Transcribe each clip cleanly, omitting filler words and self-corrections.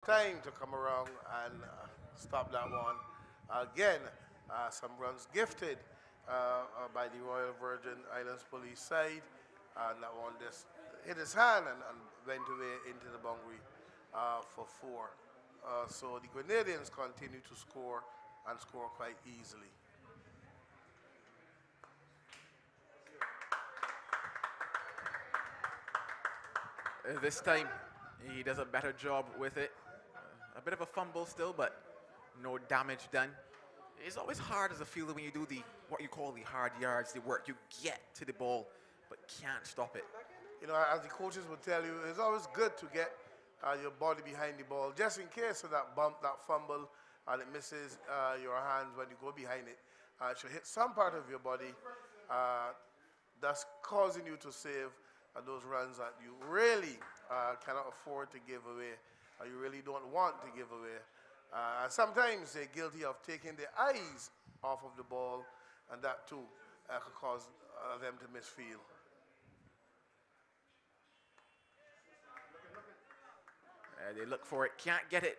time to come around and stop that one. Again, some runs gifted by the Royal Virgin Islands Police side, and that one just hit his hand and went away into the boundary for four. So the Grenadians continue to score and score quite easily. This time, he does a better job with it. A bit of a fumble still, but no damage done. It's always hard as a fielder when you do the what you call the hard yards, the work. You get to the ball, but can't stop it. You know, as the coaches would tell you, it's always good to get your body behind the ball, just in case of that bump, that fumble, and it misses your hands when you go behind it. It should hit some part of your body, uh, thus causing you to save those runs that you really cannot afford to give away, or you really don't want to give away. And sometimes they're guilty of taking their eyes off of the ball, and that too could cause them to misfield. They look for it, can't get it.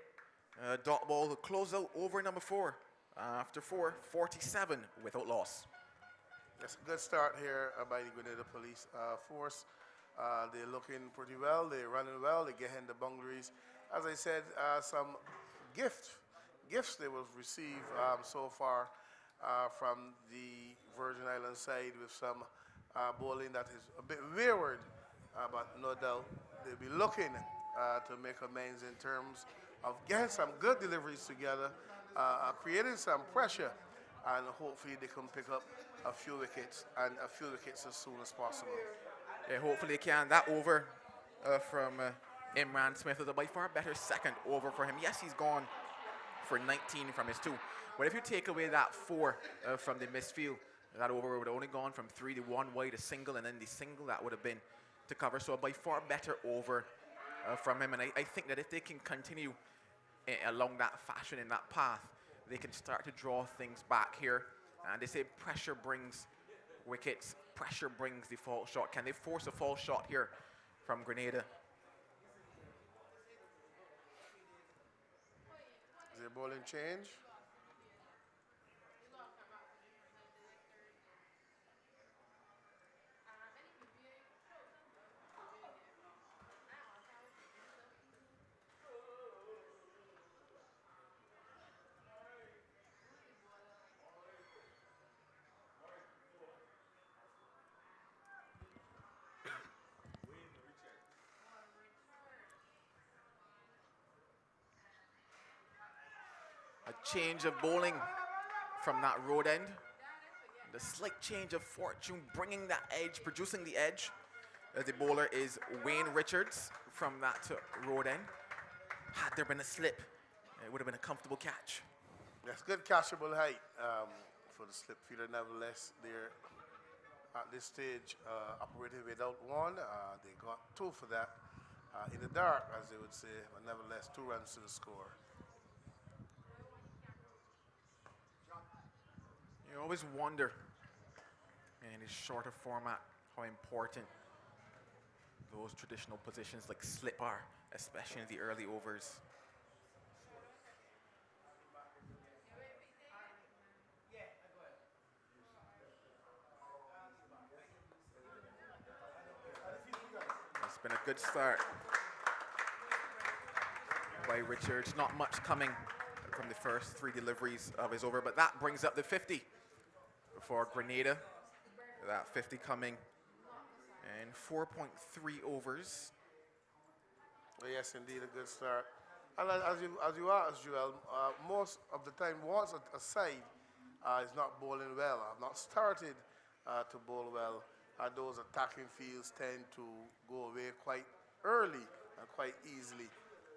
Dot ball, close out over number 4. After 4, 47 without loss. That's a good start here by the Grenada Police Force. They're looking pretty well, they're running well, they get in the boundaries. As I said, some gifts they will receive so far from the Virgin Islands side, with some bowling that is a bit wayward, but no doubt they'll be looking to make amends in terms of getting some good deliveries together, creating some pressure, and hopefully they can pick up a few wickets, and a few wickets as soon as possible. Yeah, hopefully they can. That over from Imran Smith was a by far better second over for him. Yes, he's gone for 19 from his 2. But if you take away that 4 from the misfield, that over would have only gone from 3 to 1 wide, a single, and then the single that would have been to cover. So a by far better over from him. And I think that if they can continue along that fashion, in that path, they can start to draw things back here. And they say pressure brings wickets, pressure brings the false shot. Can they force a false shot here from Grenada? Is there a bowling change? A change of bowling from that road end. The slight change of fortune, bringing that edge, producing the edge. The bowler is Wayne Richards from that road end. Had there been a slip, it would have been a comfortable catch. That's good catchable height for the slip fielder. Nevertheless, they're at this stage operating without one. They got 2 for that in the dark, as they would say, but nevertheless, 2 runs to the score. You always wonder in a shorter format how important those traditional positions like slip are, especially in the early overs. It's been a good start by Richards. Not much coming from the first 3 deliveries of his over, but that brings up the 50 for Grenada. That 50 coming in 4.3 overs. Well, yes, indeed, a good start. And as you asked, Joel, most of the time, once a side is not bowling well, have not started to bowl well, those attacking fields tend to go away quite early and quite easily.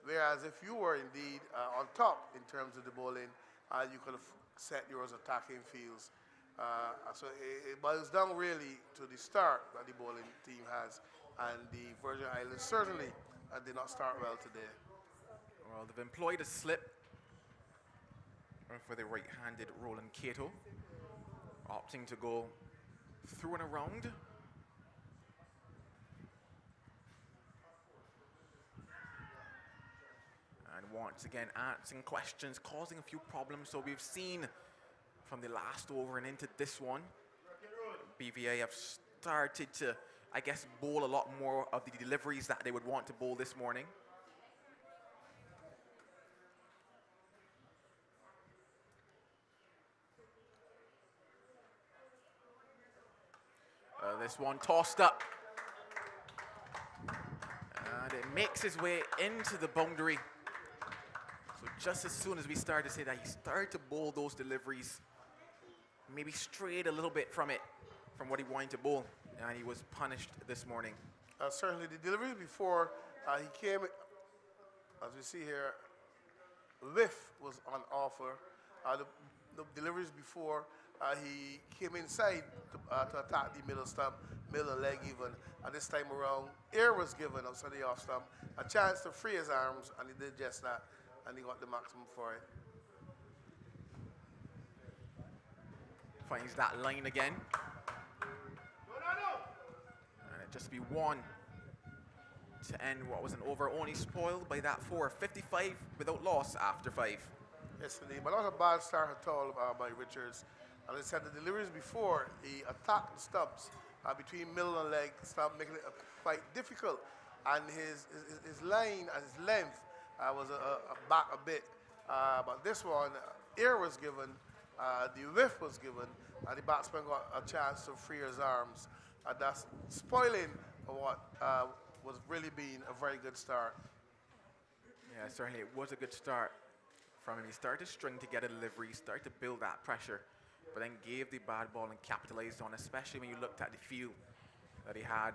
Whereas if you were indeed on top in terms of the bowling, you could have set yours attacking fields. So it boils down really to the start that the bowling team has, and the Virgin Islands certainly did not start well today. Well, they've employed a slip for the right-handed Roland Cato, opting to go through and around. And once again answering questions, causing a few problems. So we've seen from the last over and into this one, BVA have started to, I guess, bowl a lot more of the deliveries that they would want to bowl this morning. This one tossed up. And it makes his way into the boundary. So just as soon as we started to say that, he started to bowl those deliveries, maybe strayed a little bit from it, from what he wanted to bowl, and he was punished this morning. Certainly the deliveries before he came, as we see here, whiff was on offer. The deliveries before he came inside to attack the middle stump, middle leg even. And this time around, air was given outside the off stump, a chance to free his arms, and he did just that, and he got the maximum for it. Finds that line again. And it just be one to end what was an over, only spoiled by that 4. 55 without loss after 5. Yes, indeed. But not a bad start at all by Richards. As I said, the deliveries before, he attacked the stumps between middle and leg stump, making it quite difficult. And his line and his length was back a bit. But this one, air was given, the whiff was given, and the batsman got a chance to free his arms. That's spoiling what was really being a very good start. Yeah, certainly it was a good start from him. He started to string together delivery, started to build that pressure, but then gave the bad ball and capitalized on, especially when you looked at the field that he had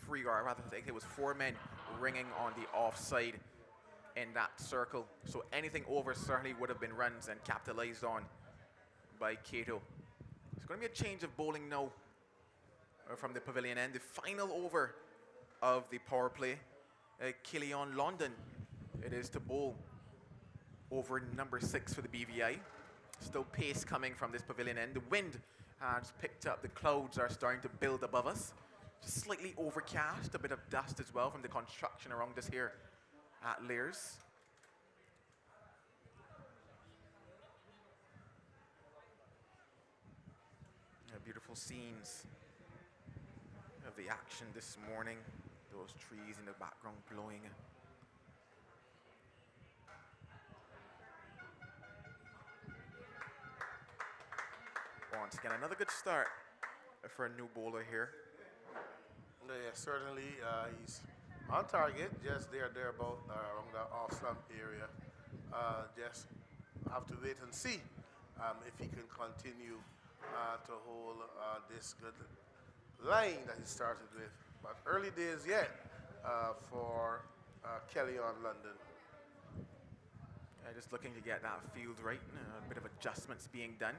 3, or rather I think it was 4 men ringing on the offside in that circle. So anything over certainly would have been runs and capitalized on by Cato. It's going to be a change of bowling now from the pavilion end. The final over of the power play, Killian London, it is to bowl over number 6 for the BVI. Still pace coming from this pavilion end. The wind has picked up. The clouds are starting to build above us. Just slightly overcast, a bit of dust as well from the construction around us here at Lears. Beautiful scenes of the action this morning. Those trees in the background blowing. Once again, another good start for a new bowler here. Yeah, certainly he's on target, just thereabout around the off-stump area. Just have to wait and see if he can continue to hold this good line that he started with. But early days yet for Kelly on London. Just looking to get that field right. A bit of adjustments being done.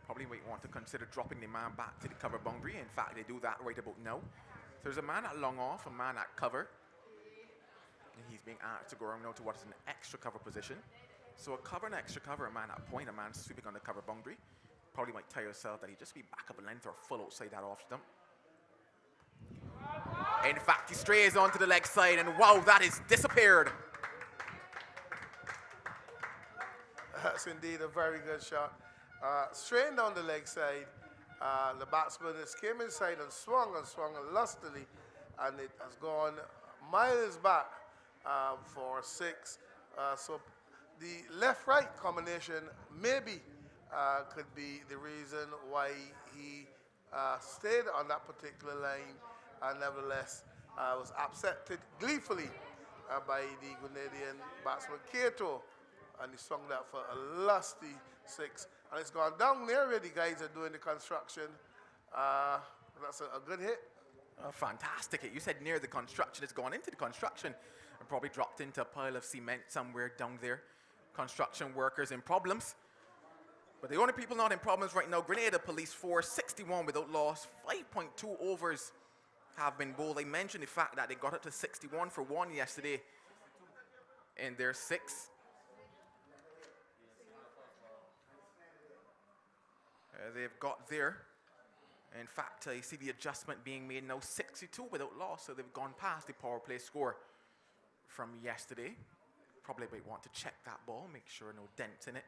Probably might want to consider dropping the man back to the cover boundary. In fact, they do that right about now. So there's a man at long off, a man at cover. And he's being asked to go around now to what is an extra cover position. So a cover and extra cover, a man at point, a man sweeping on the cover boundary. Probably might tell yourself that he'd just be back of a length or full outside that off stump. In fact, he strays onto the leg side, and wow, that is disappeared. That's indeed a very good shot. Straight down the leg side, the batsman just came inside and swung lustily, and it has gone miles back for 6. So the left-right combination maybe could be the reason why he stayed on that particular line, and nevertheless was accepted gleefully by the Grenadian batsman Cato, and he swung that for a lusty 6. And it's gone down there where the guys are doing the construction. That's a good hit. Fantastic hit. You said near the construction. It's gone into the construction and probably dropped into a pile of cement somewhere down there. Construction workers in problems. But the only people not in problems right now, Grenada Police 4, 61 without loss. 5.2 overs have been bowled. I mentioned the fact that they got up to 61 for 1 yesterday in their 6. They've got there. In fact, you see the adjustment being made now, 62 without loss, so they've gone past the power play score from yesterday. Probably might want to check that ball, make sure no dents in it.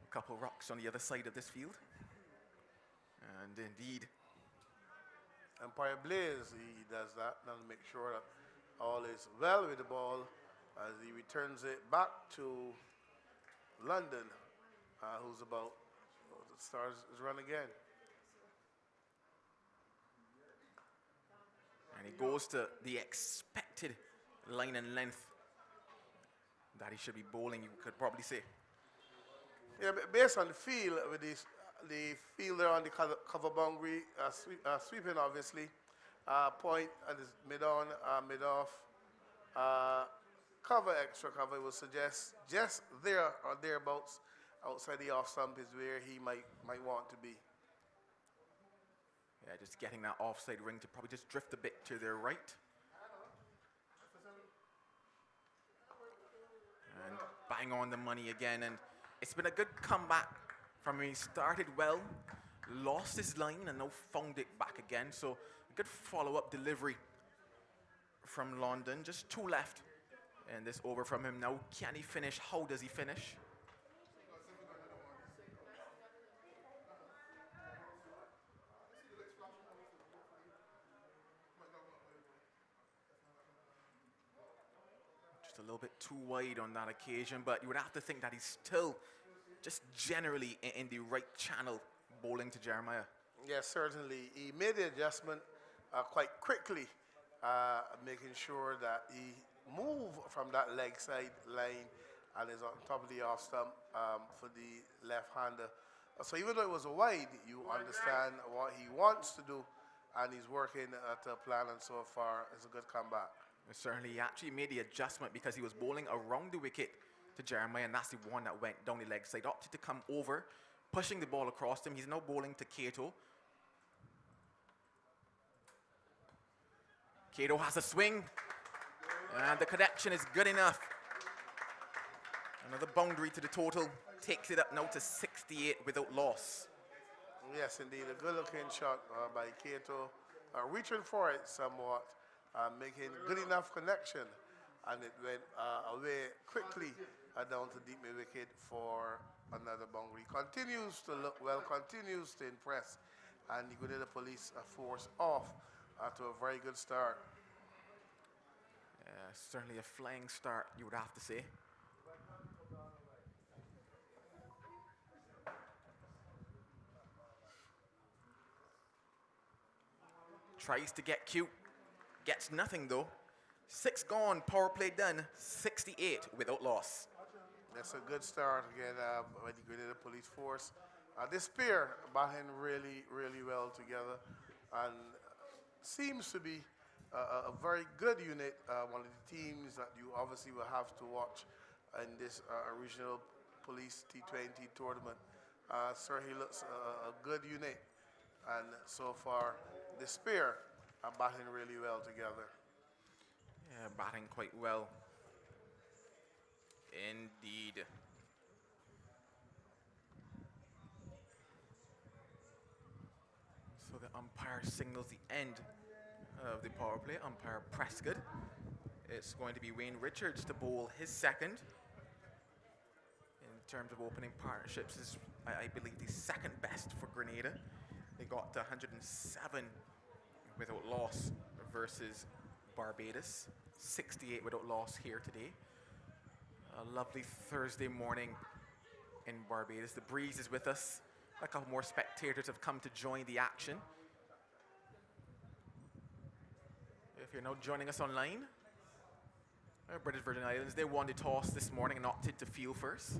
A couple rocks on the other side of this field. And indeed, Empire Blaze, he does that and make sure that all is well with the ball as he returns it back to London, who's about to start his run again. and he goes to the expected line and length that he should be bowling, you could probably say. Yeah, based on the field, with this, the fielder on the cover boundary, sweeping obviously, point at his mid-on, mid-off, cover, extra cover will suggest just there or thereabouts outside the off stump is where he might want to be. Yeah, just getting that offside ring to probably just drift a bit to their right. And bang on the money again, and it's been a good comeback from when he started well, lost his line, and now found it back again. So a good follow-up delivery from London. Just 2 left, and this over from him now. Can he finish? How does he finish? Just a little bit too wide on that occasion, but you would have to think that he's still just generally in the right channel bowling to Jeremiah. Yes, certainly. He made the adjustment quite quickly, making sure that he moved from that leg side line and is on top of the off stump for the left-hander. So even though it was a wide, you understand what he wants to do, and he's working at a plan, and so far it's a good comeback. Certainly, he actually made the adjustment because he was bowling around the wicket to Jeremiah, and that's the one that went down the leg side. Opted to come over, pushing the ball across him. He's now bowling to Cato. Cato has a swing, and the connection is good enough. Another boundary to the total, takes it up now to 68 without loss. Yes, indeed, a good-looking shot by Cato, reaching for it somewhat, making good enough connection, and it went away quickly down to deep mid-wicket for another boundary. Continues to look well, continues to impress, and the Grenada Police force off to a very good start. Certainly a flying start, you would have to say. Tries to get cute, gets nothing though. 6 gone, power play done, 68 without loss. That's a good start again by the Grenada Police Force. This pair batting really, really well together, and seems to be a very good unit. One of the teams that you obviously will have to watch in this regional police T20 tournament. Certainly looks a good unit, and so far this pair are batting really well together. Yeah, batting quite well. Indeed. So the umpire signals the end of the power play. Umpire Prescott. It's going to be Wayne Richards to bowl his second. In terms of opening partnerships, is I believe the second best for Grenada. They got to 107 without loss versus Barbados. 68 without loss here today. A lovely Thursday morning in Barbados. The breeze is with us. A couple more spectators have come to join the action. If you're now joining us online, British Virgin Islands, they won the toss this morning and opted to field first.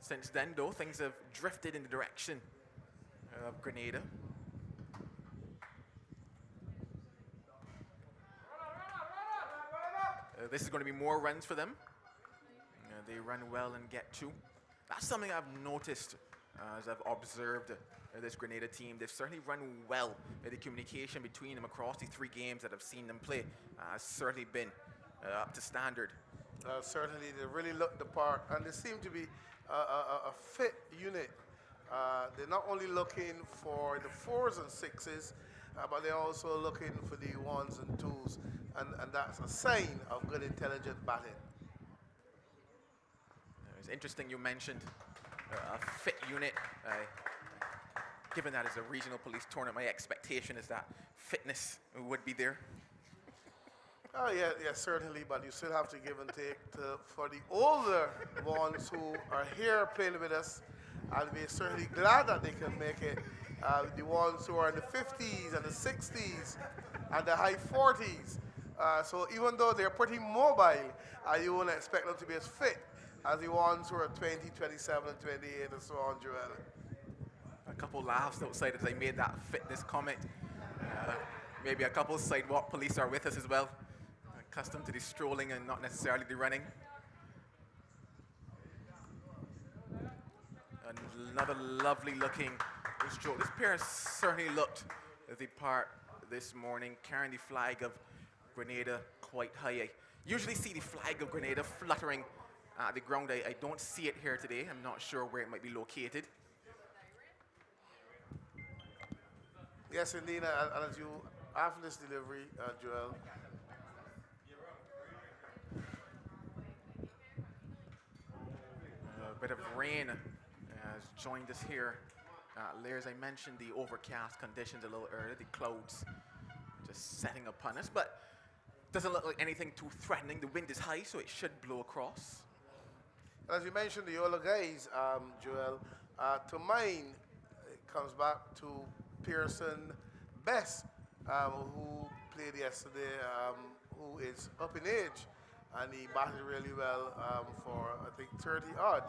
Since then, though, things have drifted in the direction of Grenada. This is going to be more runs for them. They run well and get 2. That's something I've noticed as I've observed this Grenada team. They've certainly run well. The communication between them across the 3 games that I've seen them play has certainly been up to standard. Certainly, they really looked the part, and they seem to be a fit unit. They're not only looking for the 4s and 6s, but they're also looking for the 1s and 2s, and that's a sign of good, intelligent batting. interesting you mentioned a fit unit. Given that it's a regional police tournament, my expectation is that fitness would be there. Oh yeah, yeah, certainly. But you still have to give and take for the older ones who are here playing with us, and we're certainly glad that they can make it. The ones who are in the 50s and the 60s and the high 40s. So even though they're pretty mobile, you won't expect them to be as fit as the ones who are 20, 27, and 28, and so on, Joel. A couple laughs outside as I made that fitness comment. Uh, Maybe a couple sidewalk police are with us as well, accustomed to the strolling and not necessarily the running. Another lovely looking stroke. This pair certainly looked the part this morning, carrying the flag of Grenada quite high. I usually see the flag of Grenada fluttering at the ground. I don't see it here today. I'm not sure where it might be located. Yes, indeed. And as you, after this delivery, Joel, A bit of rain has joined us here. As I mentioned, the overcast conditions a little earlier, the clouds just setting upon us, but doesn't look like anything too threatening. The wind is high, so it should blow across. as you mentioned, the older guys, Joel, to mine, it comes back to Pearson Best, who played yesterday, who is up in age, and he batted really well for, I think, 30 odd.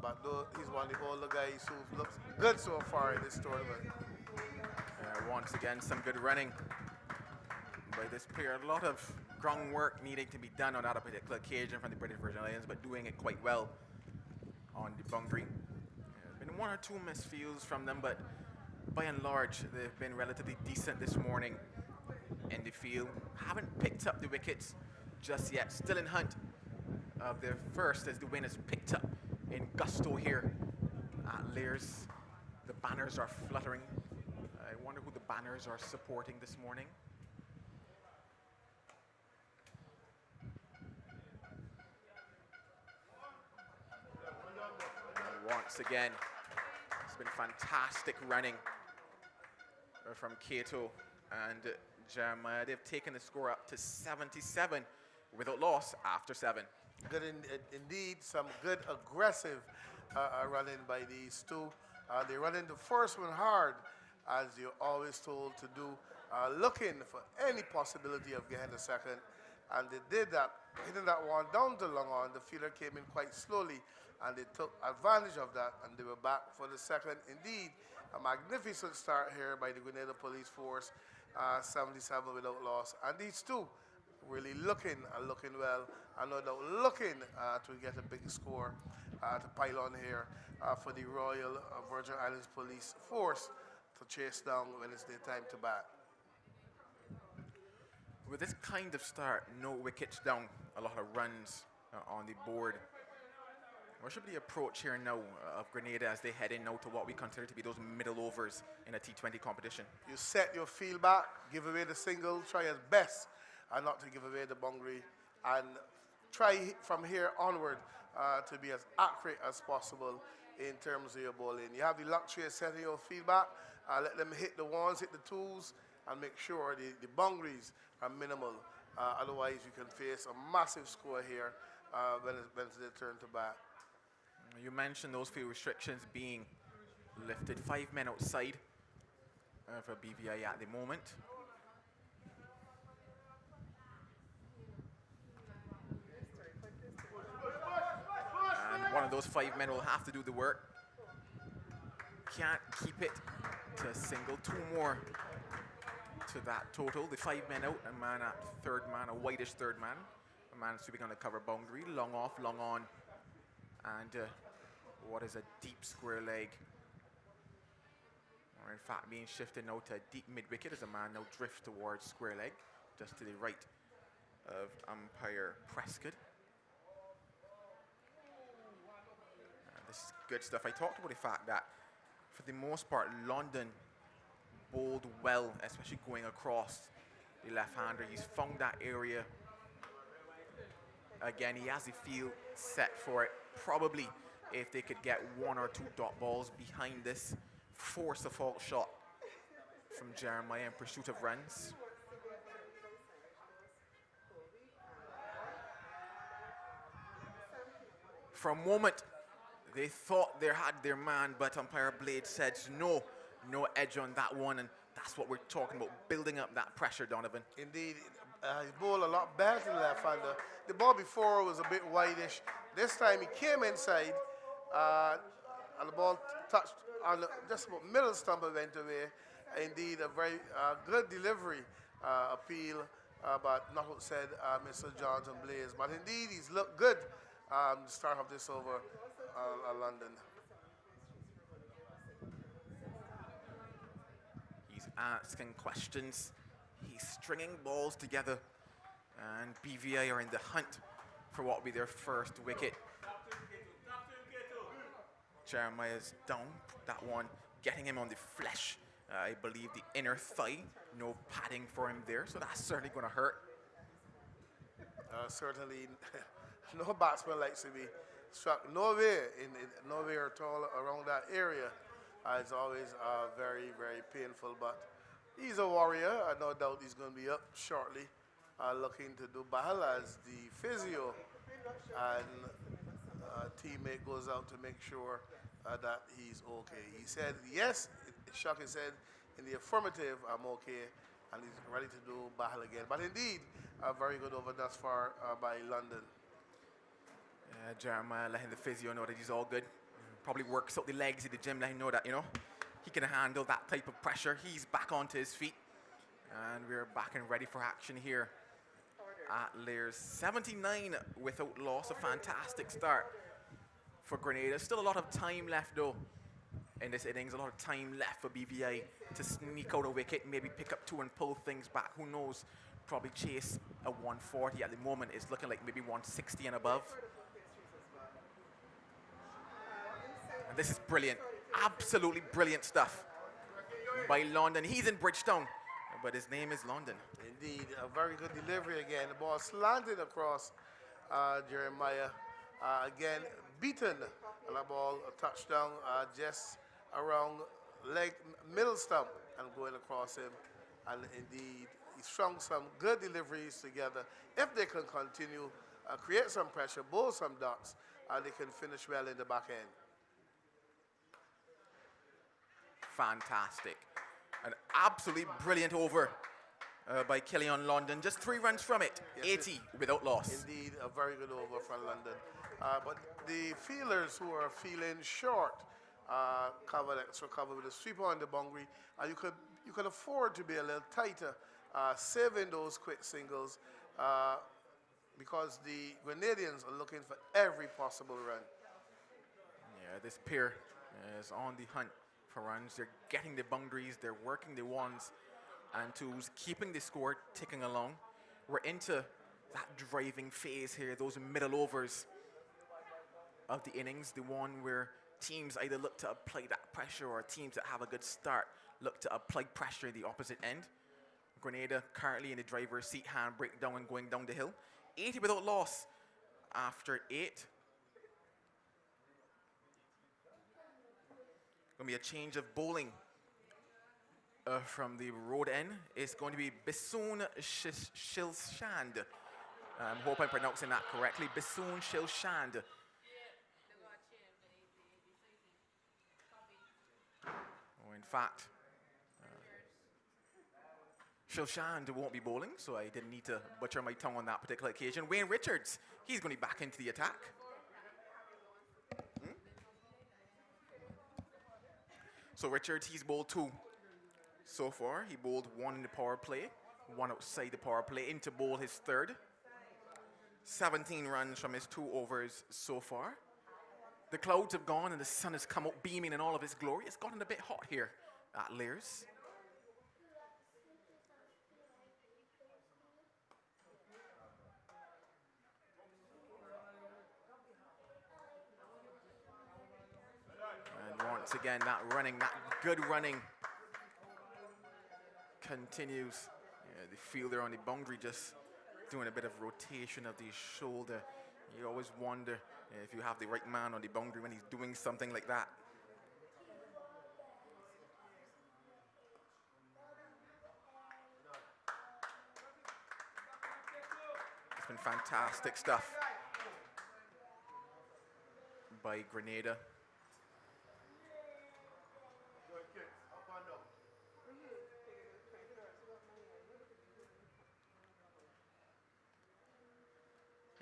But though he's one of the older guys who looks good so far in this tournament. Once again, some good running by this pair. A lot of groundwork needing to be done on that particular occasion from the British Virgin Islands, but doing it quite well on the boundary. Been one or two misfields from them, but by and large, they've been relatively decent this morning in the field. Haven't picked up the wickets just yet. Still in hunt of their first as the wind is picked up in gusto here at Lears. The banners are fluttering. I wonder who the banners are supporting this morning. And once again, it's been fantastic running from Cato and Jeremiah. They've taken the score up to 77 without loss after 7. Good indeed, some good aggressive running by these two. They run in the first one hard, as you're always told to do, looking for any possibility of getting the second. And they did that, hitting that one down to long on. The fielder came in quite slowly, and they took advantage of that, and they were back for the second. Indeed, a magnificent start here by the Grenada Police Force, 77 without loss. And these two really looking well, and no doubt looking to get a big score to pile on here for the Royal Virgin Islands Police Force to chase down when it's their time to bat. With this kind of start, no wickets down, a lot of runs on the board. What should be the approach here now of Grenada as they head in now to what we consider to be those middle overs in a T20 competition? You set your field back, give away the single, try as best and not to give away the boundary, and try from here onward to be as accurate as possible in terms of your bowling. You have the luxury of setting your field back, let them hit the ones, hit the twos, and make sure the boundaries are minimal. Otherwise, you can face a massive score here when it's their turn to bat. You mentioned those field restrictions being lifted. 5 men outside for BVI at the moment. And one of those 5 men will have to do the work. Can't keep it to a single. 2 more to that total. The 5 men out, a man at third man, a whitish third man. A man sweeping on the cover boundary, long off, long on. And what is a deep square leg? Or in fact, being shifted now to a deep mid-wicket as a man now drifts towards square leg, just to the right of umpire Prescott. This is good stuff. I talked about the fact that, for the most part, London bowled well, especially going across the left-hander. He's found that area. Again, he has the field set for it. Probably if they could get one or two dot balls behind this, force a fault shot from Jeremiah in pursuit of runs. For a moment, they thought they had their man, but umpire Blade said no, no edge on that one, and that's what we're talking about, building up that pressure, Donovan. Indeed, he bowled a lot better to the left-hander. The ball before was a bit whitish. This time he came inside, and the ball touched on just about middle stump and went away. Indeed, a very good delivery appeal, but not what said Mr. Johnson Blaze. But indeed, he's looked good to start off this over London. He's asking questions. He's stringing balls together. And BVI are in the hunt for what will be their first wicket. Jeremiah's down. That one getting him on the flesh. I believe the inner thigh. No padding for him there, so that's certainly going to hurt. Certainly, no batsman likes to be struck nowhere, nowhere at all around that area. It's always very, very painful, but he's a warrior. No doubt he's going to be up shortly, looking to do battle as the physio and teammate goes out to make sure that he's okay. He said, yes, shook his head in the affirmative, I'm okay, and he's ready to do battle again. But indeed, a very good over thus far by London. Jeremiah letting the physio know that he's all good. Probably works out the legs in the gym, letting him know that, he can handle that type of pressure. He's back onto his feet. And we're back and ready for action here at Lears. 79 without loss, a fantastic start for Grenada. Still a lot of time left, though, in this innings. A lot of time left for BVI to sneak out a wicket, maybe pick up two and pull things back. Who knows? Probably chase a 140 at the moment. It's looking like maybe 160 and above. And this is brilliant. Absolutely brilliant stuff by London. He's in Bridgetown, but his name is London. Indeed, a very good delivery again. The ball slanted across Jeremiah. Again, beaten, and the ball a touchdown just around leg, middle stump, and going across him. And indeed, he strung some good deliveries together. If they can continue, create some pressure, bowl some dots, they can finish well in the back end. Fantastic. An absolutely brilliant over by Killian London. Just 3 runs from it. Yes, 80 without loss. Indeed, a very good over from London. But the fielders who are feeling short cover extra cover with a sweeper on the boundary. You could afford to be a little tighter, saving those quick singles because the Grenadians are looking for every possible run. Yeah, this pair is on the hunt for runs. They're getting the boundaries, they're working the ones and twos, keeping the score ticking along. We're into that driving phase here, those middle overs of the innings, the one where teams either look to apply that pressure or teams that have a good start look to apply pressure in the opposite end. Grenada currently in the driver's seat, hand breakdown and going down the hill. 80 without loss after 8. Going to be a change of bowling from the road end. It's going to be Bisoon Shilshand. Hope I'm pronouncing that correctly. Bisoon Shilshand. Oh, in fact, Shilshand won't be bowling, so I didn't need to butcher my tongue on that particular occasion. Wayne Richards, he's going to be back into the attack. So Richards, he's bowled 2 so far. He bowled 1 in the power play, 1 outside the power play, into bowl his 3rd. 17 runs from his 2 overs so far. The clouds have gone and the sun has come out beaming in all of its glory. It's gotten a bit hot here at Lears. And once again, that running, that good running continues. Yeah, the fielder on the boundary just doing a bit of rotation of the shoulder You always wonder if you have the right man on the boundary when he's doing something like that. It's been fantastic stuff by Grenada.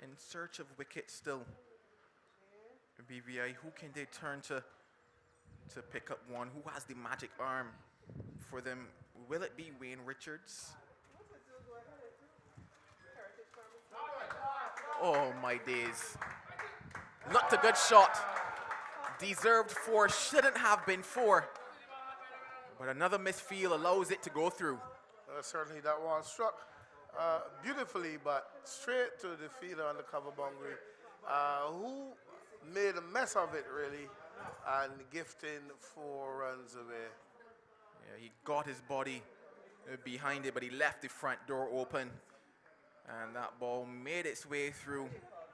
In search of wickets still. BVI, who can they turn to pick up one? Who has the magic arm for them? Will it be Wayne Richards? Oh my days. Looked a good shot. Deserved 4, shouldn't have been 4. But another misfield allows it to go through. Certainly that one struck beautifully, but straight to the fielder on the cover boundary, who made a mess of it really, and gifting 4 runs away. Yeah, he got his body behind it, but he left the front door open. And that ball made its way through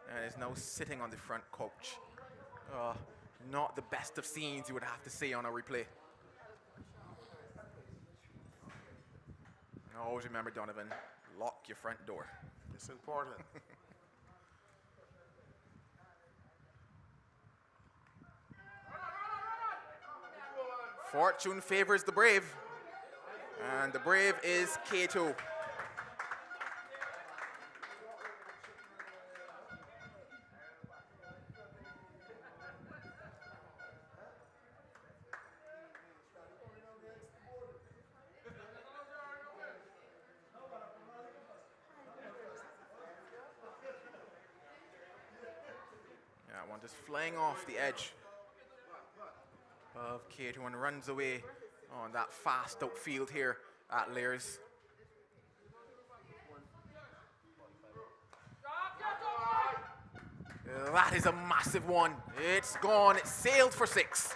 and is now sitting on the front coach. Not the best of scenes, you would have to say, on a replay. Always remember, Donovan, lock your front door. It's important. Fortune favors the brave. And the brave is K2. One just flying off the edge of K2 and runs away on that fast outfield here at Lears. That is a massive one. It's gone. It sailed for 6.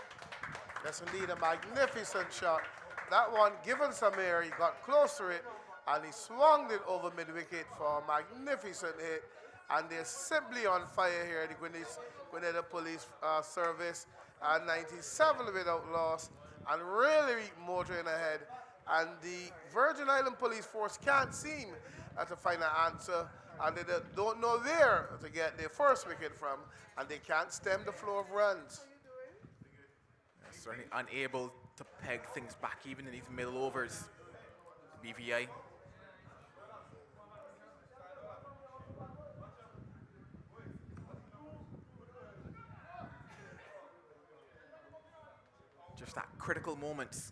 That's indeed a magnificent shot. That one, given some air, he got close to it, and he swung it over mid-wicket for a magnificent hit. And they're simply on fire here at the Grenada Police Service. 97 without loss, and really motoring ahead. And the Virgin Island Police Force can't seem to find an answer, and they don't know where to get their first wicket from, and they can't stem the flow of runs. Certainly unable to peg things back even in these middle overs. BVI. Just that critical moments,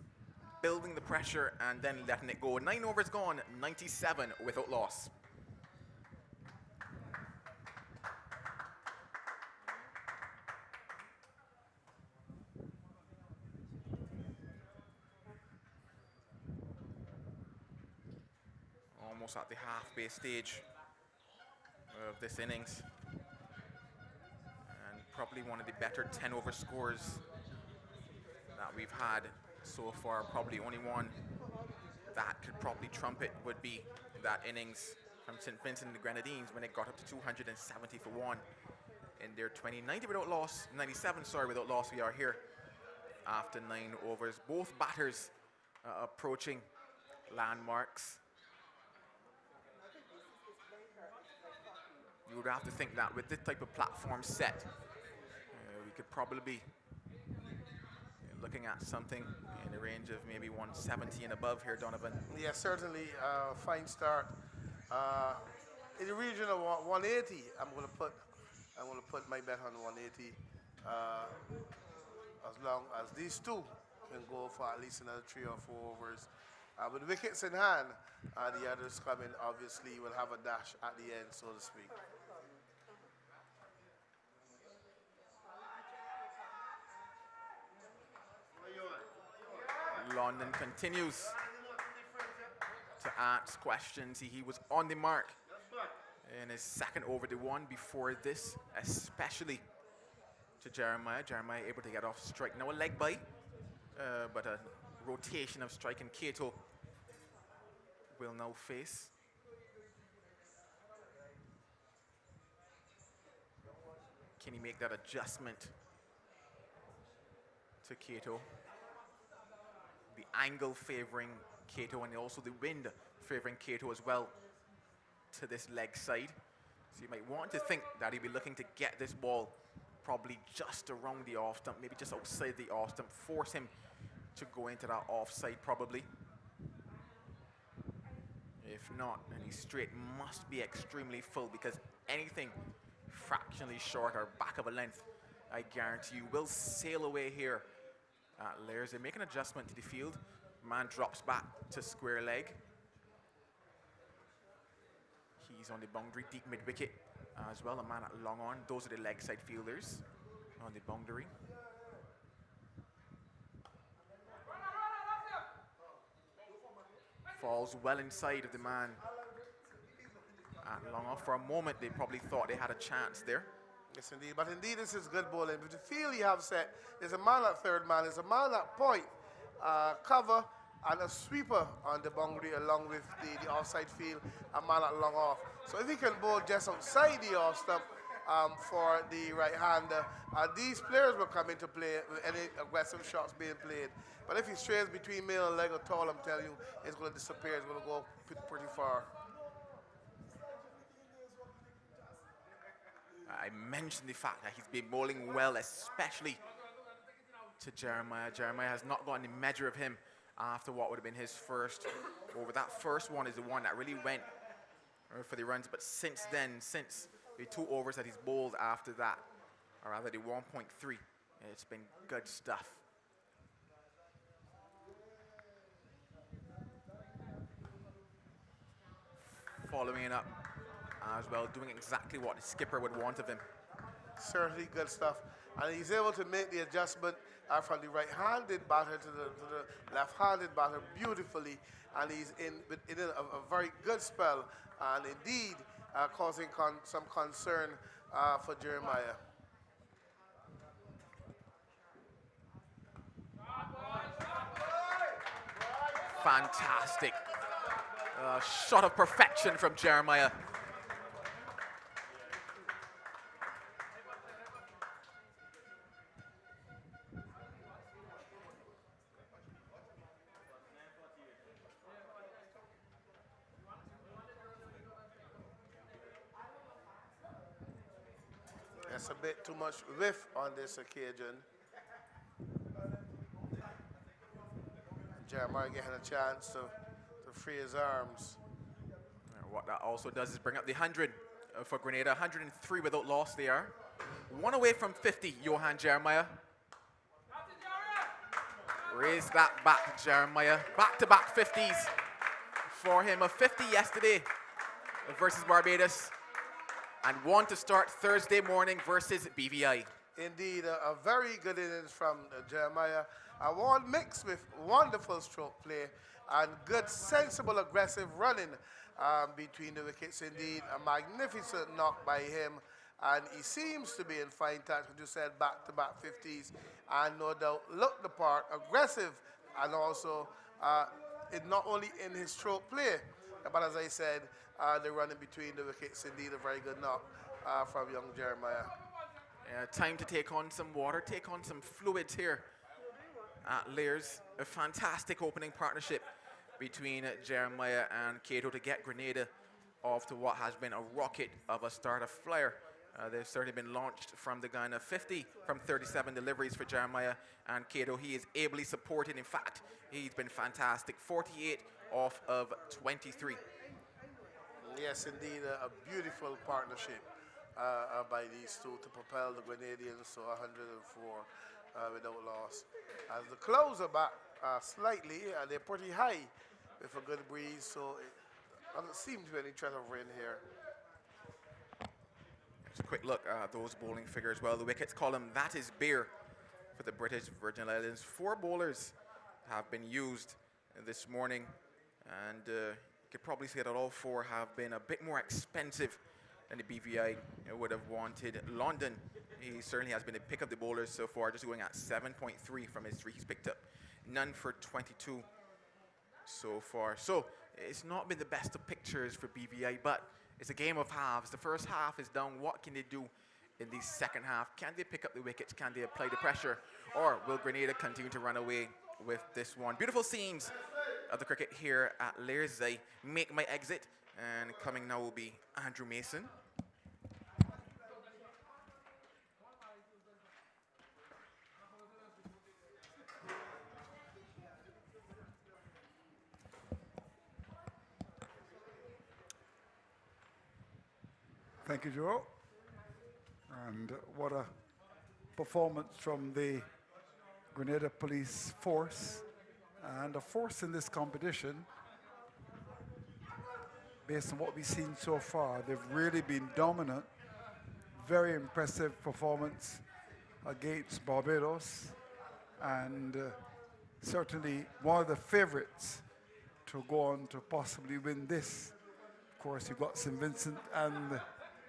building the pressure and then letting it go. 9 overs gone, 97 without loss. Almost at the halfway stage of this innings. And probably one of the better 10-over scores that we've had so far. Probably only one that could probably trump it would be that innings from St. Vincent and the Grenadines when it got up to 270 for 1 in their 90 without loss, 97, sorry, without loss. We are here after 9 overs. Both batters approaching landmarks. You would have to think that with this type of platform set, we could probably be looking at something in the range of maybe 170 and above here, Donovan. Yeah, certainly fine start. In the region of 180, I'm going to put my bet on 180. As long as these two can go for at least another 3 or 4 overs. With wickets in hand, the others coming obviously will have a dash at the end, so to speak. London continues to ask questions. He was on the mark in his second over the 1 before this, especially to Jeremiah. Jeremiah able to get off strike. Now a leg by, but a rotation of strike, and Cato will now face. Can he make that adjustment to Cato? The angle favoring Cato and also the wind favoring Cato as well to this leg side. So you might want to think that he'd be looking to get this ball probably just around the off stump, maybe just outside the off stump, force him to go into that offside probably. If not, and he's straight, must be extremely full, because anything fractionally short or back of a length, I guarantee you, will sail away here at Layers. They make an adjustment to the field. Man drops back to square leg. He's on the boundary, deep mid-wicket as well, a man at long on. Those are the leg side fielders on the boundary. Falls well inside of the man at long off. For a moment, they probably thought they had a chance there. Yes, indeed. But indeed, this is good bowling. With the field you have set, there's a man at third man, there's a man at point, cover, and a sweeper on the boundary along with the offside field, a man at long off. So if he can bowl just outside the off stump for the right-hander, these players will come into play with any aggressive shots being played. But if he strays between middle leg or tall, I'm telling you, it's going to disappear. It's going to go pretty far. I mentioned the fact that he's been bowling well, especially to Jeremiah. Jeremiah has not gotten the measure of him after what would have been his first over. That first one is the one that really went for the runs, but since then, since the 2 overs that he's bowled after that, or rather the 1.3, it's been good stuff. Following it up as well, doing exactly what the skipper would want of him. Certainly good stuff. And he's able to make the adjustment from the right-handed batter to the left-handed batter beautifully. And he's in a very good spell, and indeed causing some concern for Jeremiah. Fantastic. Shot of perfection from Jeremiah. That's a bit too much whiff on this occasion. Jeremiah getting a chance to free his arms. What that also does is bring up the 100 for Grenada. 103 without loss they are. 1 away from 50, Johan Jeremiah. Raise that back, Jeremiah. Back-to-back 50s for him. A 50 yesterday versus Barbados, and 1 to start Thursday morning versus BVI. Indeed, a very good innings from Jeremiah. One mixed with wonderful stroke play and good, sensible, aggressive running between the wickets. Indeed, a magnificent knock by him. And he seems to be in fine touch, as you said, back-to-back 50s. And no doubt looked the part, aggressive, and also not only in his stroke play, but as I said, the running between the wickets. Indeed, a very good knock from young Jeremiah. Time to take on some water, take on some fluids here at Layers. A fantastic opening partnership between Jeremiah and Cato to get Grenada off to what has been a rocket of a start, a flyer. They've certainly been launched from the gun of 50 from 37 deliveries for Jeremiah and Cato. He is ably supported. In fact, he's been fantastic. 48 off of 23. Yes, indeed, a beautiful partnership by these two to propel the Grenadians to 104 without loss. As the clouds are back slightly, they're pretty high with a good breeze, so it doesn't seem to be any threat of rain here. Just a quick look at those bowling figures. Well, the wickets column, that is bare for the British Virgin Islands. 4 bowlers have been used this morning, and you could probably say that all 4 have been a bit more expensive than the BVI would have wanted. London, he certainly has been the pick of the bowlers so far, just going at 7.3 from his 3 he's picked up. None for 22 so far. So it's not been the best of pictures for BVI, but it's a game of halves. The first half is done. What can they do in the second half. Can they pick up the wickets? Can they apply the pressure? Or will Grenada continue to run away with this one? Beautiful scenes of the cricket here at Lears. I make my exit, and coming now will be Andrew Mason. Thank you, Joe. And what a performance from the Grenada Police Force. And a force in this competition, based on what we've seen so far, they've really been dominant. Very impressive performance against Barbados. And certainly one of the favorites to go on to possibly win this. Of course, you've got St. Vincent and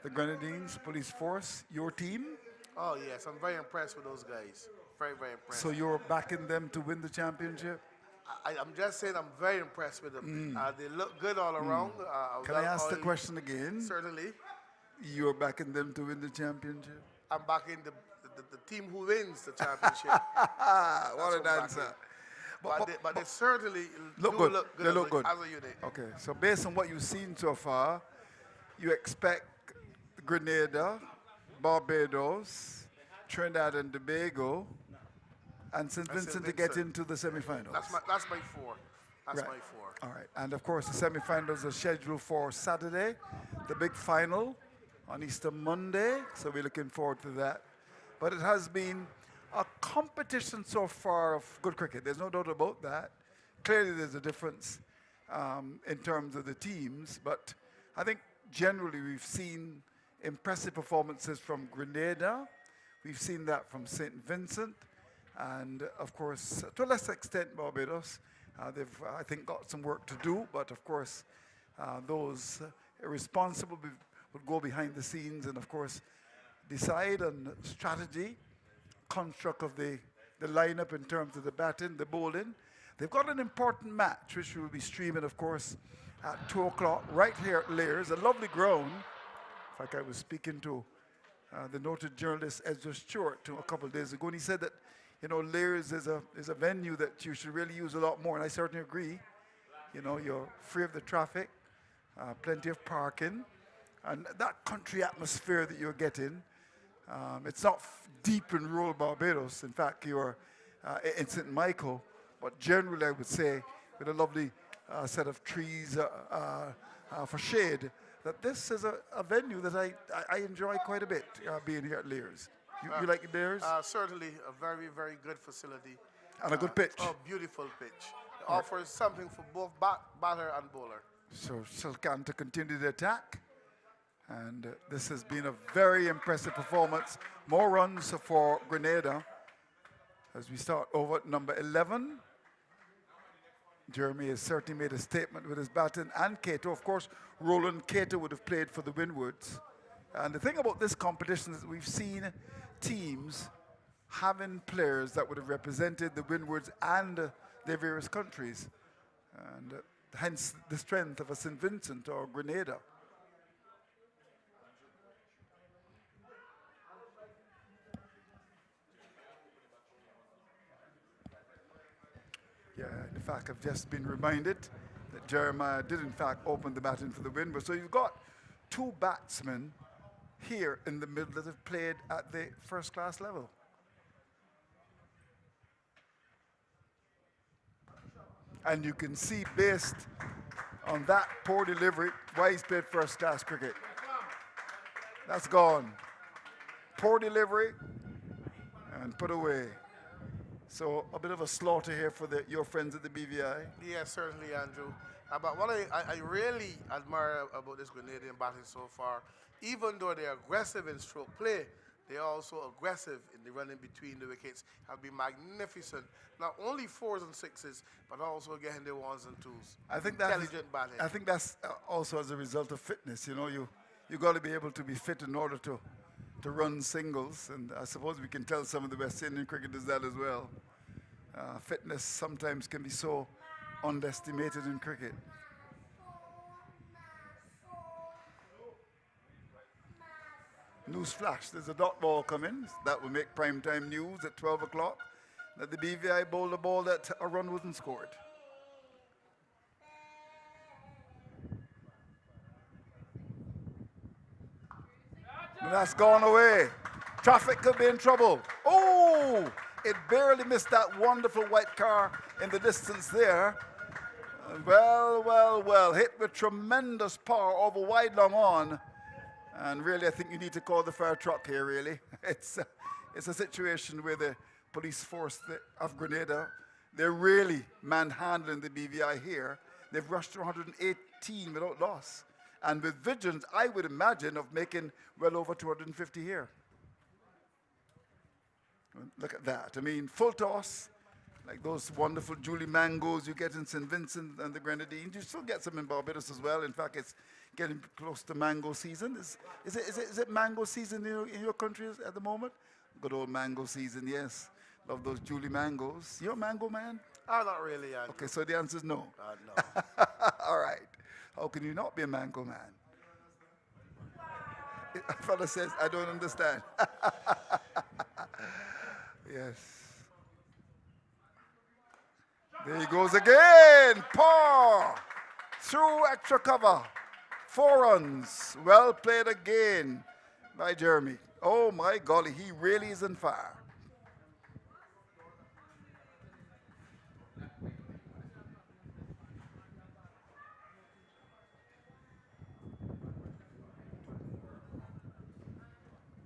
the Grenadines Police Force, your team. Oh, yes, I'm very impressed with those guys. Very, very impressed. So you're backing them to win the championship? I'm just saying I'm very impressed with them. They look good all around. Can I ask the question again? Certainly. You're backing them to win the championship? I'm backing the team who wins the championship. What an answer. But they certainly look do good. look good They look good. as a unit. Okay, so based on what you've seen so far, you expect Grenada, Barbados, Trinidad and Tobago, and St. Vincent to get into the semifinals. That's my four. That's Right. my four. All right, and of course the semifinals are scheduled for Saturday, the big final on Easter Monday, so we're looking forward to that. But it has been a competition so far of good cricket. There's no doubt about that. Clearly there's a difference in terms of the teams, but I think generally we've seen impressive performances from Grenada. We've seen that from St. Vincent, and of course, to a lesser extent, Barbados. They've, I think, got some work to do, but of course, those responsible would go behind the scenes and, of course, decide on strategy, construct of the lineup in terms of the batting, the bowling. They've got an important match, which we will be streaming, of course, at 2 o'clock right here at Lears, a lovely ground. In fact, I was speaking to the noted journalist Ezra Stewart a couple of days ago, and he said that, you know, Lears is a venue that you should really use a lot more, and I certainly agree. You know, you're free of the traffic, plenty of parking, and that country atmosphere that you're getting. It's not deep in rural Barbados. In fact, you're in St. Michael, but generally I would say with a lovely set of trees for shade, that this is a venue that I enjoy quite a bit, being here at Lears. You like Lears? Certainly a very, very good facility. And a good pitch. Oh, beautiful pitch. It offers something for both batter and bowler. So Sulcan to continue the attack. And this has been a very impressive performance. More runs for Grenada as we start over at number 11. Jeremy has certainly made a statement with his batting, and Cato. Of course, Roland Cato would have played for the Windwards. And the thing about this competition is that we've seen teams having players that would have represented the Windwards and their various countries. And hence the strength of a St. Vincent or Grenada. Yeah, in fact, I've just been reminded that Jeremiah did in fact open the batting for the Windwards. So you've got two batsmen here in the middle that have played at the first class level. And you can see, based on that poor delivery, why he's played first class cricket. That's gone. Poor delivery and put away. So a bit of a slaughter here for your friends at the BVI. Yes, certainly, Andrew. But what I really admire about this Grenadian batting so far, even though they're aggressive in stroke play, they're also aggressive in the running between the wickets, have been magnificent. Not only fours and sixes, but also getting the ones and twos. I think intelligent batting. I think that's also as a result of fitness. You know, you got to be able to be fit in order to run singles, and I suppose we can tell some of the West Indian cricketers that as well. Fitness sometimes can be so underestimated in cricket. News flash, there's a dot ball coming. That will make primetime news at 12 o'clock. That the BVI bowled a ball that a run wasn't scored. And that's gone away. Traffic could be in trouble. Oh, it barely missed that wonderful white car in the distance there. Well, well, well, hit with tremendous power over wide long on. And really, I think you need to call the fire truck here, really. It's a situation where the police force of Grenada, they're really manhandling the BVI here. They've rushed to 118 without loss. And with vigilance, I would imagine, of making well over 250 here. Look at that. I mean, full toss, like those wonderful Julie mangoes you get in St. Vincent and the Grenadines. You still get some in Barbados as well. In fact, it's getting close to mango season. Is it mango season in your country at the moment? Good old mango season, yes. Love those Julie mangoes. You're a mango man? Not really, Andrew. Okay, so the answer is no. No. All right. How can you not be a mango man? A fellow says, I don't understand. Yes. There he goes again. Paw. Through extra cover. 4 runs. Well played again by Jeremy. Oh my golly, he really is on fire.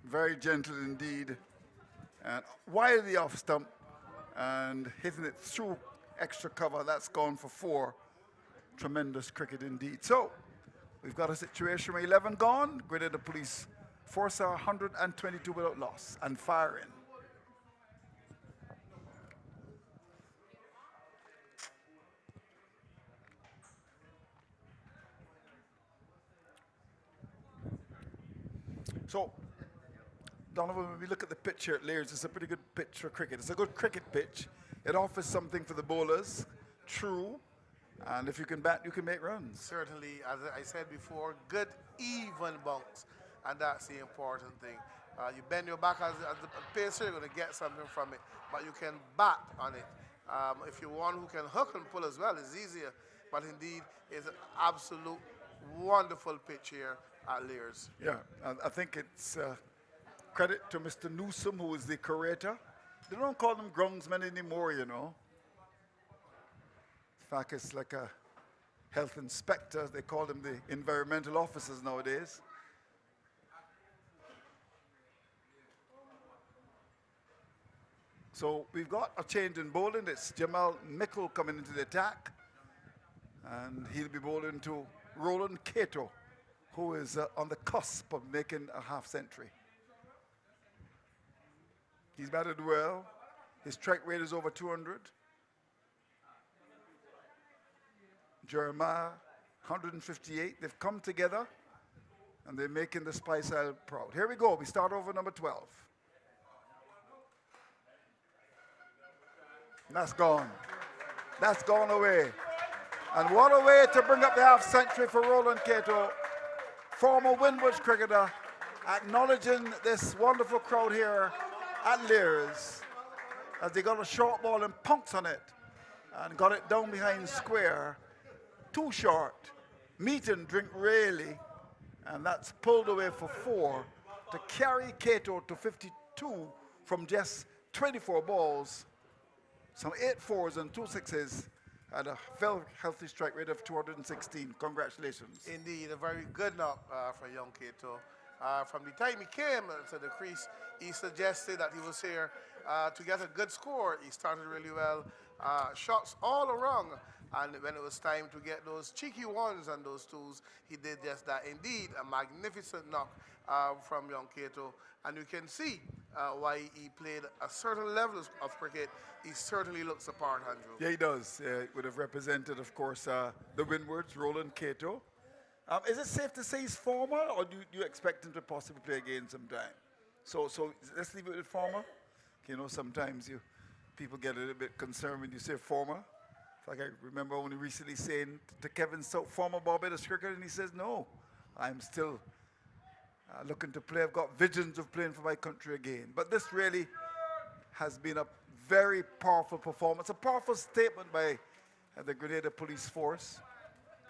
Very gentle indeed. And wide the off stump and hitting it through extra cover. That's gone for 4. Tremendous cricket indeed. So we've got a situation where 11 gone. Grenada Police Force are 122 without loss and firing. So, Donovan, when we look at the pitch here at Lears, it's a pretty good pitch for cricket. It's a good cricket pitch. It offers something for the bowlers, true, and if you can bat, you can make runs. Certainly, as I said before, good even bounce, and that's the important thing. You bend your back as the pacer, you're going to get something from it, but you can bat on it. If you're one who can hook and pull as well, it's easier, but indeed, it's an absolute wonderful pitch here at Lears. Yeah, I think it's credit to Mr. Newsom, who is the curator. They don't call them groundsmen anymore, you know. In fact, it's like a health inspector. They call them the environmental officers nowadays. So we've got a change in bowling. It's Jamal Mickle coming into the attack. And he'll be bowling to Roland Cato, who is on the cusp of making a half century. He's batted well. His strike rate is over 200. Jeremiah, 158. They've come together, and they're making the Spice Isle proud. Here we go. We start over number 12. That's gone. That's gone away. And what a way to bring up the half century for Roland Cato, former Windward cricketer, acknowledging this wonderful crowd here at Lears as they got a short ball and punks on it and got it down behind square. Too short. Meat and drink really. And that's pulled away for 4 to carry Cato to 52 from just 24 balls. Some 8 4s and 2 6s. Had a very healthy strike rate of 216. Congratulations. Indeed, a very good knock for young Cato. From the time he came to the crease, he suggested that he was here to get a good score. He started really well. Shots all around. And when it was time to get those cheeky 1s and those 2s, he did just that. Indeed, a magnificent knock from young Cato. And you can see why he played a certain level of cricket. He certainly looks the part, Andrew. Yeah, he does. It would have represented, of course, the Windwards, Roland Cato. Is it safe to say he's former, or do you expect him to possibly play again sometime? So let's leave it with former. You know, sometimes people get a little bit concerned when you say former. Like I remember only recently saying to Kevin South, former Barbados cricketer, and he says, no, I'm still looking to play. I've got visions of playing for my country again. But this really has been a very powerful performance, a powerful statement by the Grenada Police Force.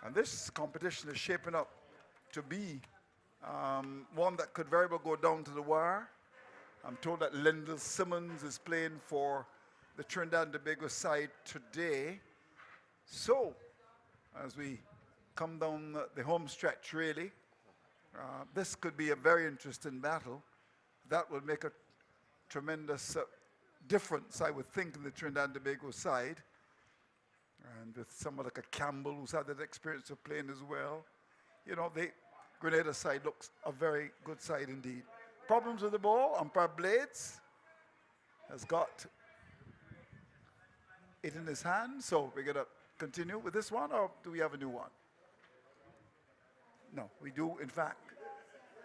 And this competition is shaping up to be one that could very well go down to the wire. I'm told that Lyndall Simmons is playing for the Trinidad and Tobago side today. So, as we come down the home stretch, really, this could be a very interesting battle. That will make a tremendous difference, I would think, in the Trinidad and Tobago side. And with someone like a Campbell, who's had that experience of playing as well. You know, the Grenada side looks a very good side indeed. Problems with the ball. Umpire Blades has got it in his hand. So we're going to continue with this one, or do we have a new one? No, we do, in fact.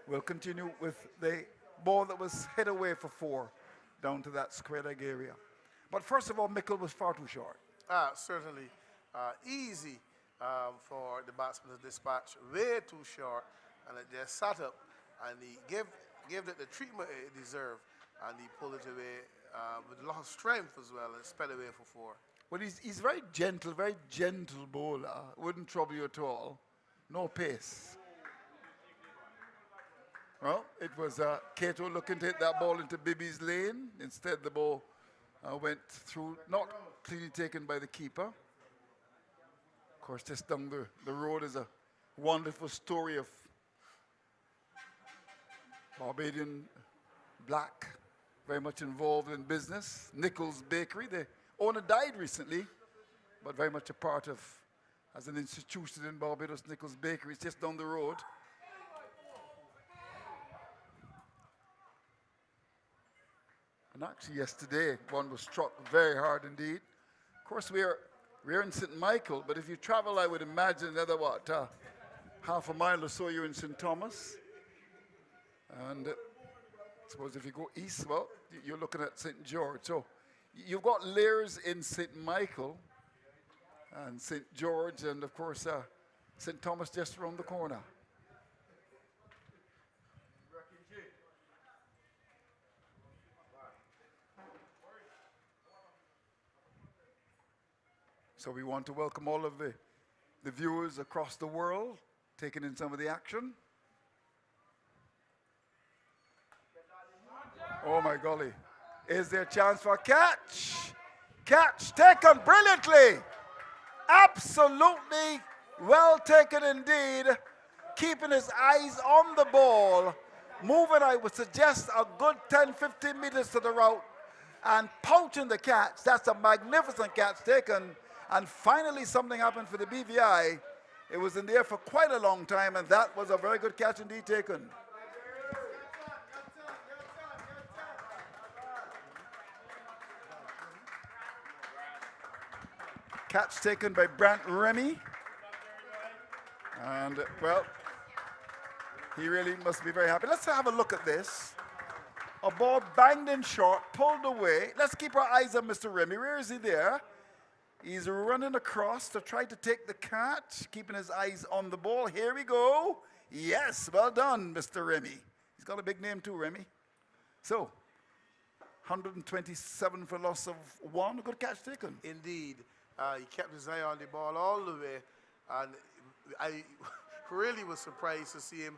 We'll continue with the ball that was hit away for 4 down to that square leg area. But first of all, Mickle was far too short. Certainly easy for the batsman to dispatch, way too short, and it just sat up, and he gave it the treatment it deserved, and he pulled it away with a lot of strength as well, and sped away for 4. Well, he's very gentle bowler. Wouldn't trouble you at all. No pace. Well, it was Cato looking to hit that ball into Bibby's lane. Instead, the ball went through, not cleanly taken by the keeper. Of course, just down the road is a wonderful story of Barbadian black, very much involved in business. Nichols Bakery, the owner died recently, but very much a part of, as an institution in Barbados, Nichols Bakery. It's just down the road. And actually yesterday, one was struck very hard indeed. Of course, we're in St. Michael, but if you travel, I would imagine another, half a mile or so, you're in St. Thomas. And I suppose if you go east, well, you're looking at St. George. So you've got layers in St. Michael and St. George, and of course, St. Thomas just around the corner. So we want to welcome all of the viewers across the world, taking in some of the action. Oh my golly. Is there a chance for a catch? Catch taken brilliantly. Absolutely well taken indeed. Keeping his eyes on the ball. Moving, I would suggest, a good 10-15 meters to the route. And pouching the catch. That's a magnificent catch taken. And finally something happened for the BVI. It was in the air for quite a long time, and that was a very good catch indeed taken. Catch taken by Brant Remy. And, well, he really must be very happy. Let's have a look at this. A ball banged in short, pulled away. Let's keep our eyes on Mr. Remy. Where is he there? He's running across to try to take the catch, keeping his eyes on the ball. Here we go. Yes, well done, Mr. Remy. He's got a big name too, Remy. So, 127 for loss of 1. A good catch taken. Indeed. He kept his eye on the ball all the way, and I really was surprised to see him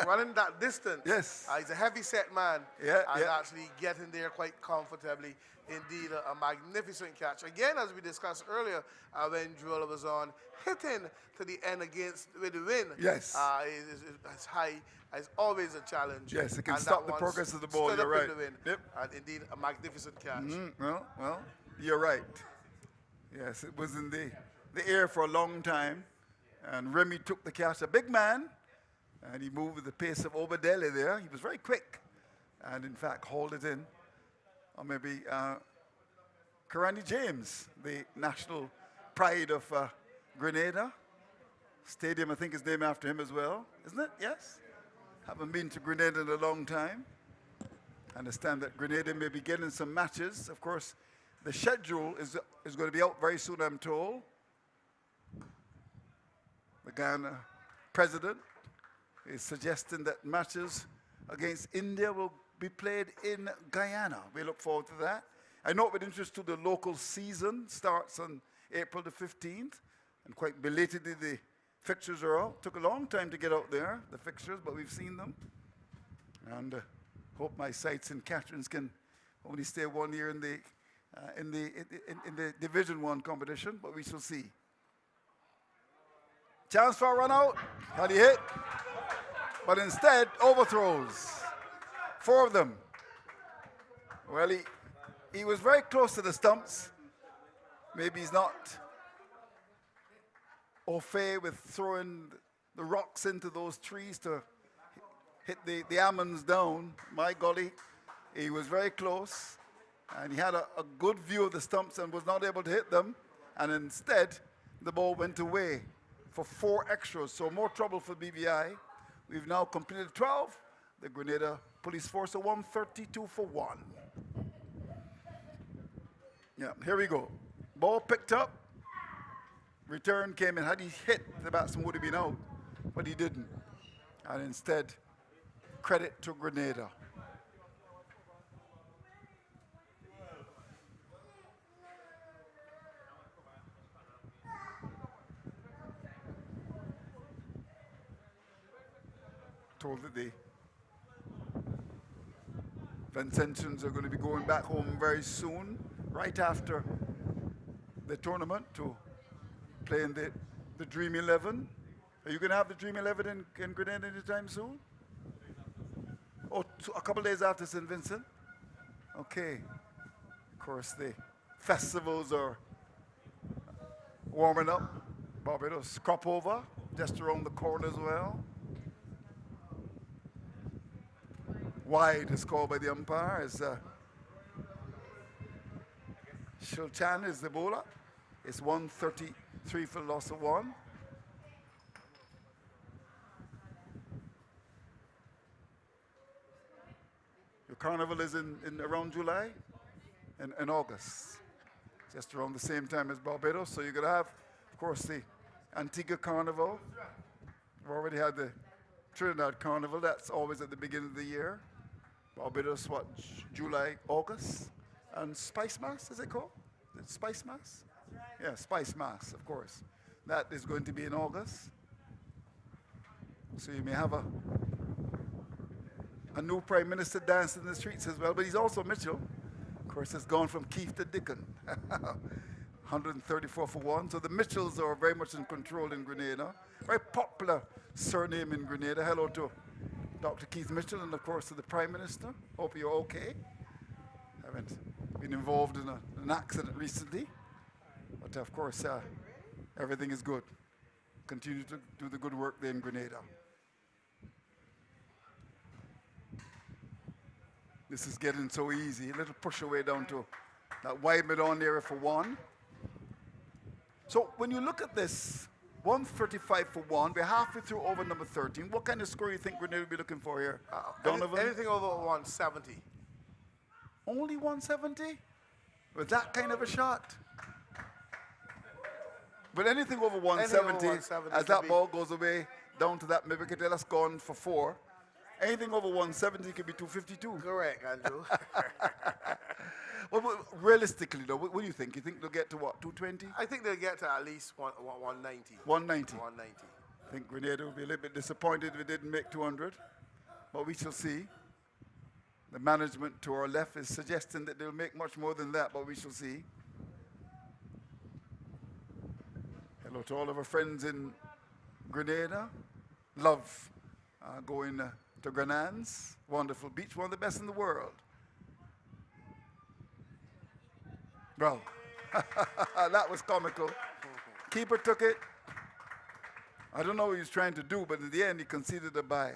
running that distance. Yes. He's a heavy-set man, and actually getting there quite comfortably. Indeed, a magnificent catch. Again, as we discussed earlier, when Joel was on, hitting to the end with the wind. Yes. Is high. It's always a challenge. Yes, it can stop the progress of the ball. You're right. Yep. And indeed, a magnificent catch. Well, you're right. Yes, it was in the air for a long time. And Remy took the catch, a big man, and he moved with the pace of Obadele there. He was very quick and, in fact, hauled it in. Or maybe Karani James, the national pride of Grenada. Stadium, I think, is named after him as well, isn't it? Yes? Haven't been to Grenada in a long time. I understand that Grenada may be getting some matches. Of course, the schedule is going to be out very soon, I'm told. The Ghana president is suggesting that matches against India will be played in Guyana. We look forward to that. I note with interest to the local season starts on April the 15th, and quite belatedly the fixtures are out. Took a long time to get out there, the fixtures, but we've seen them. And hope my sites in Catherine's can only stay 1 year in the Division 1 competition, but we shall see. Chance for a run out. Had he hit? But instead, overthrows. 4 of them. Well, he was very close to the stumps. Maybe he's not au fait with throwing the rocks into those trees to hit the almonds down. My golly, he was very close. And he had a good view of the stumps and was not able to hit them. And instead, the ball went away for 4 extras. So more trouble for BVI. We've now completed 12. The Grenada Police Force are 132 for 1. Yeah, here we go. Ball picked up. Return came in. Had he hit, the batsman would have been out. But he didn't. And instead, credit to Grenada. Told that the Vincentians are going to be going back home very soon, right after the tournament, to play in the Dream 11. Are you going to have the Dream 11 in Grenada anytime soon? Oh, a couple days after St. Vincent? Okay. Of course, the festivals are warming up. Barbados crop over, just around the corner as well. Wide is called by the umpire as Shilchan is the bowler. It's 133 for loss of 1. Your carnival is in around July and in August, just around the same time as Barbados. So you're going to have, of course, the Antigua Carnival. We've already had the Trinidad Carnival. That's always at the beginning of the year. Barbados, what, July, August? And Spice Mass, is it called? Is it Spice Mass? Yeah, Spice Mass, of course. That is going to be in August. So you may have a new Prime Minister dance in the streets as well, but he's also Mitchell. Of course, it's gone from Keith to Dickon. 134 for 1. So the Mitchells are very much in control in Grenada. Very popular surname in Grenada. Hello to Dr. Keith Mitchell and, of course, to the Prime Minister. Hope you're okay. Haven't been involved in an accident recently. But, of course, everything is good. Continue to do the good work there in Grenada. This is getting so easy. A little push away down to that wide mid-on area for 1. So when you look at this, 135 for 1, we're halfway through over number 13. What kind of score do you think Grenada will be looking for here? Donovan? Anything over 170. Only 170? With that kind of a shot? But anything over 170, as that ball goes away down to that maybe that's gone for 4. Anything over 170 could be 252. Correct, Andrew. Well, realistically, though, what do you think? You think they'll get to what, 220? I think they'll get to at least 190. 190. 190. I think Grenada will be a little bit disappointed if it didn't make 200. But we shall see. The management to our left is suggesting that they'll make much more than that, but we shall see. Hello to all of our friends in Grenada. Love going to Grenans. Wonderful beach, one of the best in the world. Well, that was comical. Keeper took it. I don't know what he was trying to do, but in the end, he conceded a bye.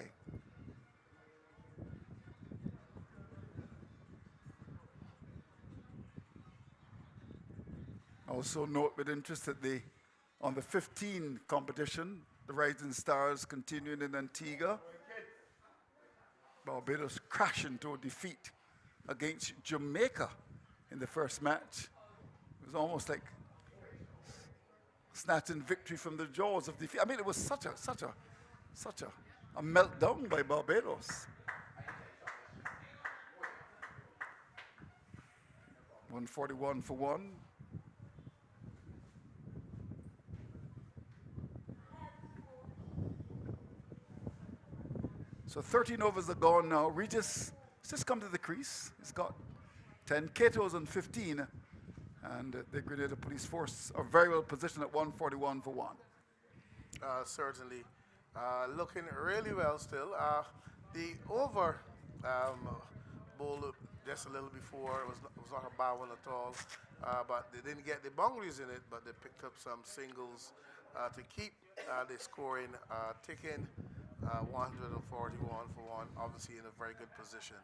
Also note with interest that on the 15 competition, the Rising Stars continuing in Antigua. Barbados crashing to a defeat against Jamaica in the first match. It was almost like snatching victory from the jaws of defeat. I mean, it was such a meltdown by Barbados. 141 for 1. So 13 overs are gone now. Regis has just come to the crease. He's got 10 Catos and 15. And the Grenada Police Force are very well positioned at 141 for 1. Certainly. Looking really well still. The over bowl just a little before was not a bad one at all. But they didn't get the boundaries in it, but they picked up some singles to keep the scoring ticking. 141 for 1, obviously in a very good position.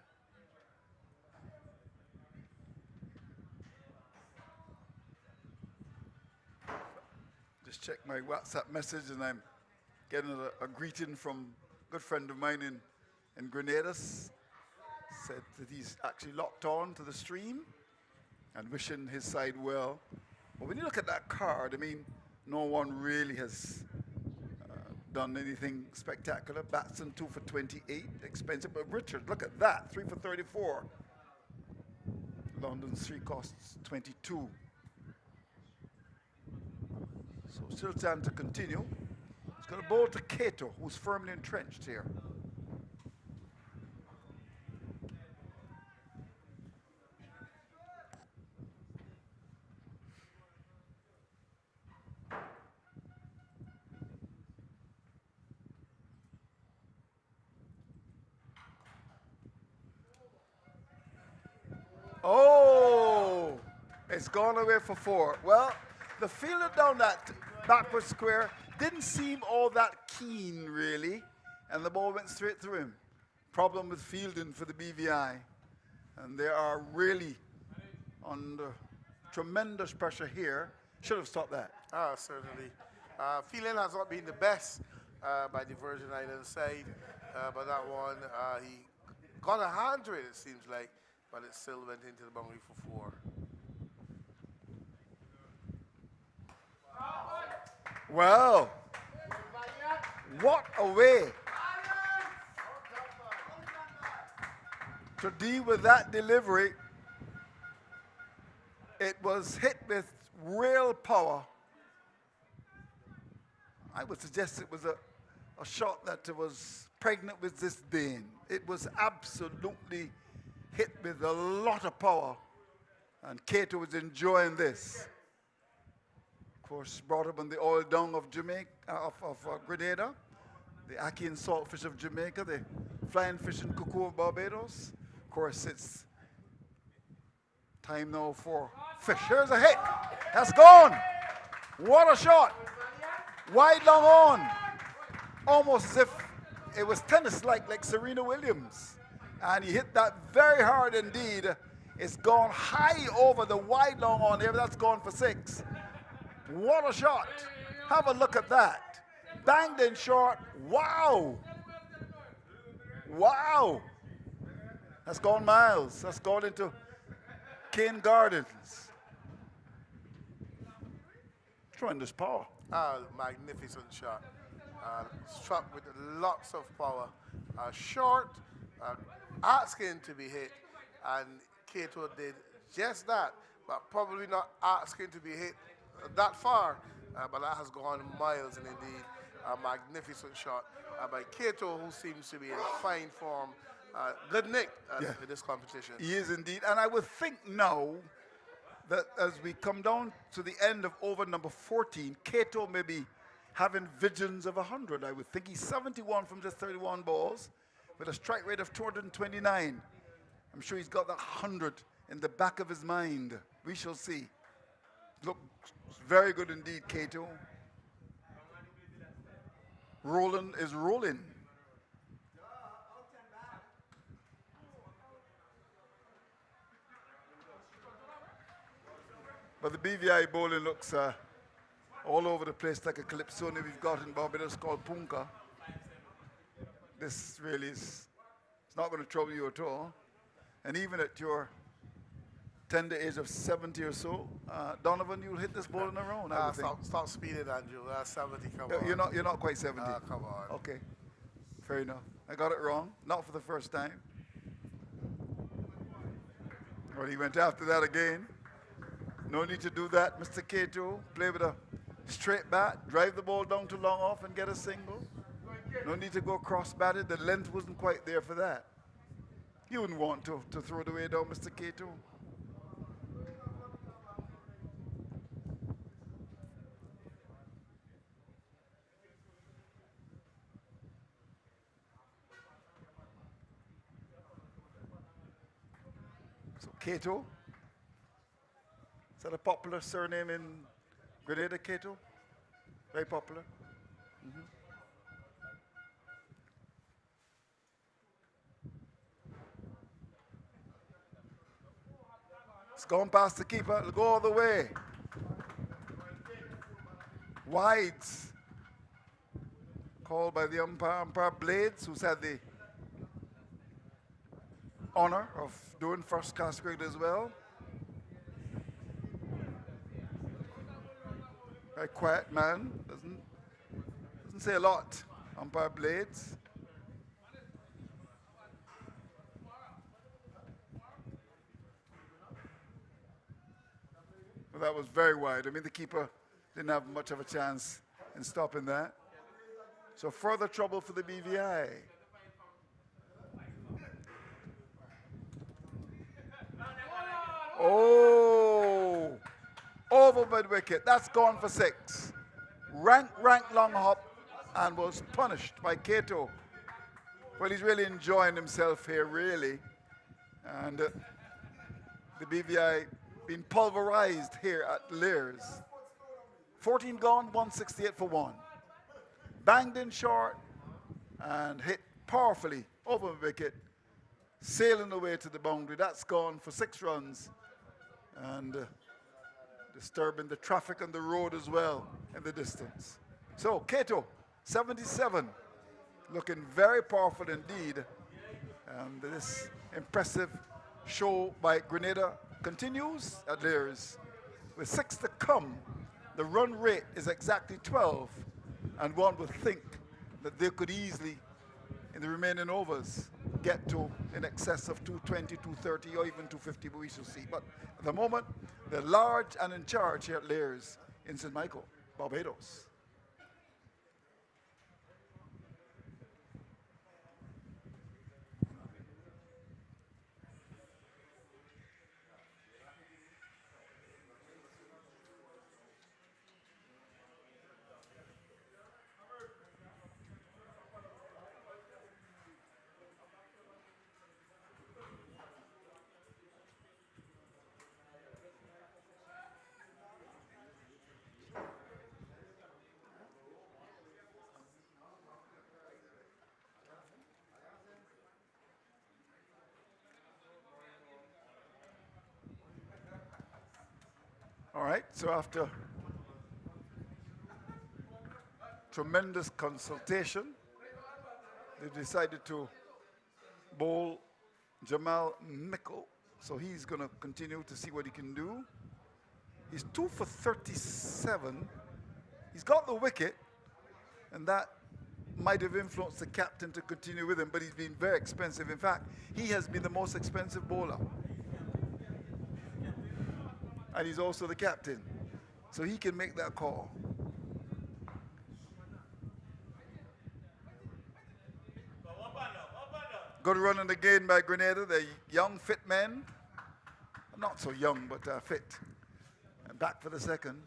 Just check my WhatsApp message, and I'm getting a greeting from a good friend of mine in Grenada's. Said that he's actually locked on to the stream and wishing his side well. But when you look at that card, I mean, no one really has done anything spectacular. Batson 2 for 28, expensive. But Richard, look at that, 3 for 34. London's 3 costs 22. So still time to continue. He's got a bowl to Cato, who's firmly entrenched here. Oh, it's gone away for 4. Well, the fielder down that backward square didn't seem all that keen, really, and the ball went straight through him. Problem with fielding for the BVI, and they are really under tremendous pressure here. Should have stopped that. Certainly. Fielding has not been the best by the Virgin Islands side, but that one, he got a hand to it, it seems like, but it still went into the boundary for 4. Well, what a way to deal with that delivery. It was hit with real power. I would suggest it was a shot that was pregnant with disdain. It was absolutely hit with a lot of power, and Cato was enjoying this. Of course, brought up on the oil dung of Jamaica, of Grenada, the ackee and saltfish of Jamaica, the flying fish and cuckoo of Barbados. Of course, it's time now for fish. Here's a hit. That's gone. What a shot. Wide long on. Almost as if it was tennis-like, like Serena Williams. And he hit that very hard indeed. It's gone high over the wide long on here, but that's gone for 6. What a shot. Have a look at that. Banged in short. Wow. Wow. That's gone miles. That's gone into Cane Gardens. Tremendous power. Magnificent shot. Struck with lots of power. Short, asking to be hit, and Cato did just that, but probably not asking to be hit that far, but that has gone miles, and indeed a magnificent shot by Cato, who seems to be in fine form. Good nick in this competition. He is indeed, and I would think now that as we come down to the end of over number 14, Cato may be having visions of 100. I would think he's 71 from just 31 balls with a strike rate of 229. I'm sure he's got that 100 in the back of his mind. We shall see. Look, very good indeed, Cato. Roland is rolling. But the BVI bowling looks all over the place like a calypsone we've got in Barbados called Punka. This really is, it's not going to trouble you at all. And even at your tender age of 70 or so, Donovan, you'll hit this ball in a round. Stop speeding, Andrew. 70, come on. You're not quite 70. Come on. Okay, fair enough. I got it wrong, not for the first time. But he went after that again. No need to do that, Mr. Cato. Play with a straight bat, drive the ball down to long off and get a single. No need to go cross-batted. The length wasn't quite there for that. You wouldn't want to throw it away down, Mr. Cato. So Cato, is that a popular surname in Grenada, Cato? Very popular. It's gone past the keeper. It'll go all the way. Wides. Called by the umpire Blades, who's had the honor of doing first class cricket as well. Very quiet man. Doesn't say a lot. Umpire Blades. Well, that was very wide. I mean, the keeper didn't have much of a chance in stopping that. So further trouble for the BVI. Oh, over mid wicket. That's gone for 6. Rank long hop and was punished by Cato. Well, he's really enjoying himself here, really. And the BVI being pulverized here at Lears. 14 gone, 168 for 1. Banged in short and hit powerfully over the wicket, sailing away to the boundary. That's gone for 6 runs and disturbing the traffic on the road as well in the distance. So Cato, 77, looking very powerful indeed. And this impressive show by Grenada continues at Lears. With 6 to come, the run rate is exactly 12, and one would think that they could easily, in the remaining overs, get to in excess of 220, 230, or even 250, but we shall see. But at the moment, they're large and in charge here at Lears in St. Michael, Barbados. All right, so after tremendous consultation, they decided to bowl Jamal Mickle. So he's going to continue to see what he can do. He's 2 for 37. He's got the wicket, and that might have influenced the captain to continue with him, but he's been very expensive. In fact, he has been the most expensive bowler. And he's also the captain. So he can make that call. Good running again by Grenada, the young, fit men. Not so young, but fit. And back for the second.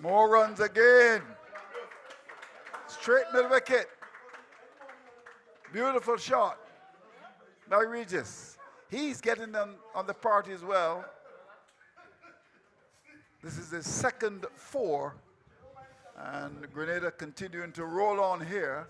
More runs again. Straight mid wicket. Beautiful shot by Regis. He's getting on the party as well. This is his second 4. And Grenada continuing to roll on here.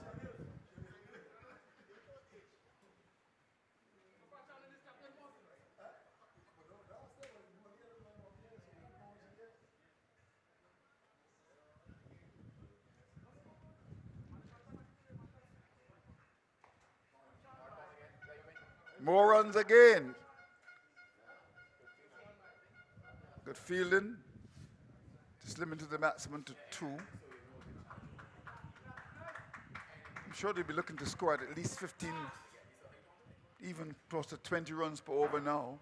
More runs again. Good fielding. Just limited the maximum to 2. sure they'll be looking to score at least 15, even close to 20 runs per over now.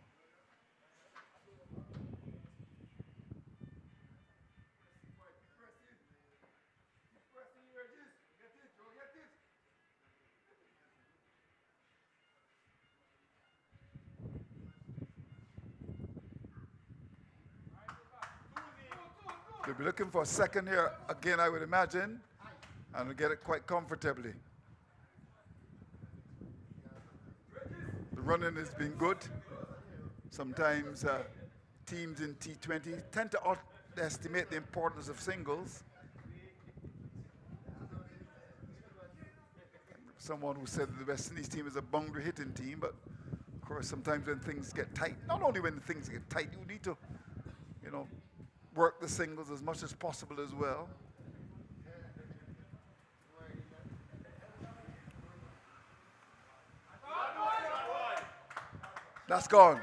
They'll be looking for a second here again, I would imagine, and will get it quite comfortably. The running has been good. Sometimes teams in T20 tend to underestimate the importance of singles. Someone who said that the West Indies team is a boundary hitting team, but of course sometimes when things get tight, not only when things get tight, you need to, work the singles as much as possible as well. That's gone.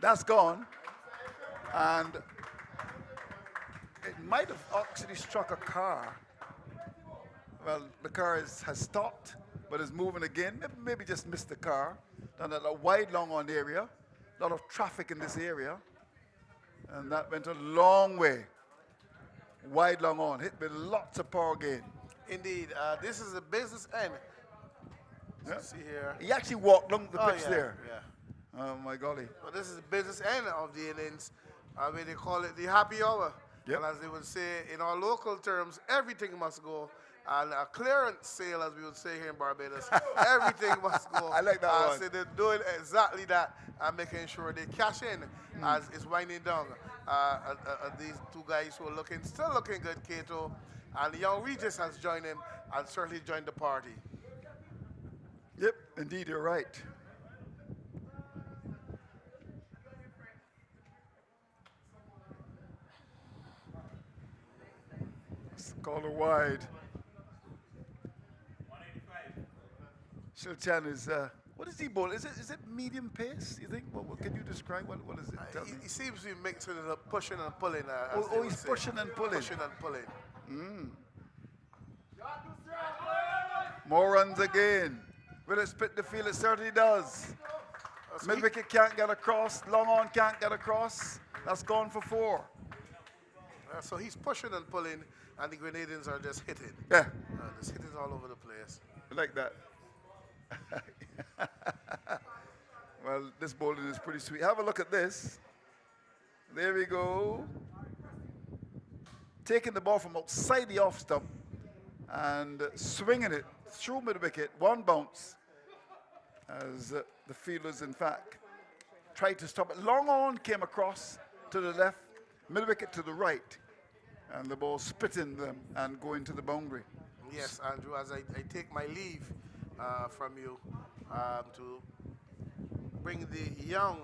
That's gone. And it might have actually struck a car. Well, the car has stopped, but is moving again. Maybe just missed the car. Done a wide long on area. A lot of traffic in this area. And that went a long way. Wide long on. Hit with lots of power gain. Indeed. This is the business end. Yeah. See here. He actually walked along the pitch there. Yeah. Oh, my golly. Well, this is the business end of the innings. Where they call it the happy hour. Yep. And as they would say in our local terms, everything must go. And a clearance sale, as we would say here in Barbados, everything must go. I like that one. So they're doing exactly that and making sure they cash in as it's winding down. These two guys who are still looking good, Cato, and the young Regis has joined him and certainly joined the party. Yep, indeed, you're right. It's called a wide. 185. Shilchan is, what is he bowling? Is it medium pace, you think? What can you describe? What is it? Tell me. He seems to be mixing it up, pushing and pulling. He's pushing and pulling. Pushing and pulling. More runs again. Will it split the field? It certainly does. Mid wicket can't get across. Long on can't get across. That's gone for 4. So he's pushing and pulling, and the Grenadians are just hitting. Yeah. Just hitting all over the place. I like that. Well, this bowling is pretty sweet. Have a look at this. There we go. Taking the ball from outside the off stump and swinging it through mid wicket, 1 bounce. As the fielders, in fact, tried to stop it. Long on came across to the left, mid wicket to the right, and the ball spitting them and going to the boundary. Yes, Andrew, as I take my leave from you to bring the young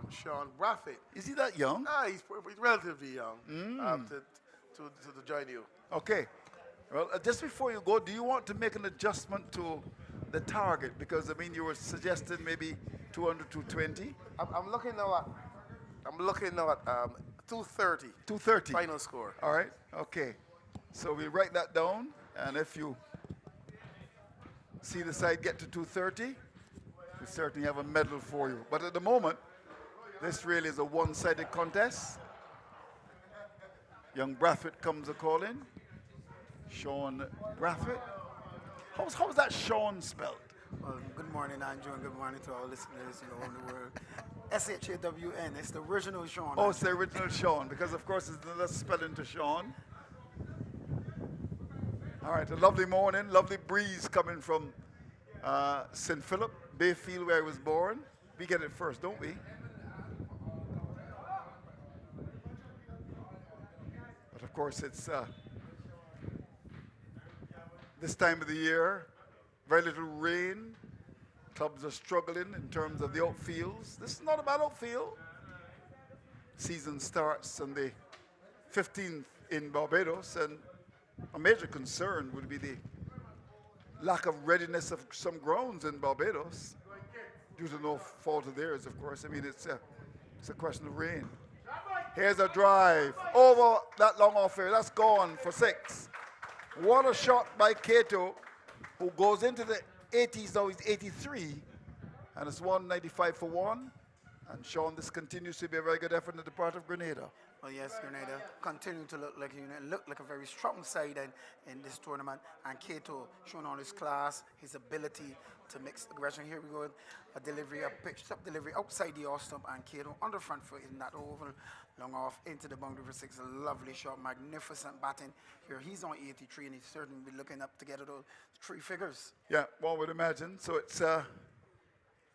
Sean Braffett. Is he that young? He's relatively young to join you. Okay. Well, just before you go, do you want to make an adjustment to the target? Because, I mean, you were suggesting maybe 200, 220. I'm looking now at 230. 230. Final score. All right. Okay. So we write that down, and if you see the side get to 230, we certainly have a medal for you. But at the moment, this really is a one-sided contest. Young Braffett comes a call in. Sean Braffett. How's that Sean spelled? Well, good morning, Andrew, and good morning to our listeners around the world. S-H-A-W-N. It's the original Sean. Oh, it's the original Sean, because of course it's another spelling to Sean. All right, a lovely morning, lovely breeze coming from St. Philip, Bayfield, where I was born. We get it first, don't we? But of course, it's this time of the year, very little rain. Clubs are struggling in terms of the outfields. This is not a bad outfield. Season starts on the 15th in Barbados, and a major concern would be the lack of readiness of some grounds in Barbados, due to no fault of theirs, of course. I mean, it's a question of rain. Here's a drive over that long off here. That's gone for 6. What a shot by Cato. who goes into the 80s now. He's 83, and it's 195 for one. And Sean, this continues to be a very good effort on the part of Grenada. Well, yes, Grenada continue to look like a very strong side in this tournament. And Kato showing all his class, his ability to mix aggression. Here we go, a delivery, a pitched up delivery outside the off stump, and Kato on the front foot in that oval, long off into the boundary for six. A lovely shot, magnificent batting. Here he's on 83, and he's certainly be looking up to get those three figures. Yeah, one would imagine. So it's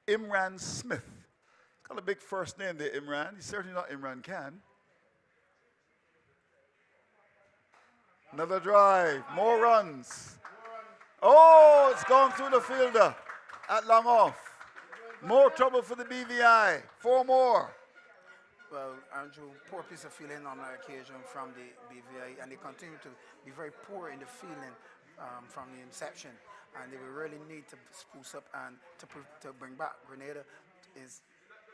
Imran Smith. Got a big first name there, Imran. He's certainly not Imran Khan. Another drive, more runs. Oh, it's gone through the fielder at long off. More trouble for the BVI. 4 more. Well, Andrew, poor piece of fielding on that occasion from the BVI, and they continue to be very poor in the fielding from the inception. And they will really need to spruce up and to bring back. Grenada is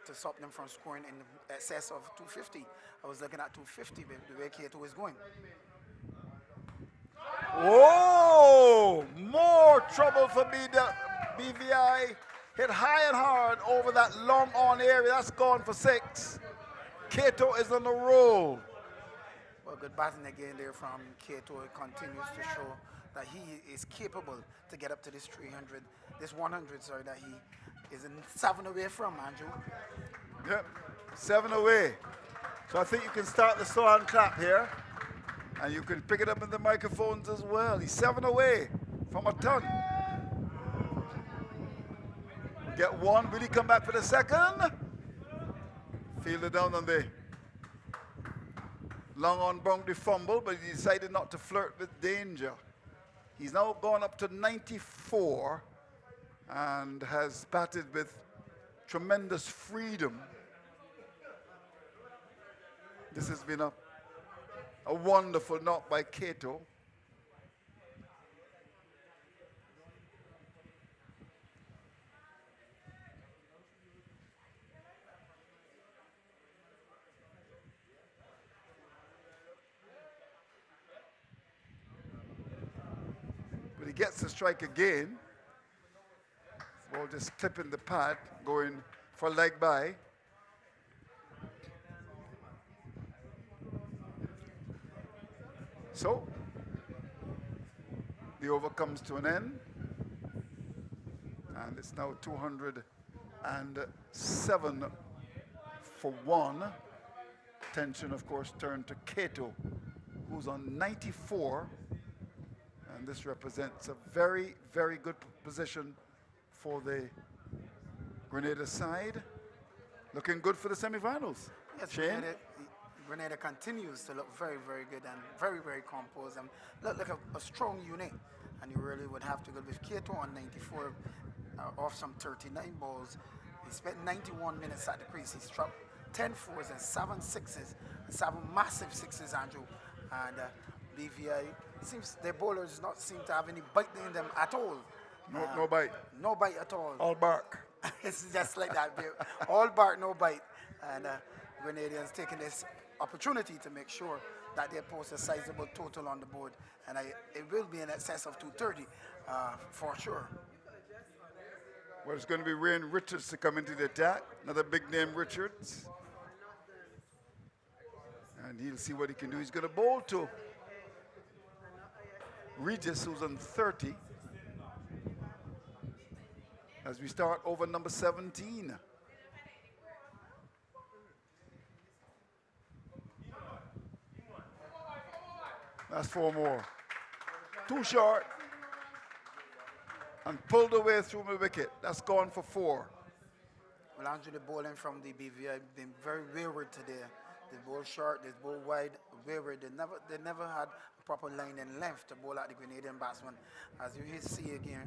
to stop them from scoring in excess of 250. I was looking at 250 the way Kato is going. Whoa! More trouble for BVI. Hit high and hard over that long on area. That's gone for 6. Kato is on the roll. Well, good batting again there from Kato. It continues to show that he is capable to get up to this 300, this 100, sorry, that he is 7 away from, Andrew. Yep, 7 away. So I think you can start the Sohan clap here. And you can pick it up in the microphones as well. He's 7 away from a ton. Get one. Will he come back for the second? Fielded down on the long on boundary fumble, but he decided not to flirt with danger. He's now gone up to 94 and has batted with tremendous freedom. This has been a wonderful knock by Kato. But he gets the strike again. Ball just clipping the pad, going for leg by. So, the over comes to an end, and it's now 207 for one. Attention, of course, turned to Kato, who's on 94, and this represents a very, very good position for the Grenada side. Looking good for the semifinals. Yes, Shane? Grenada continues to look very, very good and very, very composed and look like a strong unit. And you really would have to go with Kato on 94 off some 39 balls. He spent 91 minutes at the crease. He struck 10 fours and 7 sixes, and 7 massive sixes, Andrew. And BVI seems their bowlers not seem to have any bite in them at all. No bite. No bite at all. All bark. It's just like that. All bark, no bite. And Grenadians taking this opportunity to make sure that they post a sizable total on the board. And it will be in excess of 230 for sure. Well, it's going to be Wayne Richards to come into the attack. Another big name, Richards. And he'll see what he can do. He's going to bowl to Regis, who's on 30. As we start over number 17. That's 4 more. Too short. And pulled away through my wicket. That's gone for 4. Well, Andrew, the bowling from the BVI been very wayward today. They bowl short, they bowl wide, wayward. They never had a proper line and length to bowl at the Grenadian batsman. As you see again,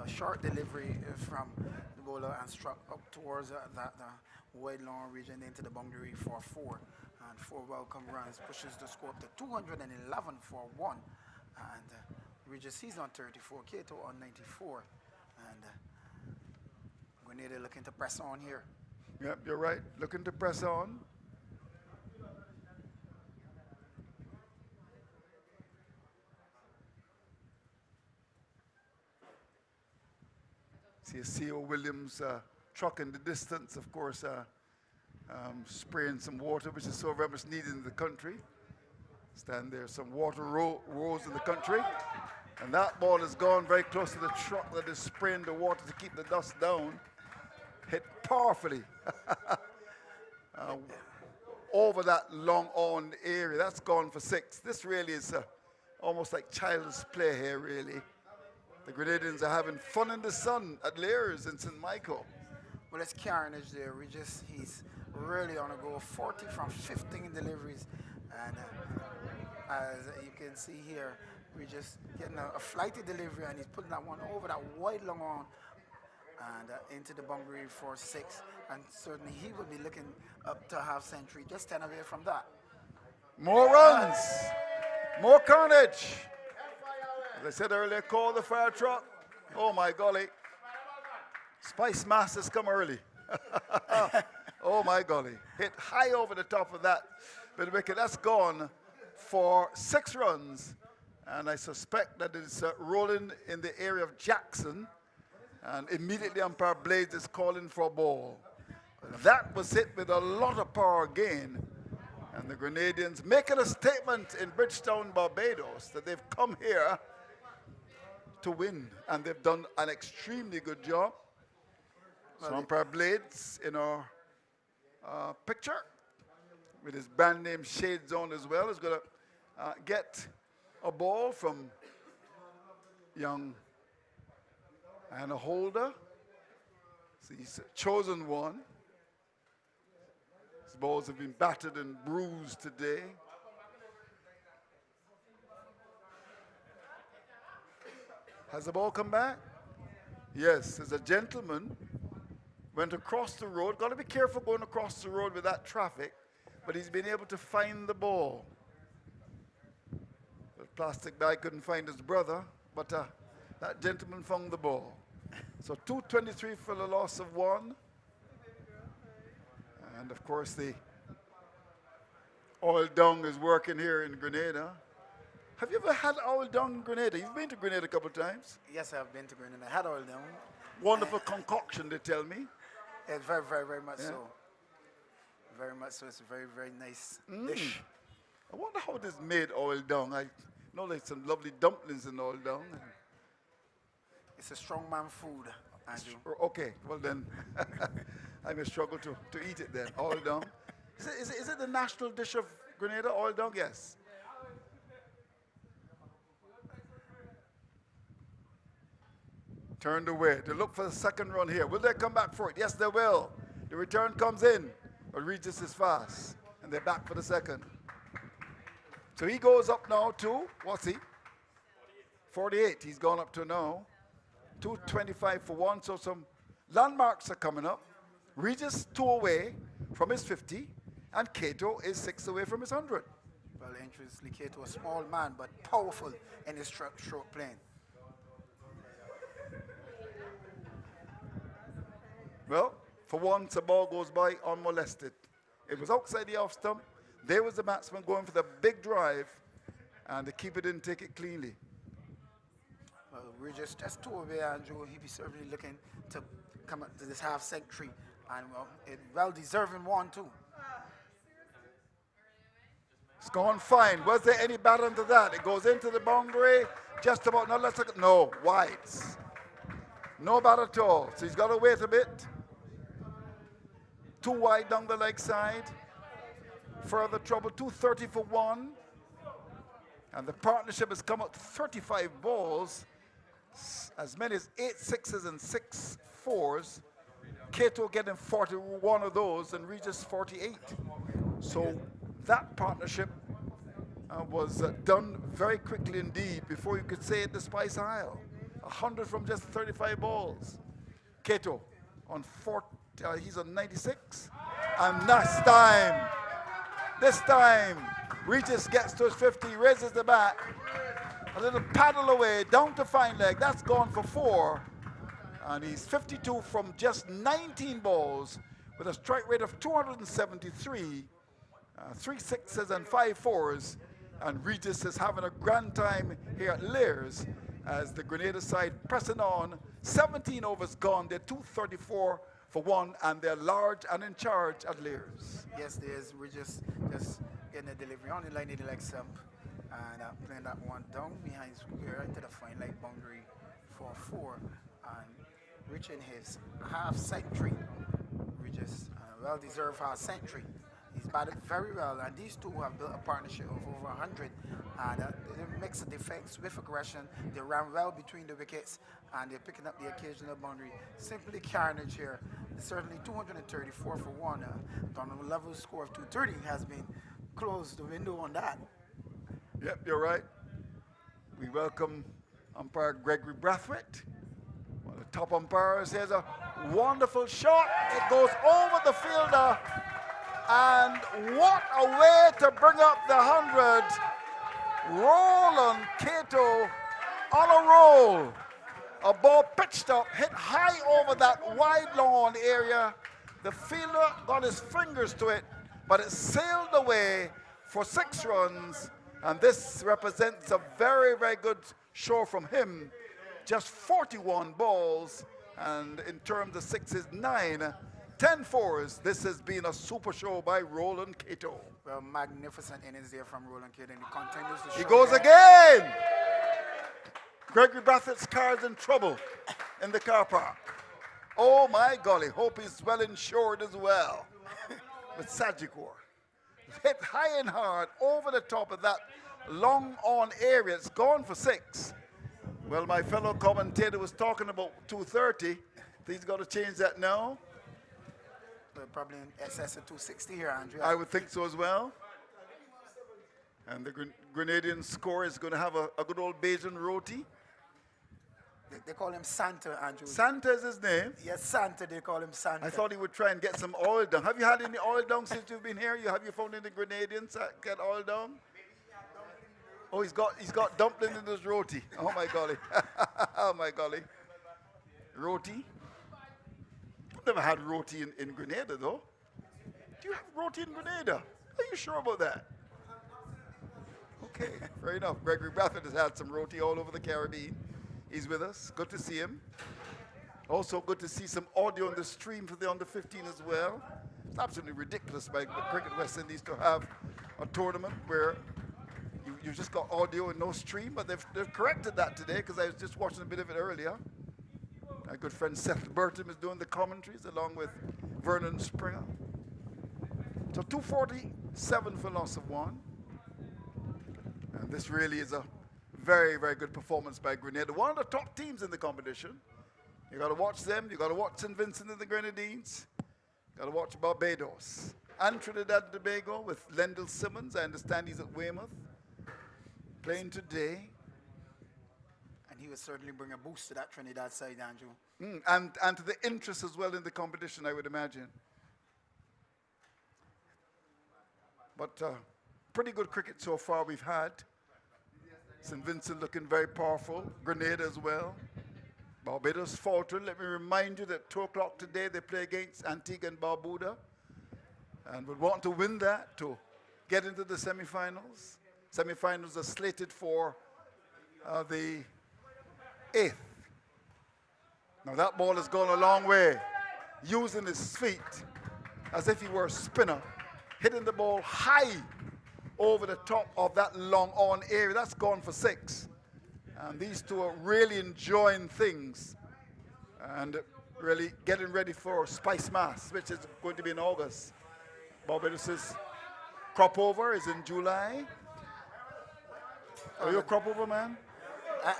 a short delivery from the bowler and struck up towards the wide long region into the boundary for 4. And 4 welcome runs pushes the score up to 211 for 1. And Regis, he's on 34, Kato on 94. And Grenada looking to press on here. Yep, you're right. Looking to press on. See a C.O. Williams truck in the distance, of course, spraying some water, which is so very much needed in the country. Stand there, some water rows in the country. And that ball has gone very close to the truck that is spraying the water to keep the dust down. Hit powerfully over that long on area. That's gone for 6. This really is almost like child's play here, really. The Grenadians are having fun in the sun at Lears in St. Michael. Well, it's carnage there. He's really on a go. 40 from 15 deliveries. And as you can see here, we're just getting a flighty delivery, and he's putting that one over that wide long on and into the boundary for 6. And certainly he will be looking up to half century, just 10 away from that. More runs, more carnage. As I said earlier, call the fire truck. Oh my golly. Spice Masters come early. Oh my golly. Hit high over the top of that bit of wicket. That's gone for 6 runs. And I suspect that it's rolling in the area of Jackson. And immediately umpire Blades is calling for a ball. That was hit with a lot of power again. And the Grenadians making a statement in Bridgetown, Barbados, that they've come here to win. And they've done an extremely good job. So umpire Blades in our picture with his brand name shades on as well is going to get a ball from young and a holder. So he's chosen one. His balls have been battered and bruised today. Has the ball come back? Yes, there's a gentleman went across the road. Got to be careful going across the road with that traffic, but he's been able to find the ball. The plastic bag couldn't find his brother, but that gentleman found the ball. So 223 for the loss of 1. And of course the oil dung is working here in Grenada. Have you ever had oil dung in Grenada? You've been to Grenada a couple of times. Yes, I've been to Grenada. I had oil down. Wonderful concoction, they tell me. It's very, very, very much so. Very much so. It's a very, very nice dish. I wonder how it is made, oil dung. I know there's some lovely dumplings in oil dung. It's a strongman food, Andrew. Okay, well then, I may struggle to eat it then, oil dung. Is it the national dish of Grenada, oil dung? Yes. Turned away. They look for the second run here. Will they come back for it? Yes, they will. The return comes in, but Regis is fast, and they're back for the second. So he goes up now to, what's he? 48. He's gone up to now. 225 for 1, so some landmarks are coming up. Regis 2 away from his 50, and Cato is 6 away from his 100. Well, interestingly, Cato, a small man, but powerful in his stroke playing. Well, for once, the ball goes by unmolested. It was outside the off stump. There was the batsman going for the big drive, and the keeper didn't take it cleanly. Well, we're just 2 away, Andrew. He'll be certainly looking to come up to this half century, and well deserving one too. It's gone fine. Was there any bat under that? It goes into the boundary, just about. No, let's look. No, wides. No bat at all. So he's got to wait a bit. 2 wide down the leg side. Further trouble. 230 for 1. And the partnership has come out 35 balls, as many as 8 sixes and 6 fours. Cato getting 41 of those and Regis 48. So that partnership was done very quickly indeed before you could say it, the Spice Isle. 100 from just 35 balls. Cato on 40, he's on 96. And this time, Regis gets to his 50, raises the bat, a little paddle away, down to fine leg. That's gone for 4. And he's 52 from just 19 balls with a strike rate of 273, 3 sixes and 5 fours. And Regis is having a grand time here at Lears as the Grenada side pressing on 17 overs gone. They're 234 for 1, and they're large and in charge at Lears. Yes, there is. We're just getting a delivery on the line in the leg stump and playing that one down behind square into the fine leg boundary for 4 and reaching his half century. We just well-deserved half century. He's batted very well, and these two have built a partnership of over 100. And they mix the defense with aggression. They ran well between the wickets, and they're picking up the occasional boundary. Simply carnage here. Certainly 234 for 1. Donald Level's score of 230 has been closed the window on that. Yep, you're right. We welcome umpire Gregory Brathwaite. One of the top umpires. Here's a wonderful shot. It goes over the fielder. And what a way to bring up the 100. Roland Cato on a roll. A ball pitched up, hit high over that wide lawn area. The fielder got his fingers to it, but it sailed away for 6 runs. And this represents a very, very good show from him. Just 41 balls, and in terms of sixes, 9. 10 fours. This has been a super show by Roland Cato. Well, magnificent innings there from Roland Cato, and he continues to show. He goes again. Gregory Brathwaite's car is in trouble in the car park. Oh my golly, hope he's well insured as well. With Sagicor. Hit high and hard over the top of that long on area. It's gone for 6. Well, my fellow commentator was talking about 230. He's got to change that now. Probably in excess of 260 here, Andrew. I would think so as well. And the Grenadian score is going to have a good old Bajan roti. They call him Santa, Andrew. Santa is his name. Yes, Santa, they call him Santa. I thought he would try and get some oil down. Have you had any oil down since you've been here? Have you found any Grenadians that get oil down? Oh, he's got dumpling in his roti. Oh my golly. Oh my golly. Roti? Never had roti in Grenada, though. Do you have roti in Grenada? Are you sure about that? Okay, fair enough. Gregory Brathwaite has had some roti all over the Caribbean. He's with us. Good to see him. Also good to see some audio on the stream for the under-15 as well. It's absolutely ridiculous by Cricket West Indies to have a tournament where you just got audio and no stream, but they've corrected that today because I was just watching a bit of it earlier. My good friend Seth Burton is doing the commentaries along with Vernon Springer. So 247 for loss of 1. And this really is a very, very good performance by Grenada. One of the top teams in the competition. You got to watch them. You got to watch St. Vincent and the Grenadines. You got to watch Barbados. And Trinidad and Tobago with Lendl Simmons. I understand he's at Weymouth. Playing today. He would certainly bring a boost to that Trinidad side, Andrew. And to the interest as well in the competition, I would imagine. But pretty good cricket so far we've had. St. Vincent looking very powerful. Grenada as well. Barbados faltering. Let me remind you that 2 o'clock today they play against Antigua and Barbuda. And would want to win that to get into the semi-finals. Semi-finals are slated for the 8th. Now that ball has gone a long way, using his feet as if he were a spinner, hitting the ball high over the top of that long on area. That's gone for 6. And these two are really enjoying things and really getting ready for Spice Mass, which is going to be in August. Barbados's crop over is in July. Are you a crop over man?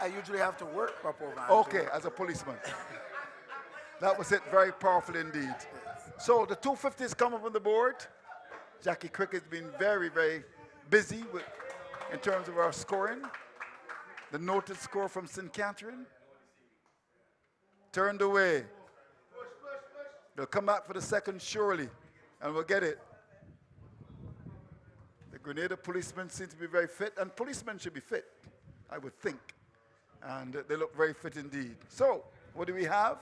I usually have to work crop over. Okay, as a policeman. That was it, very powerful indeed. So the 250s come up on the board. Jackie Crickett's been very, very busy in terms of our scoring. The noted score from St. Catherine. Turned away. They'll come back for the second surely, and we'll get it. The Grenada policemen seem to be very fit, and policemen should be fit, I would think. And they look very fit indeed. So, what do we have?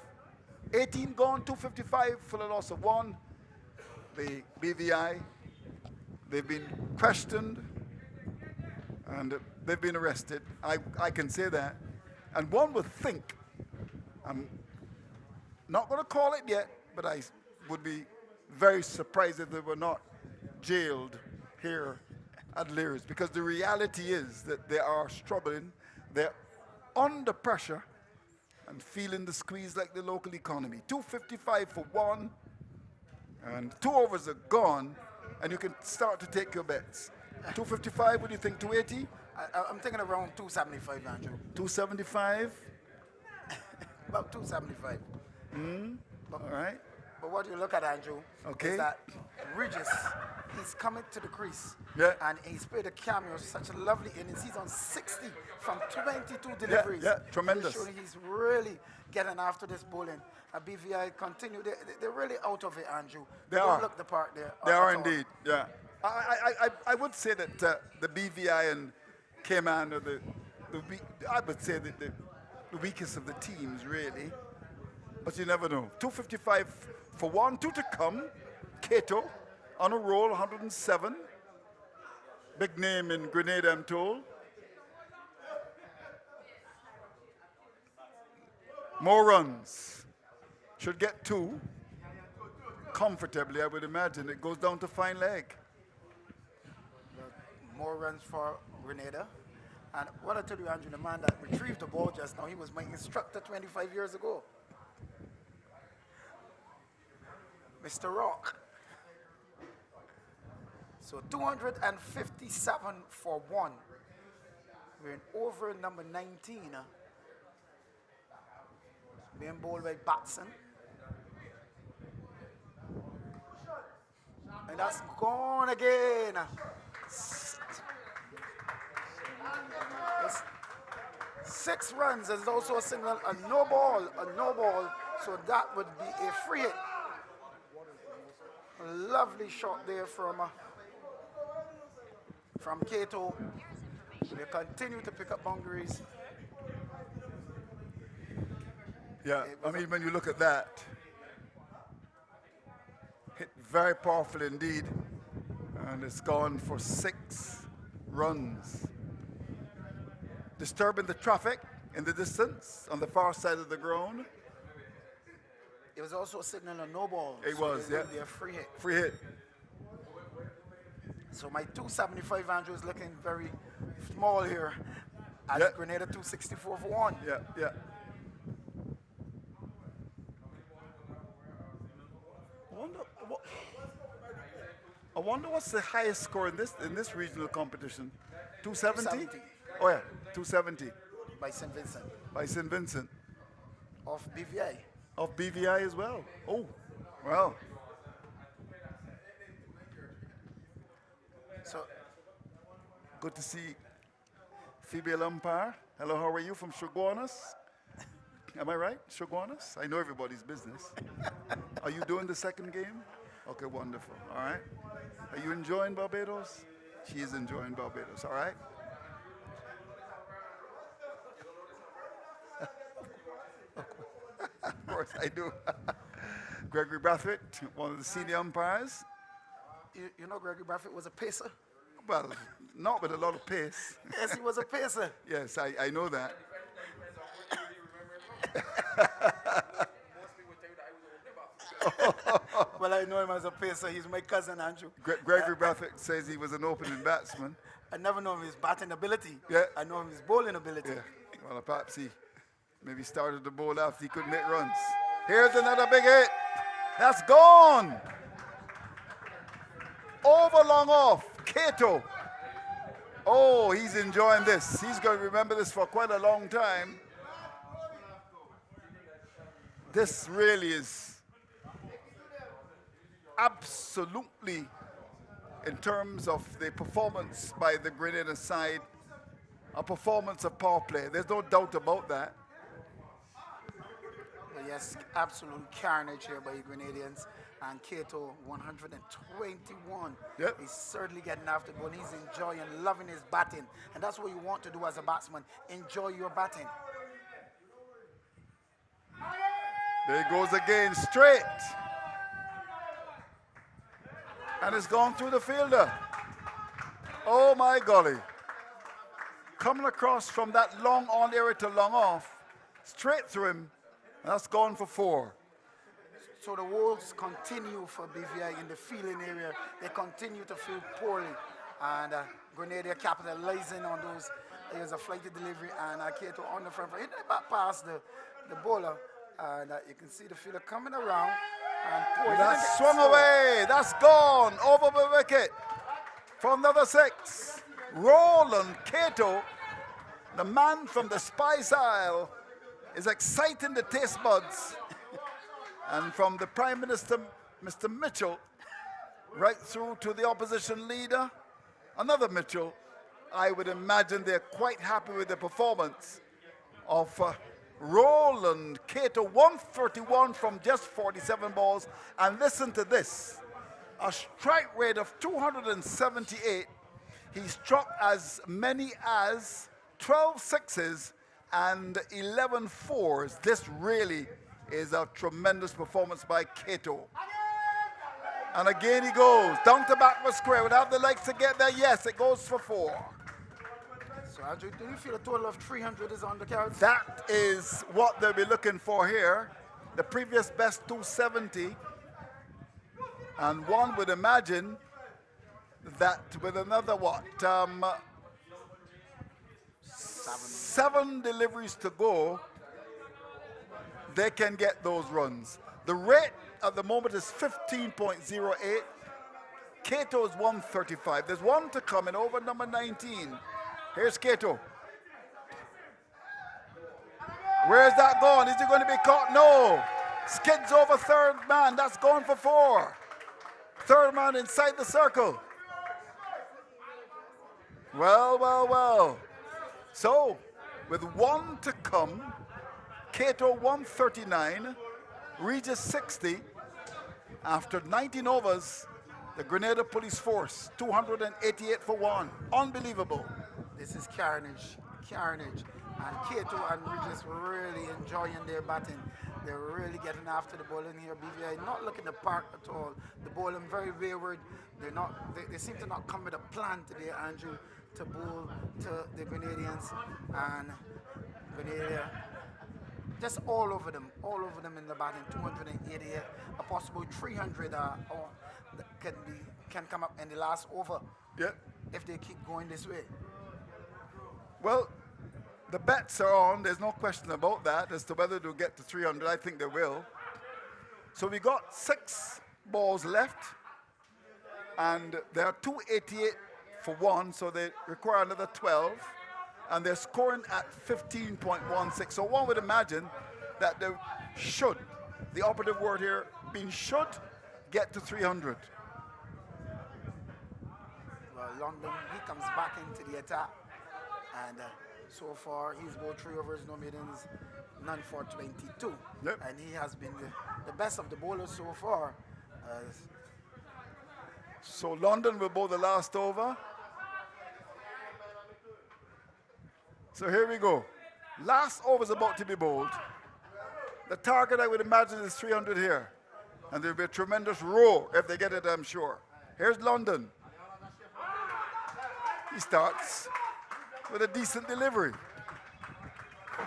18 gone, 255 for the loss of 1. The BVI, they've been questioned and they've been arrested. I can say that. And one would think I'm not going to call it yet, but I would be very surprised if they were not jailed here at Lears, because the reality is that they are struggling. They're under pressure and feeling the squeeze like the local economy. 255 for one, and 2 overs are gone, and you can start to take your bets. 255, what do you think, 280? I'm thinking around 275, Andrew. 275? About 275. All right. But what you look at, Andrew, Okay. is that Regis, he's coming to the crease. Yeah. And he's played a cameo, such a lovely innings. He's on 60 from 22 deliveries. Yeah, tremendous. He's showing he's really getting after this bowling. And BVI continue. They're really out of it, Andrew. They don't are. look the part there. They at are all. indeed, yeah. I would say that the BVI and Cayman are I would say that the weakest of the teams, really. But you never know. 255 for one, 2 to come. Cato on a roll, 107. Big name in Grenada, I'm told. More runs. Should get 2. Comfortably, I would imagine. It goes down to fine leg. More runs for Grenada. And what I tell you, Andrew, the man that retrieved the ball just now, he was my instructor 25 years ago. Mr. Rock. So 257 for 1. We're in over number 19. Being bowled by Batson. And that's gone again. It's 6 runs. There's also a signal, a no ball. So that would be a free hit. A lovely shot there from Cato. They continue to pick up boundaries. Yeah, I mean, when you look at that, hit very powerful indeed, and it's gone for 6 runs. Disturbing the traffic in the distance on the far side of the ground. It was also a signal of no ball. It so was, there yeah. will be a free hit. Free hit. So my 275, Andrew, is looking very small here. As Yeah. Grenada 264 for 1. Yeah, yeah. I wonder what's the highest score in this regional competition. 270? 270. Oh yeah, 270 By St. Vincent. by St. Vincent. Of BVI. Of BVI as well. Oh, well. So Good to see female umpire. Hello, how are you from Shoguanas? Am I right? Shoguanas? I know everybody's business. Are you doing the second game? Okay, wonderful. All right. Are you enjoying Barbados? She is enjoying Barbados. All right. Of course I do. Gregory Brathwaite, one of the senior umpires. you know Gregory Brathwaite was a pacer? Well, not with a lot of pace. Yes, he was a pacer. Yes, I know that. Well, I know him as a pacer. He's my cousin, Andrew. Gregory Brathwaite says he was an opening batsman. I never know him his batting ability. Yeah. I know him his bowling ability. Yeah. Well, perhaps he maybe started the ball after he couldn't make runs. Here's another big hit. That's gone. Over long off. Cato. Oh, he's enjoying this. He's going to remember this for quite a long time. This really is absolutely, in terms of the performance by the Grenada side, a performance of power play. There's no doubt about that. But yes, absolute carnage here by the Grenadians. And Cato, 121. Yep. He's certainly getting after the ball. He's enjoying, loving his batting. And that's what you want to do as a batsman. Enjoy your batting. There he goes again, straight. And it's gone through the fielder. Oh my golly. Coming across from that long on area to long off, straight through him. That's gone for 4. So the Wolves continue for BVI in the fielding area. They continue to field poorly. And Grenadier capitalizing on those. There's a flighted delivery and Kato on the front. Hitting it back past the bowler. And you can see the fielder coming around. And poor. That's swung away. That's gone over the wicket. For another 6. Roland Kato, the man from the Spice Isle, is exciting the taste buds. And from the Prime Minister, Mr. Mitchell, right through to the opposition leader, another Mitchell, I would imagine they're quite happy with the performance of Roland Cato, 131 from just 47 balls. And listen to this, a strike rate of 278. He struck as many as 12 sixes and 11 fours. This really is a tremendous performance by Cato. And again he goes, down to backward square. Would have the legs to get there? Yes, it goes for 4. So Andrew, do you feel a total of 300 is on the cards? That is what they'll be looking for here. The previous best 270. And one would imagine that with another what? 7 deliveries to go, they can get those runs. The rate at the moment is 15.08. Cato is 135. There's one to come in over number 19. Here's Cato. Where's that going? Is he going to be caught? No. Skids over third man. That's gone for 4. Third man inside the circle. Well, well, well. So, with one to come, Cato 139, Regis 60. After 19 overs, the Grenada Police Force 288 for 1. Unbelievable. This is carnage. And Cato and Regis were really enjoying their batting. They're really getting after the ball in here. BVI not looking to park at all. The bowling very wayward. They seem to not come with a plan today, Andrew, to bowl to the Grenadians. And Grenada just all over them in the batting. 288, a possible 300 can come up in the last over. Yeah. If they keep going this way. Well, the bets are on. There's no question about that as to whether they'll get to 300. I think they will. So we got 6 balls left, and there are 288 for 1, so they require another 12, and they're scoring at 15.16. So one would imagine that they should, the operative word here being should, get to 300. Well, London, he comes back into the attack, and so far he's bowled 3 overs, no maidens, none for 22. Yep. And he has been the best of the bowlers so far. So London will bowl the last over. So here we go. Last over is about to be bowled. The target, I would imagine, is 300 here. And there'll be a tremendous roar if they get it, I'm sure. Here's London. He starts with a decent delivery.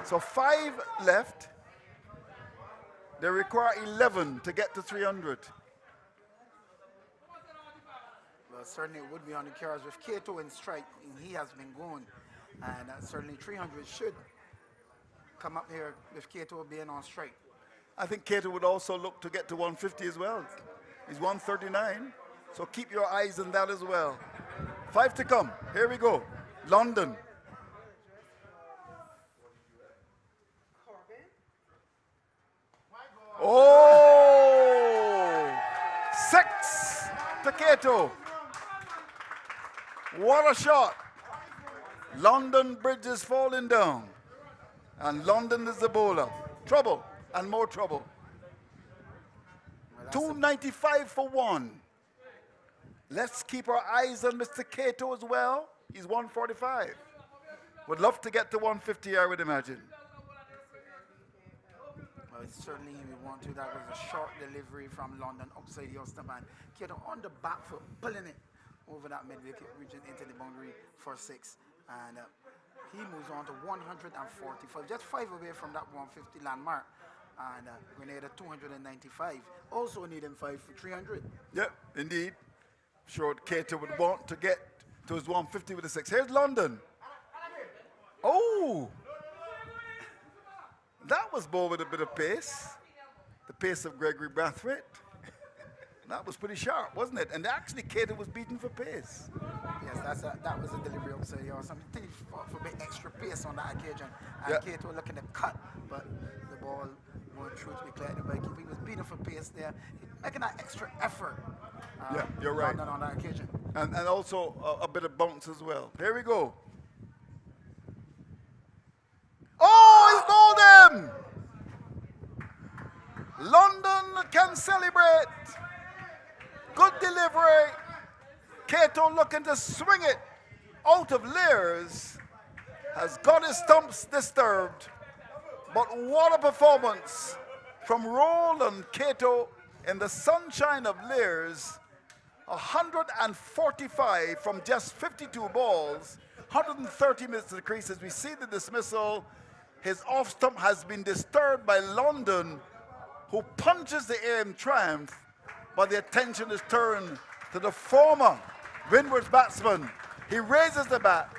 So 5 left. They require 11 to get to 300. Well, certainly it would be on the cards with Cato in strike. He has been going. And certainly 300 should come up here with Cato being on strike. I think Cato would also look to get to 150 as well. He's 139, so keep your eyes on that as well. 5 to come. Here we go. London. Oh! 6 to Cato. What a shot. London Bridge is falling down. And London is the bowler. Trouble and more trouble. Well, 295 for 1. Let's keep our eyes on Mr. Cato as well. He's 145. Would love to get to 150, I would imagine. Well, certainly we want to. That was a short delivery from London upside the Ulster man. Cato on the back foot, pulling it over that mid-wicket region into the boundary for 6. And he moves on to 145, just 5 away from that 150 landmark. and Grenada 295. Also needing 5 for 300. Yep, indeed. Showed Cato would want to get to his 150 with a 6. Here's London. Oh! That was bowled with a bit of pace. The pace of Gregory Brathwaite. That was pretty sharp, wasn't it? And actually, Cato was beaten for pace. Yes, that was a delivery upside. You know, something for a bit extra pace on that occasion. And Yeah. Cato looking to cut, but the ball went through to be cleared by keeper. He was beaten for pace there, making that extra effort. Yeah, you're right. London on that occasion. And also a bit of bounce as well. Here we go. Oh, he's bowled him! London can celebrate. Good delivery. Cato looking to swing it out of layers. Has got his stumps disturbed. But what a performance from Roland Cato in the sunshine of layers. 145 from just 52 balls. 130 minutes to the crease as we see the dismissal. His off stump has been disturbed by London, who punches the air in triumph, but the attention is turned to the former Windward's batsman. He raises the bat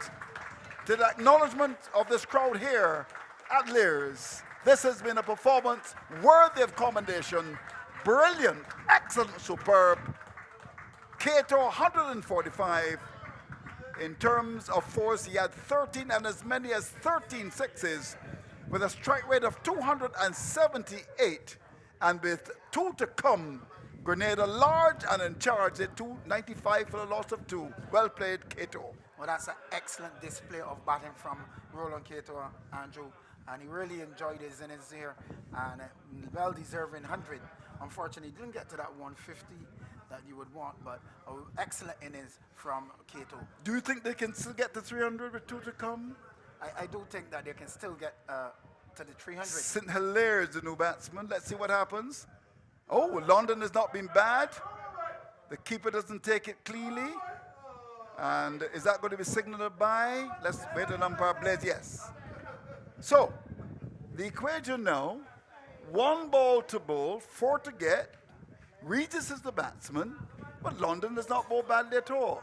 to the acknowledgement of this crowd here at Lears. This has been a performance worthy of commendation. Brilliant, excellent, superb. Cato 145. In terms of force, he had 13 and as many as 13 sixes with a strike rate of 278. And with 2 to come, Grenada large and in charge at 295 for the loss of 2. Well played, Cato. Well, that's an excellent display of batting from Roland Cato, Andrew. And he really enjoyed his innings here. And well-deserving 100. Unfortunately, he didn't get to that 150 that you would want, but an excellent innings from Cato. Do you think they can still get to 300 with 2 to come? I do think that they can still get to the 300. St. Hilaire is the new batsman. Let's see what happens. Oh, London has not been bad. The keeper doesn't take it cleanly. And is that going to be signaled by? Let's wait an umpire plays. Yes. So, the equation now, 1 ball to bowl, 4 to get. Regis is the batsman, but London does not bowl badly at all.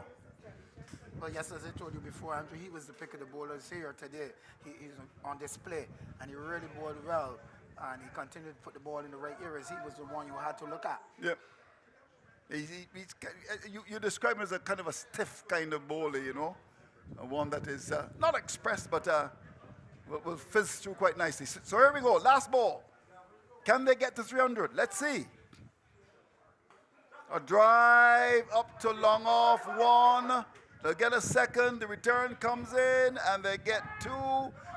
Well, yes, as I told you before, Andrew, he was the pick of the bowlers here today. He's on display, and he really bowled well. And he continued to put the ball in the right areas. He was the one you had to look at. Yep. You describe him as a kind of a stiff kind of bowler, you know, one that is not expressed, but will fizz through quite nicely. So here we go, last ball. Can they get to 300? Let's see. A drive up to long off, 1. They'll get a second. The return comes in, and they get 2.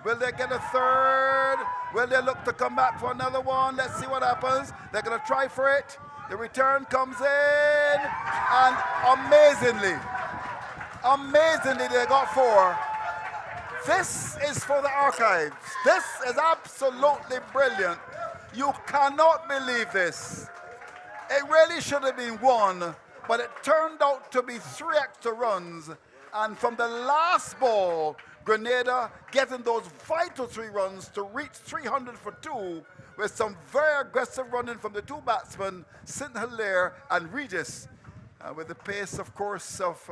Will they get a third? Will they look to come back for another one? Let's see what happens. They're going to try for it. The return comes in, and amazingly, they got 4. This is for the archives. This is absolutely brilliant. You cannot believe this. It really should have been 1, but it turned out to be 3 extra runs. And from the last ball, Grenada getting those vital 3 runs to reach 300 for 2 with some very aggressive running from the 2 batsmen, St. Hilaire and Regis, with the pace, of course, of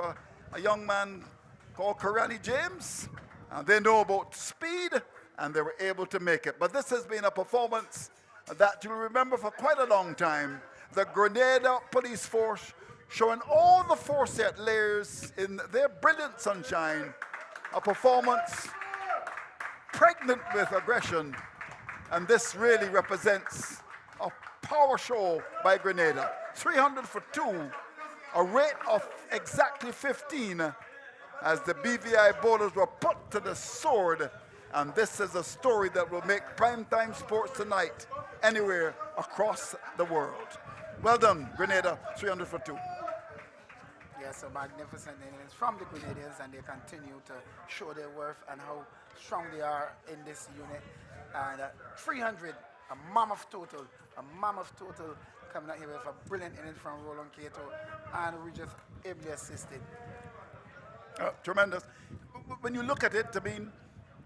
a young man called Karani James. And they know about speed, and they were able to make it. But this has been a performance that you'll remember for quite a long time. The Grenada police force showing all the force at Layers in their brilliant sunshine. A performance pregnant with aggression. And this really represents a power show by Grenada. 300 for 2, a rate of exactly 15 as the BVI bowlers were put to the sword. And this is a story that will make primetime sports tonight anywhere across the world. Well done, Grenada, 300 for 2. Yes, a magnificent innings from the Grenadians, and they continue to show their worth and how strong they are in this unit. And 300, a mammoth total coming out here with a brilliant innings from Roland Cato, and Regis ably assisted. Tremendous. When you look at it, I mean,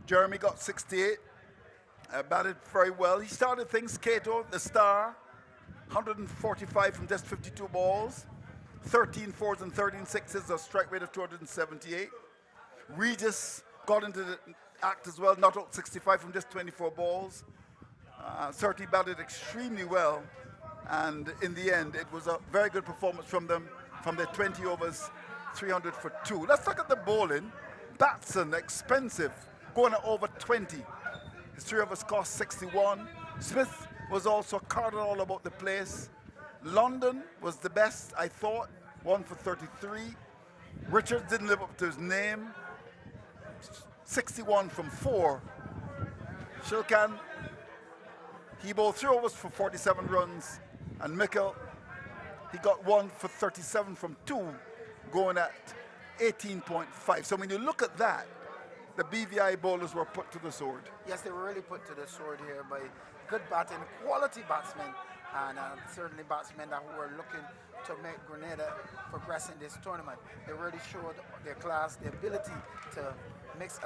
Jeremy got 68, batted very well. He started things, Cato, the star, 145 from just 52 balls, 13 fours and 13 sixes, a strike rate of 278. Regis got into the act as well, not out 65 from just 24 balls. Certainly batted extremely well, and in the end, it was a very good performance from them from their 20 overs, 300 for two. Let's look at the bowling. Batson, expensive, going at over 20. His three overs cost 61. Smith was also carded all about the place. London was the best, I thought, 1 for 33. Richards didn't live up to his name, 61 from 4. Shilkan, he bowled 3 overs for 47 runs. And Mikkel, he got 1 for 37 from 2, going at 18.5. So when you look at that, the BVI bowlers were put to the sword. Yes, they were really put to the sword here by good batting, quality batsmen, and certainly batsmen that were looking to make Grenada progress in this tournament. They really showed their class, their ability to mix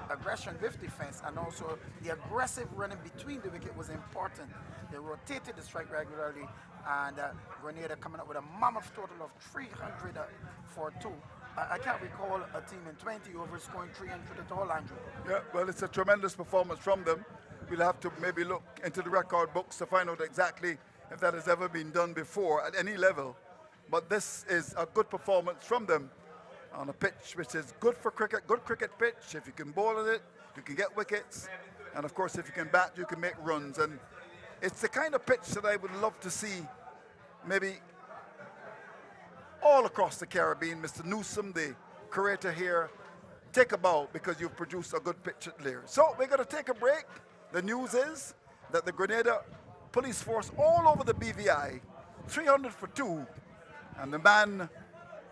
aggression with defense, and also the aggressive running between the wicket was important. They rotated the strike regularly, and Grenada coming up with a mammoth total of 300 for 2. I can't recall a team in 20 overs scoring 300 at all, Andrew. Yeah, well, it's a tremendous performance from them. We'll have to maybe look into the record books to find out exactly if that has ever been done before at any level. But this is a good performance from them on a pitch which is good for cricket, good cricket pitch. If you can bowl on it, you can get wickets. And of course, if you can bat, you can make runs. And it's the kind of pitch that I would love to see maybe all across the Caribbean. Mr. Newsom, the curator here, take a bow because you've produced a good pitch at Lear. So we're going to take a break. The news is that the Grenada police force all over the BVI, 300 for 2, and the man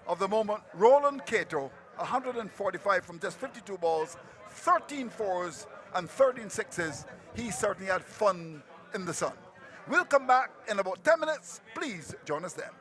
of the moment, Roland Cato, 145 from just 52 balls, 13 fours and 13 sixes. He certainly had fun in the sun. We'll come back in about 10 minutes. Please join us then.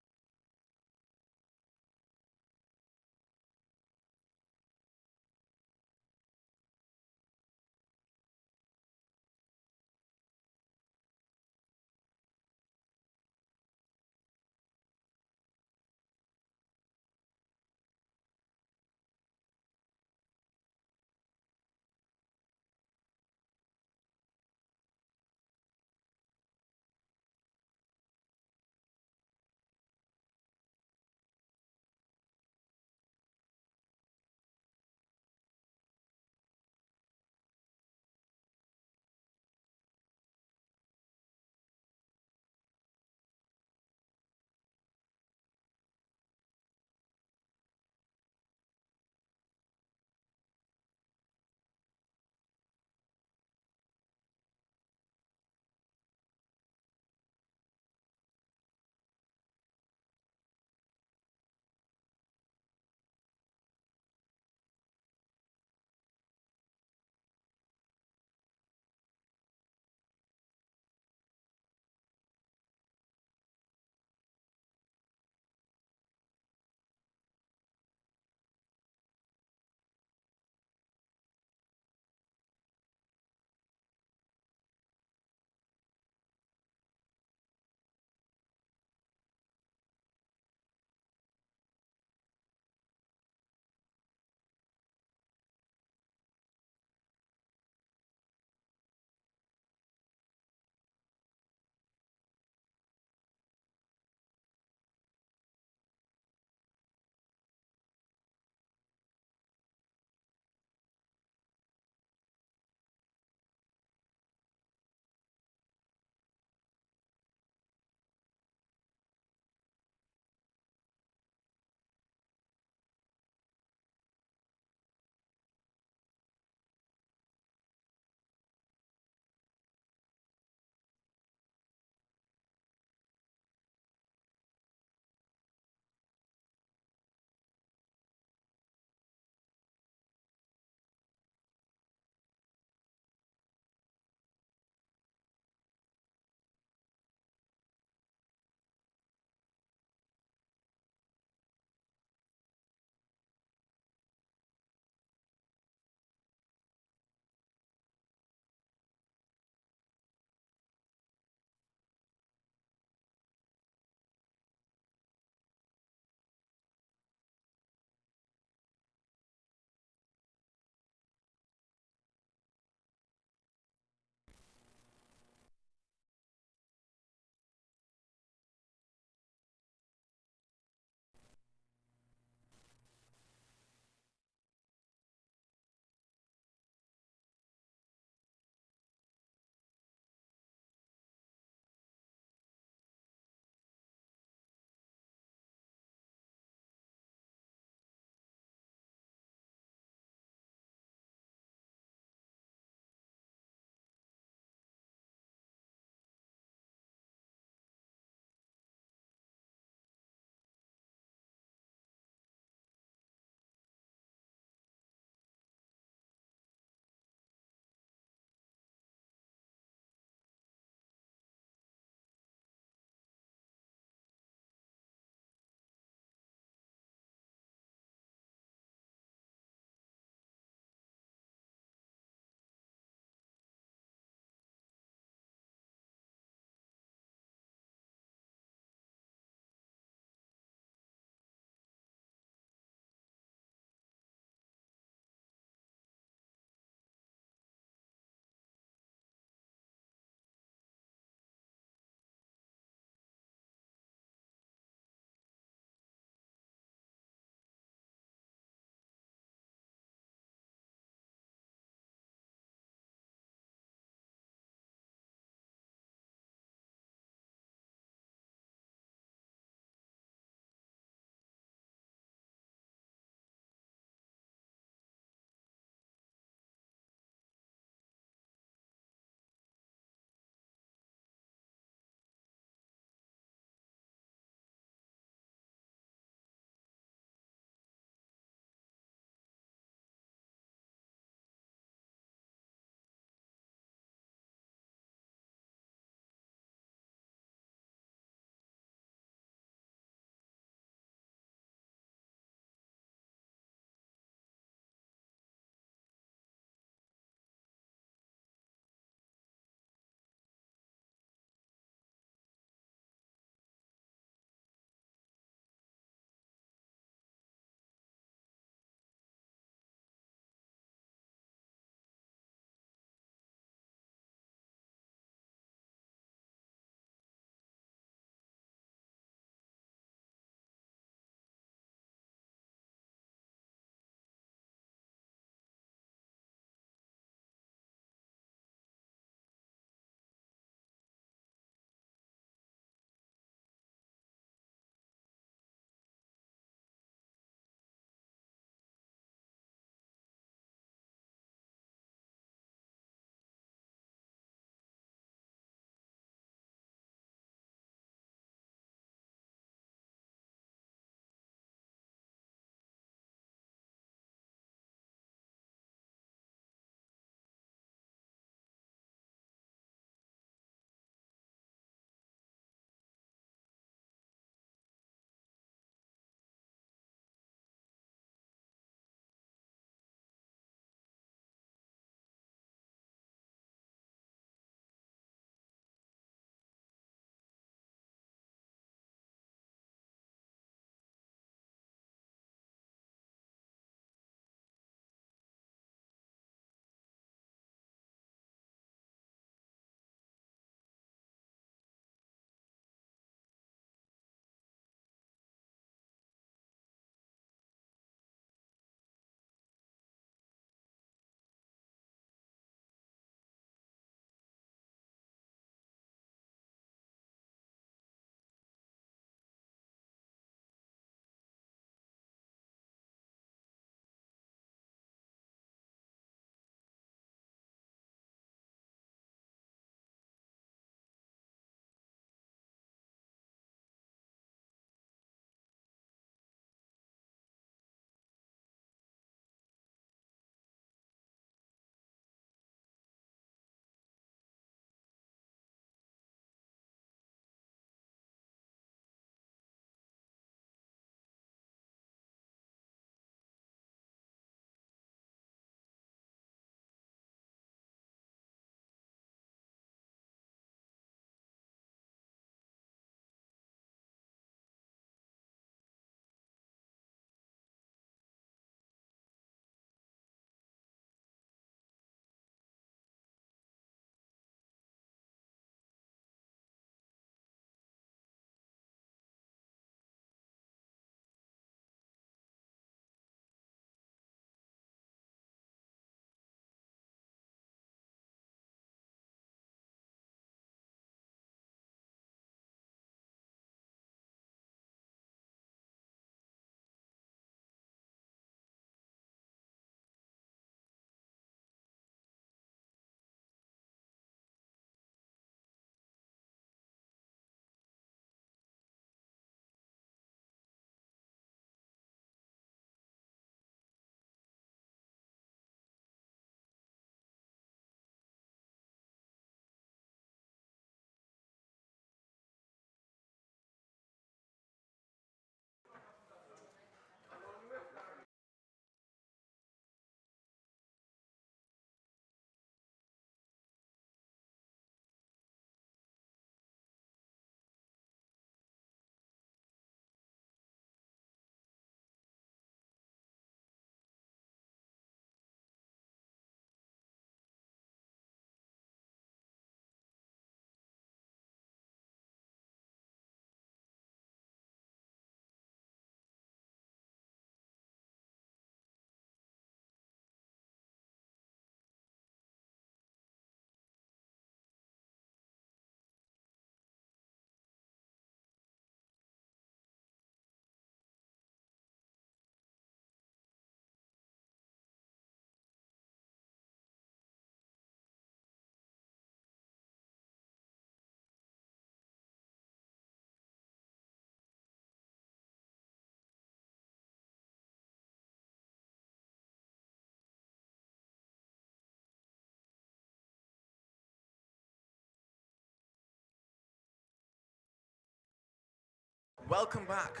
Welcome back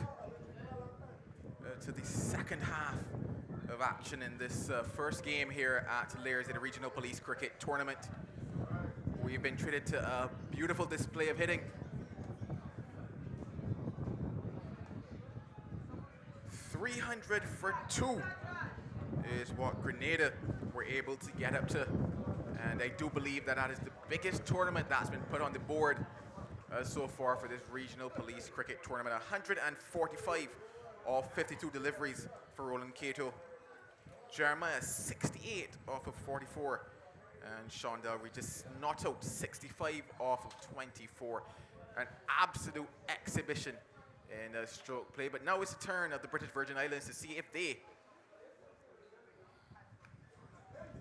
to the second half of action in this first game here at Layers at the Regional Police Cricket Tournament. We've been treated to a beautiful display of hitting. 300 for 2 is what Grenada were able to get up to. And I do believe that that is the biggest tournament that's been put on the board so far for this Regional Police Cricket Tournament. 145 of 52 deliveries for Roland Cato. Jeremiah 68 off of 44. And Sean Delry just not out 65 off of 24. An absolute exhibition in stroke play. But now it's the turn of the British Virgin Islands to see if they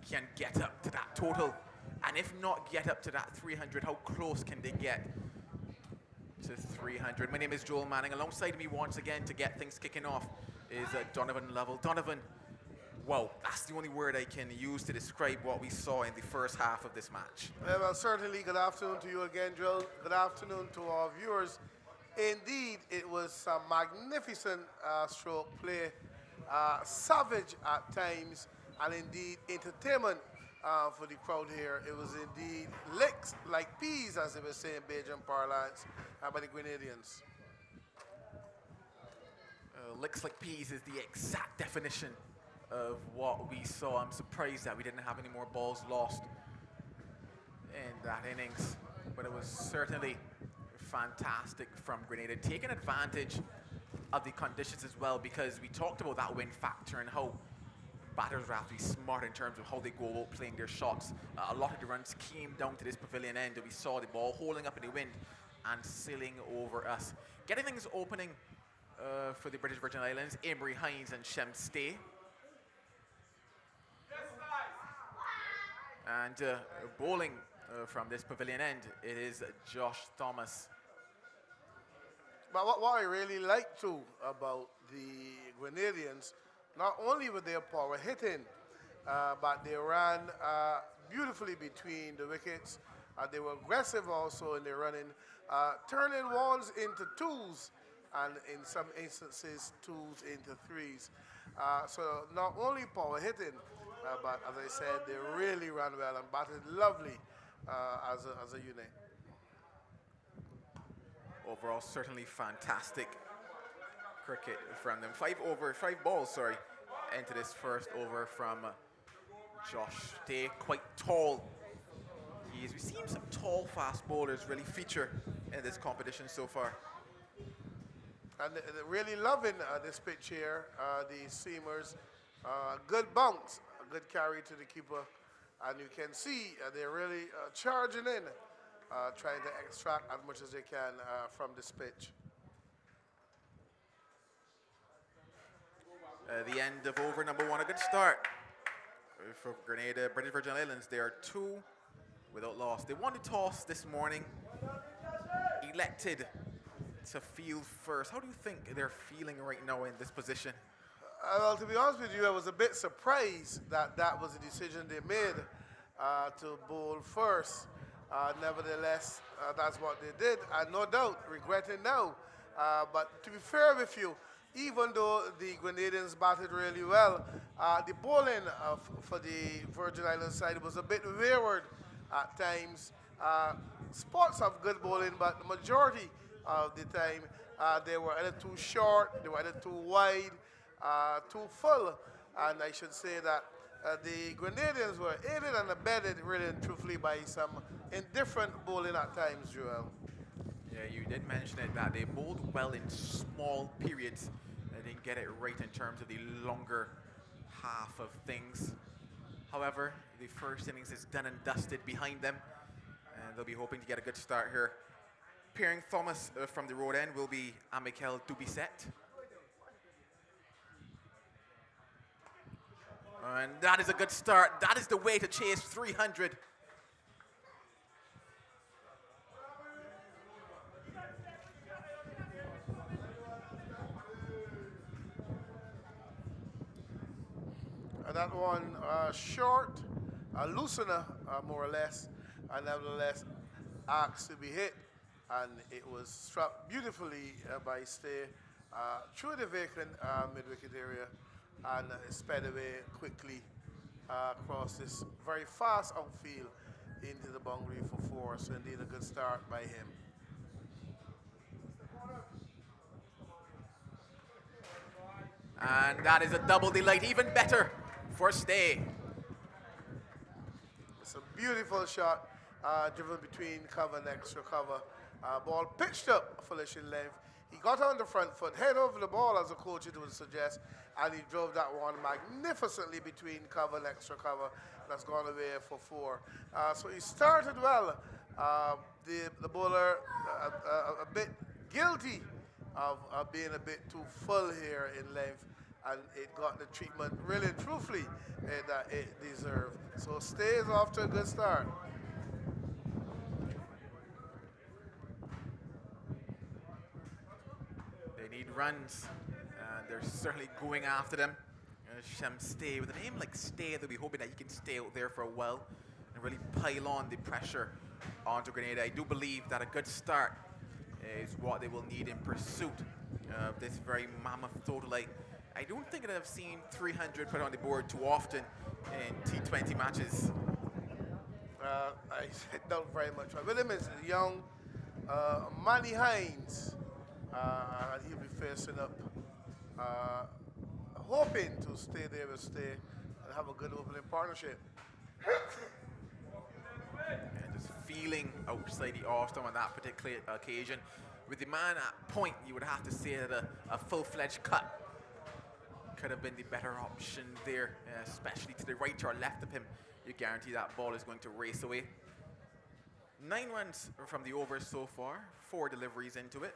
can get up to that total. And if not get up to that 300, how close can they get to 300? My name is Joel Manning. Alongside me once again to get things kicking off is Donovan Lovell. Donovan, wow, that's the only word I can use to describe what we saw in the first half of this match. Well, certainly good afternoon to you again, Joel. Good afternoon to our viewers. Indeed, it was some magnificent stroke play, savage at times, and indeed entertainment for the crowd here. It was indeed licks like peas, as they were saying in Bajan parlance, by the Grenadians. Licks like peas is the exact definition of what we saw. I'm surprised that we didn't have any more balls lost in that innings, but it was certainly fantastic from Grenada, taking advantage of the conditions as well, because we talked about that wind factor and how batters have to be smart in terms of how they go about playing their shots. A lot of the runs came down to this pavilion end, and we saw the ball holding up in the wind and sailing over us. Getting things opening for the British Virgin Islands, Emery Hines and Shem Stay. And bowling from this pavilion end, it is Josh Thomas. But what I really like too about the Grenadians, not only were their power hitting, but they ran beautifully between the wickets. They were aggressive also in their running, turning ones into twos, and in some instances, twos into threes. So not only power hitting, but as I said, they really ran well and batted lovely as a unit. Overall, certainly fantastic cricket from them. 5 balls, into this first over from Josh Day. Quite tall. We've seen some tall fast bowlers really feature in this competition so far. And they're really loving this pitch here, the seamers. Good bounce, a good carry to the keeper. And you can see they're really charging in, trying to extract as much as they can from this pitch. The end of over number 1, a good start for Grenada. British Virgin Islands, they are 2 without loss. They won the toss this morning, elected to field first. How do you think they're feeling right now in this position? Well, to be honest with you, I was a bit surprised that that was the decision they made to bowl first. Nevertheless, that's what they did, and no doubt regretting now. But to be fair with you, even though the Grenadians batted really well, the bowling for the Virgin Islands side was a bit wayward at times. Spots of good bowling, but the majority of the time they were either too short, they were either too wide, too full. And I should say that the Grenadians were aided and abetted, really and truthfully, by some indifferent bowling at times, Joel. Yeah, you did mention it, that they bowled well in small periods. They didn't get it right in terms of the longer half of things. However, the first innings is done and dusted behind them, and they'll be hoping to get a good start here. Pairing Thomas from the road end will be Amikel Dubisset. And that is a good start. That is the way to chase 300. That one short, a loosener, more or less, and nevertheless asked to be hit. and it was struck beautifully by Stay through the vacant mid-wicket area and sped away quickly across this very fast outfield into the boundary for four. So indeed a good start by him. And that is a double delight, even better for Stay. It's a beautiful shot, driven between cover and extra cover. Ball pitched up Fullish in length. He got on the front foot, head over the ball as a coach it would suggest, and he drove that one magnificently between cover and extra cover. That's gone away for four. So he started well. The bowler a bit guilty of being a bit too full here in length, and it got the treatment really and truthfully that it deserved. So Stays off to a good start. They need runs, and they're certainly going after them. Shem Stay, with a name like Stay, they'll be hoping that he can stay out there for a while and really pile on the pressure onto Grenada. I do believe that a good start is what they will need in pursuit of this very mammoth total. I don't think that I've seen 300 put on the board too often in T20 matches. I doubt very much. With him is young Manny Hines. And he'll be facing up, hoping to stay there with Stay and have a good opening partnership. And just feeling outside the off-stump on that particular occasion. With the man at point, you would have to say that a full-fledged cut could have been the better option there, especially to the right or left of him. You guarantee that ball is going to race away. 9 runs from the over so far, 4 deliveries into it.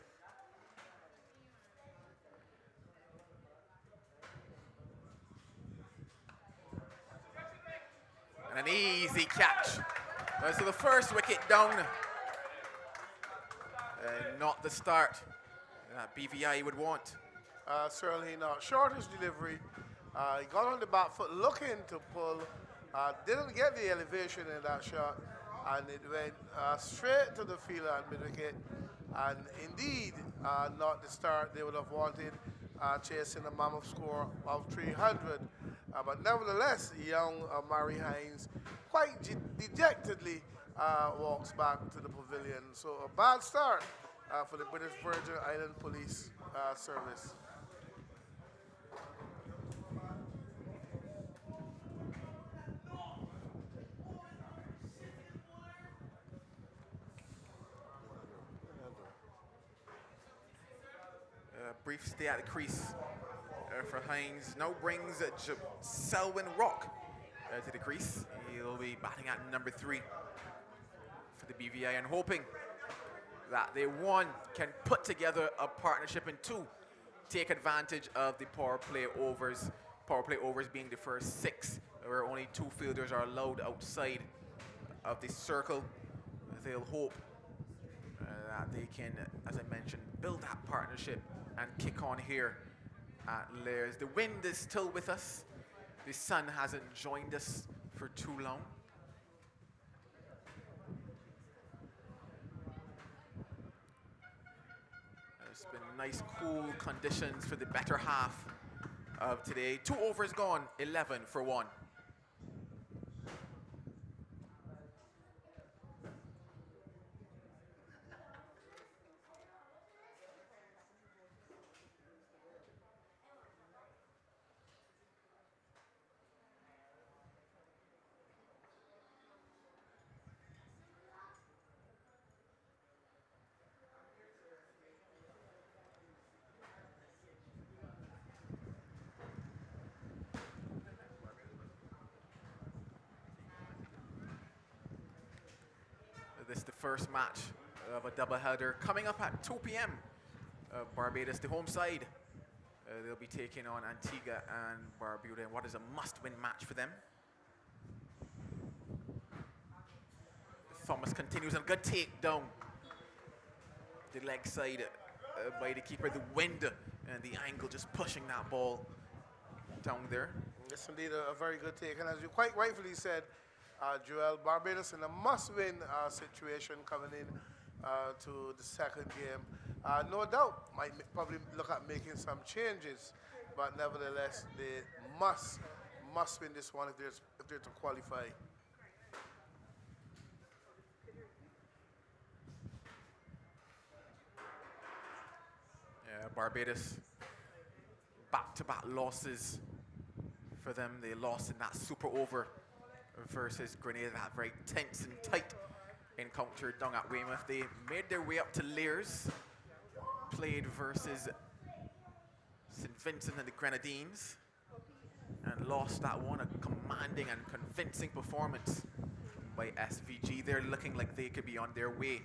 And an easy catch. So the first wicket down. Not the start that BVI would want. Certainly not. Shortish delivery. He got on the back foot looking to pull. Didn't get the elevation in that shot. And it went straight to the fielder at mid-wicket. And indeed, not the start they would have wanted, chasing a mammoth score of 300. But nevertheless, young Murray Hines quite dejectedly walks back to the pavilion. So a bad start for the British Virgin Island Police Service. Brief stay at the crease for Hines. Now brings Selwyn Rock to the crease. He'll be batting at number 3 for the BVI and hoping that they, 1, can put together a partnership, and 2, take advantage of the power play overs. Power play overs being the first 6, where only 2 fielders are allowed outside of the circle. They'll hope that they can, as I mentioned, build that partnership and kick on here at Lairs. The wind is still with us. The sun hasn't joined us for too long. It's been nice, cool conditions for the better half of today. 2 overs gone, 11 for 1. This is the first match of a doubleheader coming up at 2 p.m. Barbados, the home side. They'll be taking on Antigua and Barbuda in what is a must-win match for them. Thomas continues on a good takedown. The leg side by the keeper, the wind and the angle just pushing that ball down there. Yes, indeed, a very good take. And as you quite rightfully said, Joel, Barbados in a must-win situation coming in to the second game. No doubt, might probably look at making some changes, but nevertheless, they must win this one if they're to qualify. Yeah, Barbados, back-to-back losses for them. They lost in that super over versus Grenada, that very tense and tight encounter down at Weymouth. They made their way up to Lears, played versus St. Vincent and the Grenadines, and lost that one. A commanding and convincing performance by SVG. They're looking like they could be on their way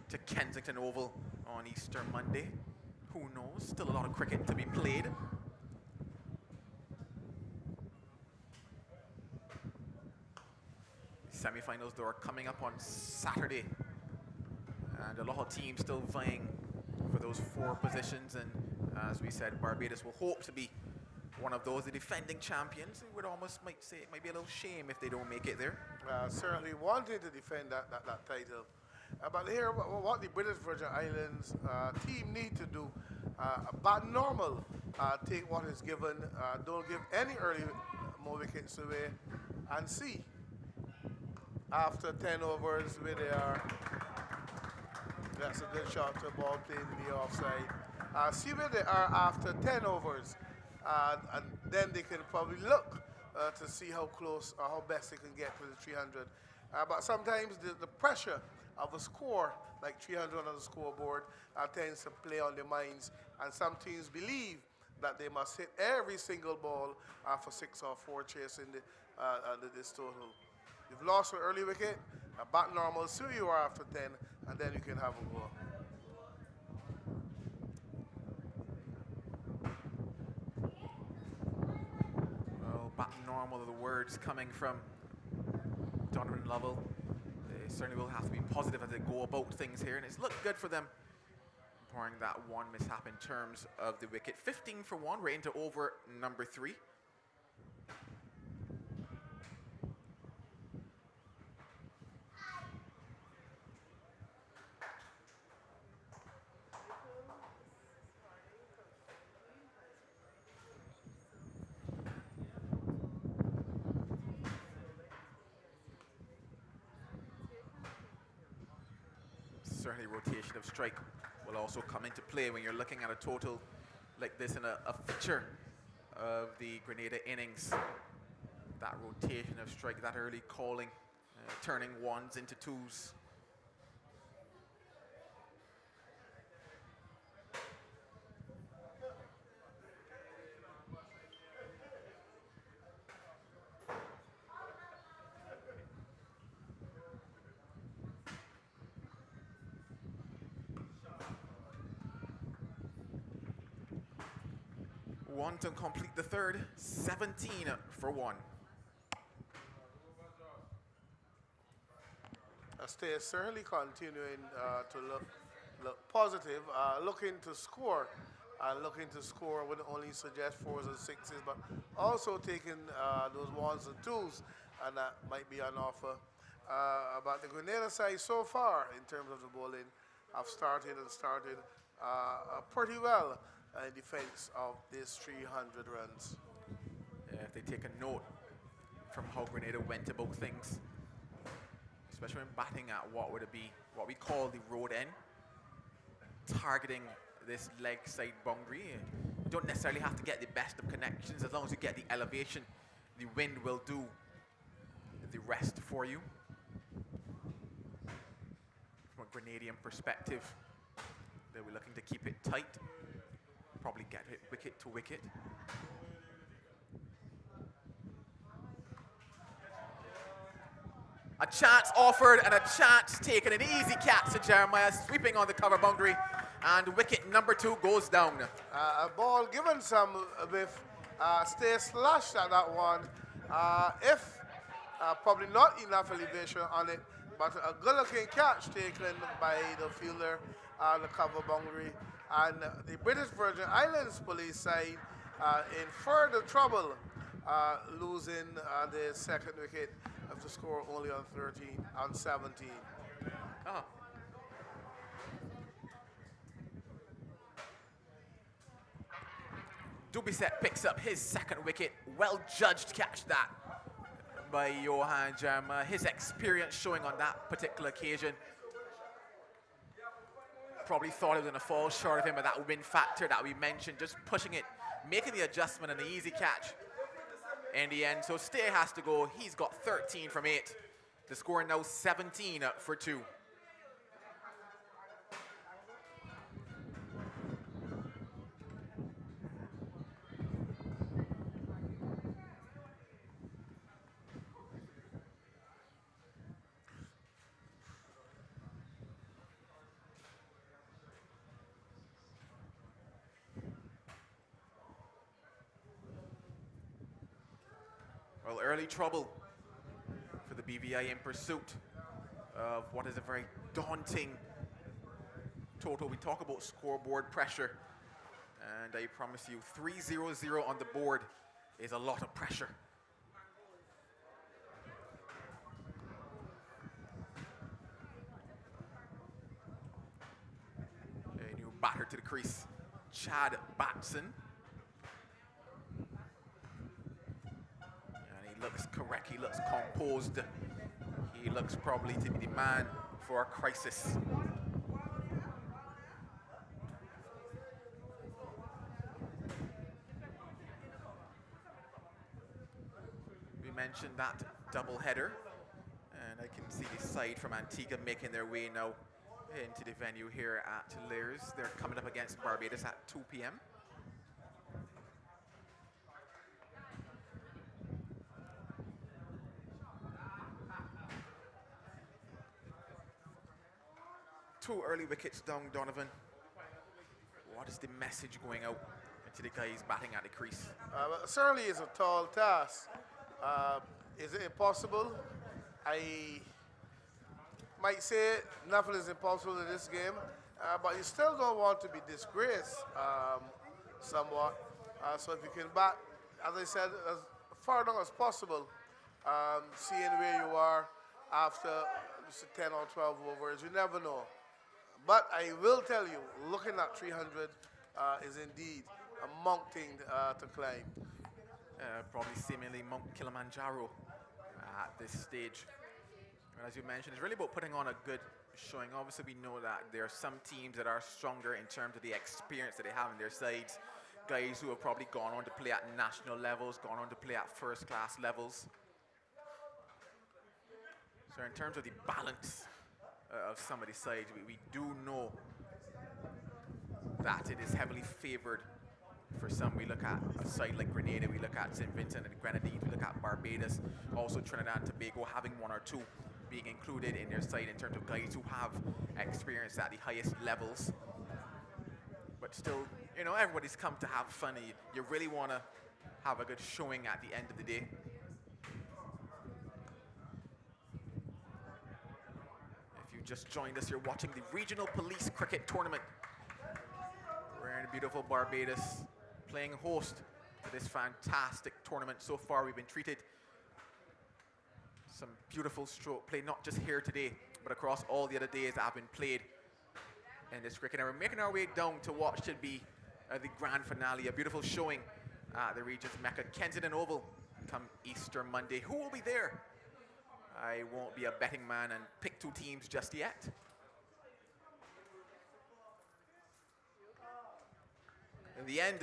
to Kensington Oval on Easter Monday. Who knows? Still a lot of cricket to be played. Semi-finals though are coming up on Saturday, and a lot of teams still vying for those 4 positions, and as we said, Barbados will hope to be one of those, the defending champions. We would almost might say it might be a little shame if they don't make it there. Certainly wanting to defend that title. But here, what the British Virgin Islands team need to do, bat normal, take what is given, don't give any early more wickets away, and see. After 10 overs, where they are, that's a good shot to the ball played in the offside. See where they are after 10 overs, and then they can probably look to see how close or how best they can get to the 300. But sometimes the pressure of a score, like 300 on the scoreboard, tends to play on their minds, and some teams believe that they must hit every single ball for 6 or 4 chasing this total. You've lost an early wicket, bat normal, see where you are after 10, and then you can have a go. Well, bat normal are the words coming from Donovan Lovell. They certainly will have to be positive as they go about things here, and it's looked good for them, barring that one mishap in terms of the wicket. 15 for 1, right into over number 3. Certainly rotation of strike will also come into play when you're looking at a total like this in a feature of the Grenada innings. That rotation of strike, that early calling, turning 1s into 2s. One to complete the third, 17 for 1. Stay certainly continuing to look positive, looking to score, looking to score wouldn't only suggest 4s and 6s, but also taking those 1s and 2s, and that might be an offer. But the Grenada side so far, in terms of the bowling, have started pretty well in defense of these 300 runs. Yeah, if they take a note from how Grenada went about things, especially when batting at what we call the road end, targeting this leg side boundary. You don't necessarily have to get the best of connections. As long as you get the elevation, the wind will do the rest for you. From a Grenadian perspective, they'll be looking to keep it tight, probably get it wicket to wicket. A chance offered and a chance taken. An easy catch to Jeremiah, sweeping on the cover boundary, and wicket number 2 goes down. A ball given some with stay slashed at that one. If probably not enough elevation on it, but a good-looking catch taken by the fielder on the cover boundary. And the British Virgin Islands police side in further trouble, losing the second wicket of the score only on 17. Dubisset picks up his second wicket. Well judged catch that by Johan Jarma. His experience showing on that particular occasion. Probably thought it was going to fall short of him, but that win factor that we mentioned, just pushing it, making the adjustment and the easy catch in the end. So Stay has to go. He's got 13 from 8. The score now 17 for 2. Well, early trouble for the BVI in pursuit of what is a very daunting total. We talk about scoreboard pressure, and I promise you 3-0-0 on the board is a lot of pressure. A new batter to the crease, Chad Batson. He looks correct, he looks composed. He looks probably to be the man for a crisis. We mentioned that double header, and I can see the side from Antigua making their way now into the venue here at Liers. They're coming up against Barbados at 2 p.m. Two early wickets down, Donovan. What is the message going out to the guys batting at the crease? Well, certainly it's a tall task. Is it impossible? I might say nothing is impossible in this game, but you still don't want to be disgraced somewhat. So if you can bat, as I said, as far down as possible, seeing where you are after 10 or 12 overs, you never know. But I will tell you, looking at 300 is indeed a mountain to climb. Probably seemingly Mount Kilimanjaro at this stage. And as you mentioned, it's really about putting on a good showing. Obviously, we know that there are some teams that are stronger in terms of the experience that they have in their sides. Guys who have probably gone on to play at national levels, gone on to play at first-class levels. So in terms of the balance of some of the sides, we do know that it is heavily favored for some. We look at a side like Grenada, we look at St. Vincent and the Grenadines, we look at Barbados, also Trinidad and Tobago having one or two being included in their side in terms of guys who have experience at the highest levels. But still, you know, everybody's come to have fun. You really want to have a good showing at the end of the day. If you just joined us, you're watching the Regional Police Cricket Tournament. We're in beautiful Barbados, playing host to this fantastic tournament. So far, we've been treated some beautiful stroke play, not just here today, but across all the other days that have been played in this cricket. And we're making our way down to what should be the grand finale, a beautiful showing at the region's Mecca, Kensington Oval, come Easter Monday. Who will be there? I won't be a betting man and pick two teams just yet. In the end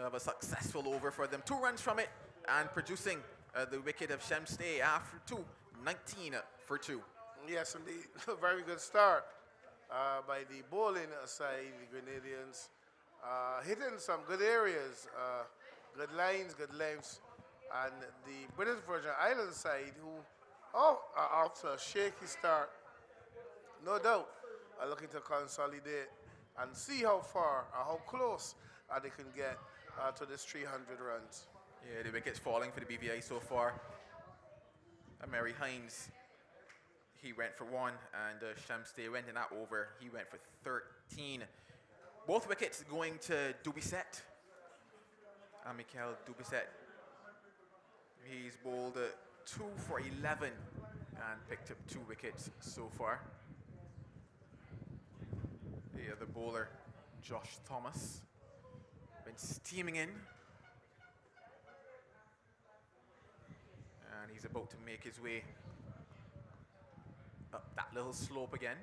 of a successful over for them, 2 runs from it, and producing the wicket of Shemstay after 2, 19 for 2. Yes, indeed. A very good start by the bowling side, the Grenadians. Hitting some good areas, good lines, good lengths. And the British Virgin Islands side, who are off to a shaky start, no doubt, are looking to consolidate and see how far or how close they can get to this 300 runs. Yeah, the wicket's falling for the BVI so far. Mary Hines, he went for 1, and Shamstay went in that over. He went for 13. Both wickets going to Dubisset. Michael Dubisset. He's bowled 2 for 11 and picked up 2 wickets so far. The other bowler, Josh Thomas, been steaming in. And he's about to make his way up that little slope again.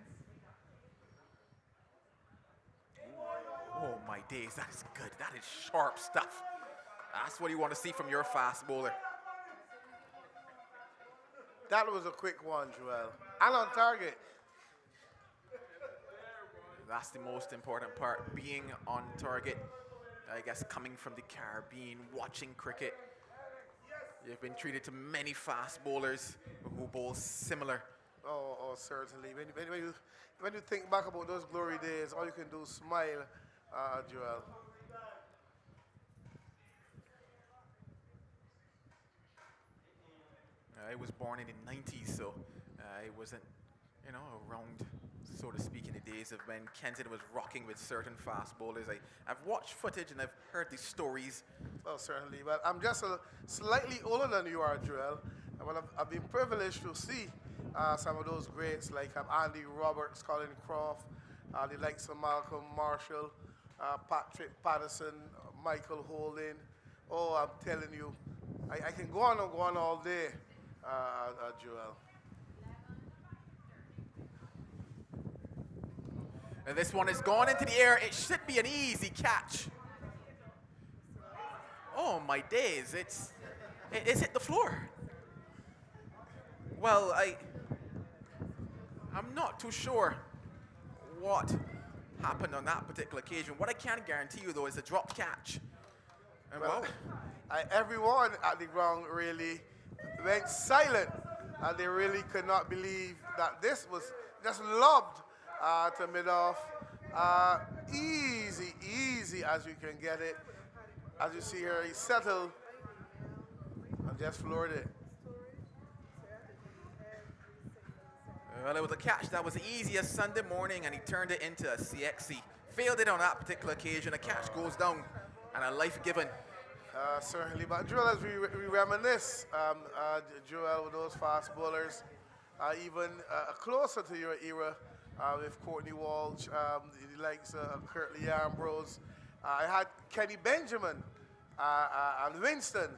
Oh my days, that is good. That is sharp stuff. That's what you want to see from your fast bowler. That was a quick one, Joel. And on target. That's the most important part, being on target. I guess coming from the Caribbean, watching cricket, you've been treated to many fast bowlers who bowl similar. Oh, certainly. When you think back about those glory days, all you can do is smile, Joel. I was born in the 90s, so I wasn't, around, so to speak, in the days of when Kensington was rocking with certain fast bowlers. I've watched footage and I've heard the stories. Oh, certainly. Well, I'm just slightly older than you are, Joel. And I've been privileged to see some of those greats like Andy Roberts, Colin Croft, the likes of Malcolm Marshall, Patrick Patterson, Michael Holding. Oh, I'm telling you, I can go on and go on all day, Joel. And this one is gone into the air. It should be an easy catch. Oh my days, it's hit the floor. Well, I'm not too sure what happened on that particular occasion. What I can guarantee you though is a dropped catch. And Well, wow. everyone at the ground really went silent, and they really could not believe that this was just lobbed to mid-off. Easy as you can get it. As you see here, he settled and just floored it. Well, it was a catch that was easy as Sunday morning, and he turned it into a CXC. Failed it on that particular occasion. A catch goes down, and a life given. Certainly, but Joel, as we reminisce, Joel, with those fast bowlers, even closer to your era with Courtney Walsh, the likes of Curtly Ambrose. I had Kenny Benjamin and Winston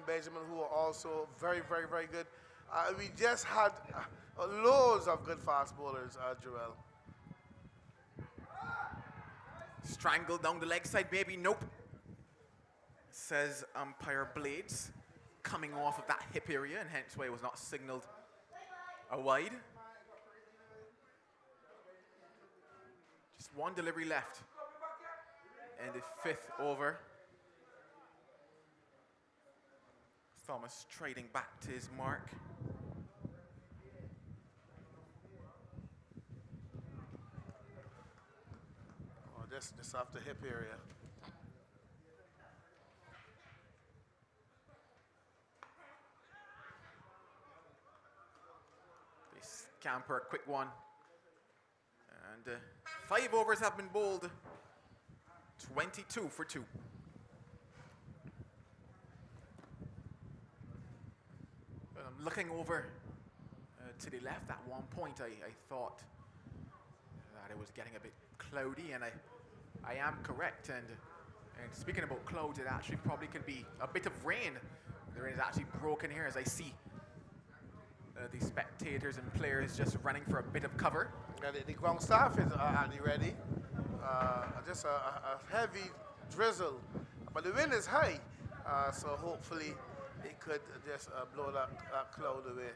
Benjamin, who are also very, very, very good. We just had loads of good fast bowlers, Joel. Strangled down the leg side, maybe. Nope. Says umpire Blades, coming off of that hip area, and hence why it was not signaled a wide. Just one delivery left in the 5th over. Thomas trading back to his mark. Oh, just off the hip area. Camper, a quick one. And 5 overs have been bowled. 22 for 2. I'm looking over to the left. At one point, I thought that it was getting a bit cloudy, and I am correct. And speaking about clouds, it actually probably could be a bit of rain. The rain is actually broken here as I see the spectators and players just running for a bit of cover. And the ground staff is ready. Just a heavy drizzle, but the wind is high, so hopefully it could just blow that cloud away.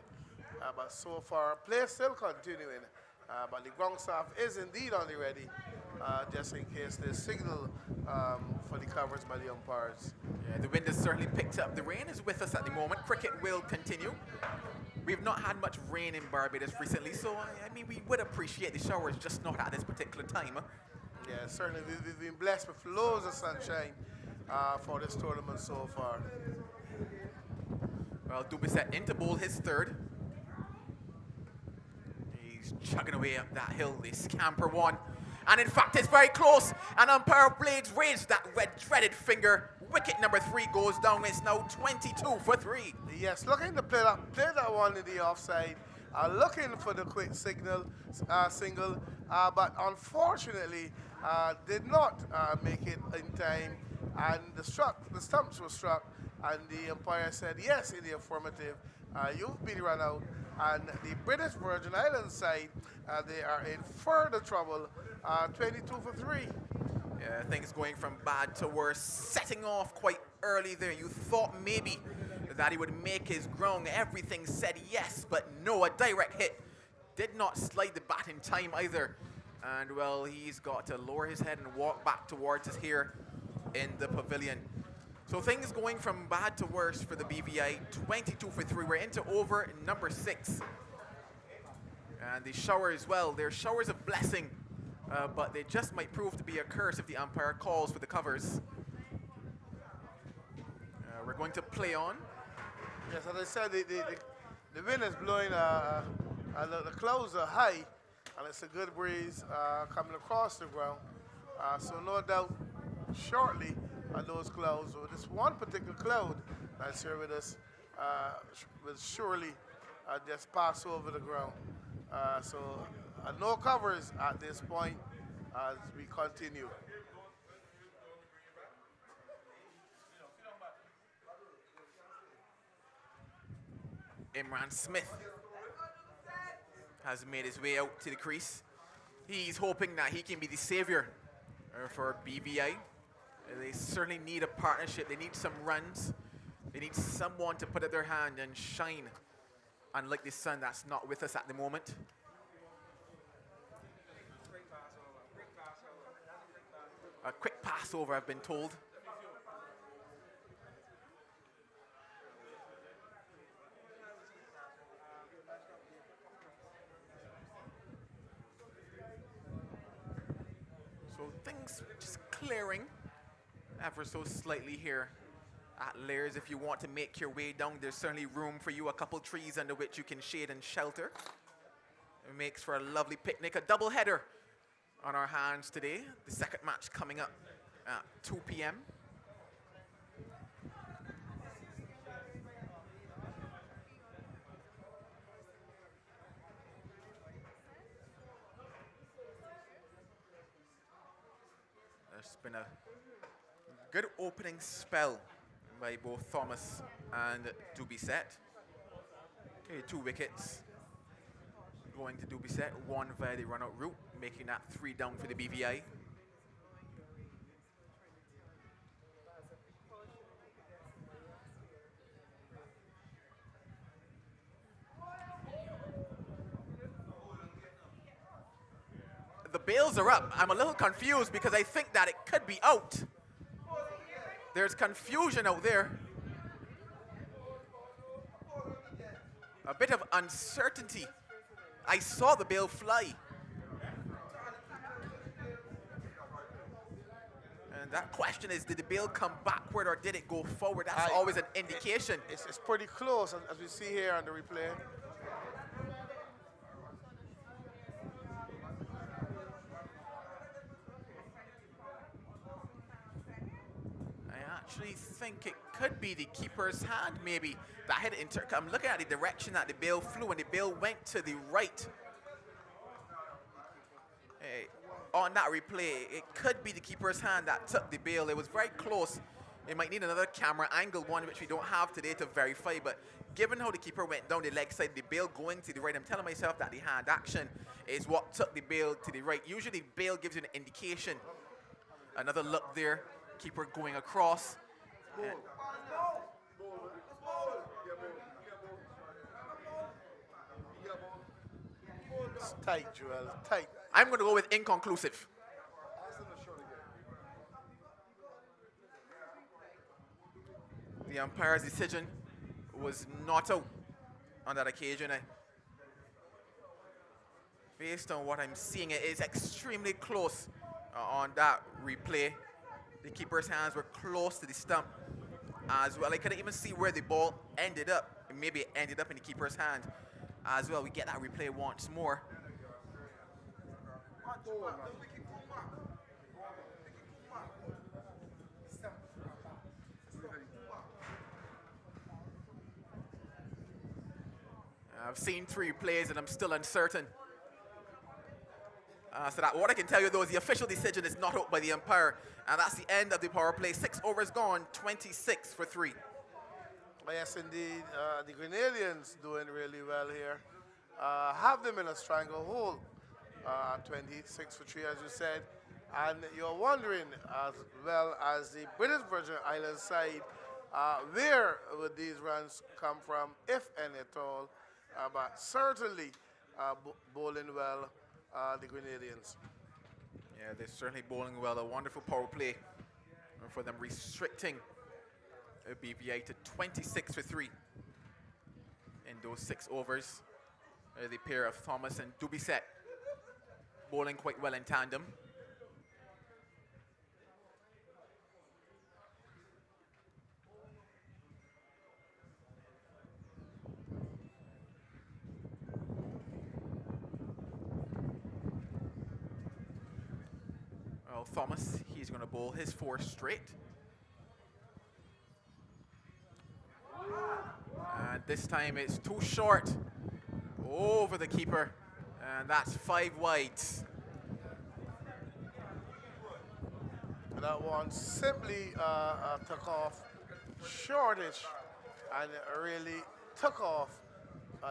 But so far, play is still continuing, but the ground staff is indeed on the ready, just in case there's signal for the coverage by the umpires. Yeah, the wind has certainly picked up. The rain is with us at the moment. Cricket will continue. We've not had much rain in Barbados recently, so I mean, we would appreciate the showers, just not at this particular time. Yeah, certainly we've been blessed with loads of sunshine for this tournament so far. Well, Dubisset into bowl his 3rd. He's chugging away up that hill, the scamper one. And in fact, it's very close. And umpire Blades raised that red dreaded finger. Wicket number 3 goes down. It's now 22 for 3. Yes, looking to play that one in the offside. Looking for the quick single, but unfortunately, did not make it in time, and the stumps were struck, and the umpire said yes in the affirmative. You've been run out, and the British Virgin Islands side, they are in further trouble, 22 for 3. Yeah, things going from bad to worse, setting off quite early there. You thought maybe that he would make his ground. Everything said yes, but no, a direct hit. Did not slide the bat in time either. And, well, he's got to lower his head and walk back towards us here in the pavilion. So things going from bad to worse for the BVI, 22 for 3. We're into over number 6. And the showers, well, they're showers of blessing, but they just might prove to be a curse if the umpire calls for the covers. We're going to play on. Yes, as I said, the wind is blowing, the clouds are high, and it's a good breeze coming across the ground. So no doubt, shortly, those clouds, or this one particular cloud that's here with us, will surely just pass over the ground. So no covers at this point as we continue. Imran Smith has made his way out to the crease. He's hoping that he can be the savior for BVI. They certainly need a partnership. They need some runs. They need someone to put up their hand and shine. Unlike the sun that's not with us at the moment. A quick pass over, I've been told. So things just clearing ever so slightly here at Lairs. If you want to make your way down, there's certainly room for you. A couple trees under which you can shade and shelter. It makes for a lovely picnic. A double header on our hands today. The second match coming up at 2 p.m. There's been a good opening spell by both Thomas and Dubisset. Okay, 2 wickets going to Dubisset, 1 via the run-out route, making that 3 down for the BVI. The bails are up. I'm a little confused because I think that it could be out. There's confusion out there. A bit of uncertainty. I saw the bail fly. And that question is, did the bail come backward or did it go forward? That's always an indication. It's pretty close, as we see here on the replay. I actually think it could be the keeper's hand, maybe. That hit it I'm looking at the direction that the bail flew, and the bail went to the right. On that replay, it could be the keeper's hand that took the bail. It was very close. It might need another camera angle, one which we don't have today to verify, but given how the keeper went down the leg side, the bail going to the right, I'm telling myself that the hand action is what took the bail to the right. Usually bail gives you an indication. Another look there, keeper going across. It's tight, Joel, tight. I'm going to go with inconclusive. The umpire's decision was not out on that occasion. Based on what I'm seeing, it is extremely close on that replay. The keeper's hands were close to the stump as well. I couldn't even see where the ball ended up. Maybe it ended up in the keeper's hand as well. We get that replay once more. I've seen 3 plays and I'm still uncertain So that what I can tell you though is the official decision is not out by the umpire, and that's the end of the power play. 6 overs gone, 26 for 3. Yes, indeed. The Grenadians doing really well here. Have them in a stranglehold. 26 for 3, as you said. And you're wondering, as well as the British Virgin Islands side, where would these runs come from, if any at all. But certainly bowling well, the Grenadians. Yeah, they're certainly bowling well. A wonderful power play for them, restricting BVI to 26 for 3 in those 6 overs. The pair of Thomas and Dubisset bowling quite well in tandem. Well, Thomas, he's going to bowl his 4 straight. And this time it's too short over the keeper. And that's 5 wides. That one simply took off shortish and really took off.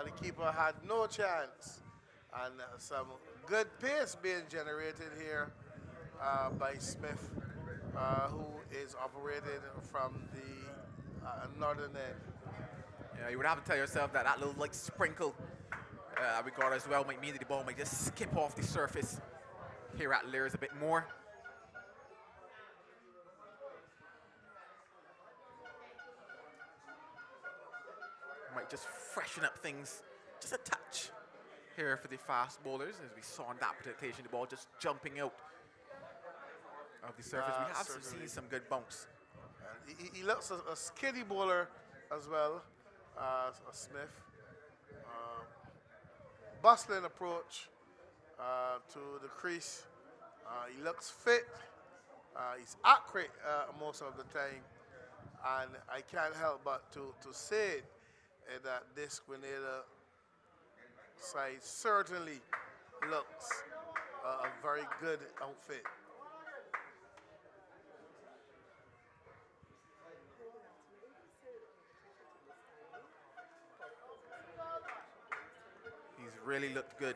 The keeper had no chance. And some good pace being generated here by Smith, who is operated from the northern end. Yeah, you would have to tell yourself that that little like sprinkle we got as well might mean that the ball might just skip off the surface here at Lears a bit more. Might just freshen up things just a touch here for the fast bowlers, as we saw on that particular occasion, the ball just jumping out of the surface. We have seen some good bounce. And he looks a skiddy bowler as well, Smith. Bustling approach to the crease. He looks fit. He's accurate most of the time. And I can't help but to say that this Grenada side certainly looks a very good outfit. He's really looked good,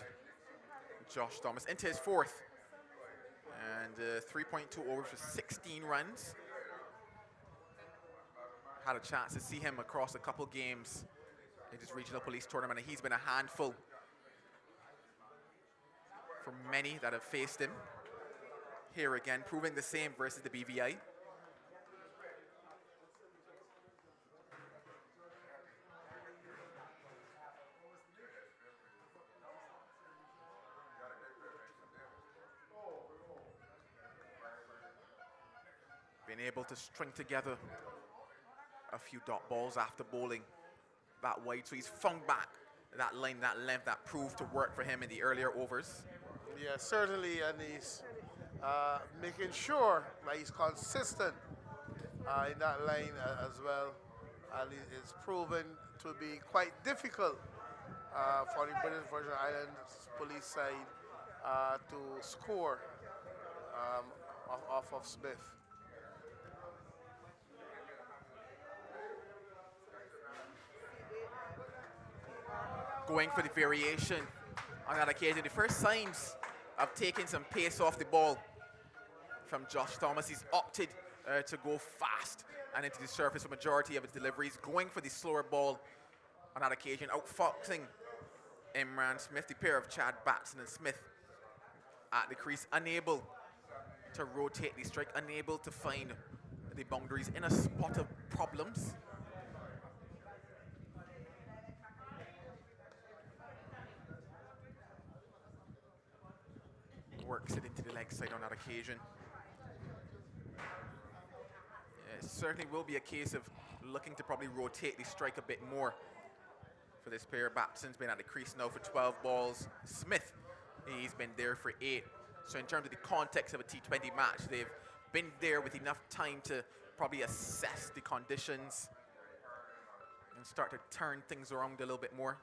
Josh Thomas, into his 4th. And 3.2 overs for 16 runs. Had a chance to see him across a couple games in this regional police tournament, and he's been a handful for many that have faced him. Here again, proving the same versus the BVI. Been able to string together a few dot balls after bowling that wide, so he's found back that line, that length that proved to work for him in the earlier overs. Yeah, certainly, and he's making sure that he's consistent in that line as well. And it's proven to be quite difficult for the British Virgin Islands police side to score off of Smith. Going for the variation on that occasion. The first signs of taking some pace off the ball from Josh Thomas. He's opted to go fast and into the surface for majority of his deliveries, going for the slower ball on that occasion, outfoxing Imran Smith, the pair of Chad Batson and Smith at the crease, unable to rotate the strike, unable to find the boundaries in a spot of problems. Works it into the leg side on that occasion. It certainly will be a case of looking to probably rotate the strike a bit more for this pair. Batson's been at the crease now for 12 balls. Smith, he's been there for 8. So in terms of the context of a T20 match, they've been there with enough time to probably assess the conditions and start to turn things around a little bit more.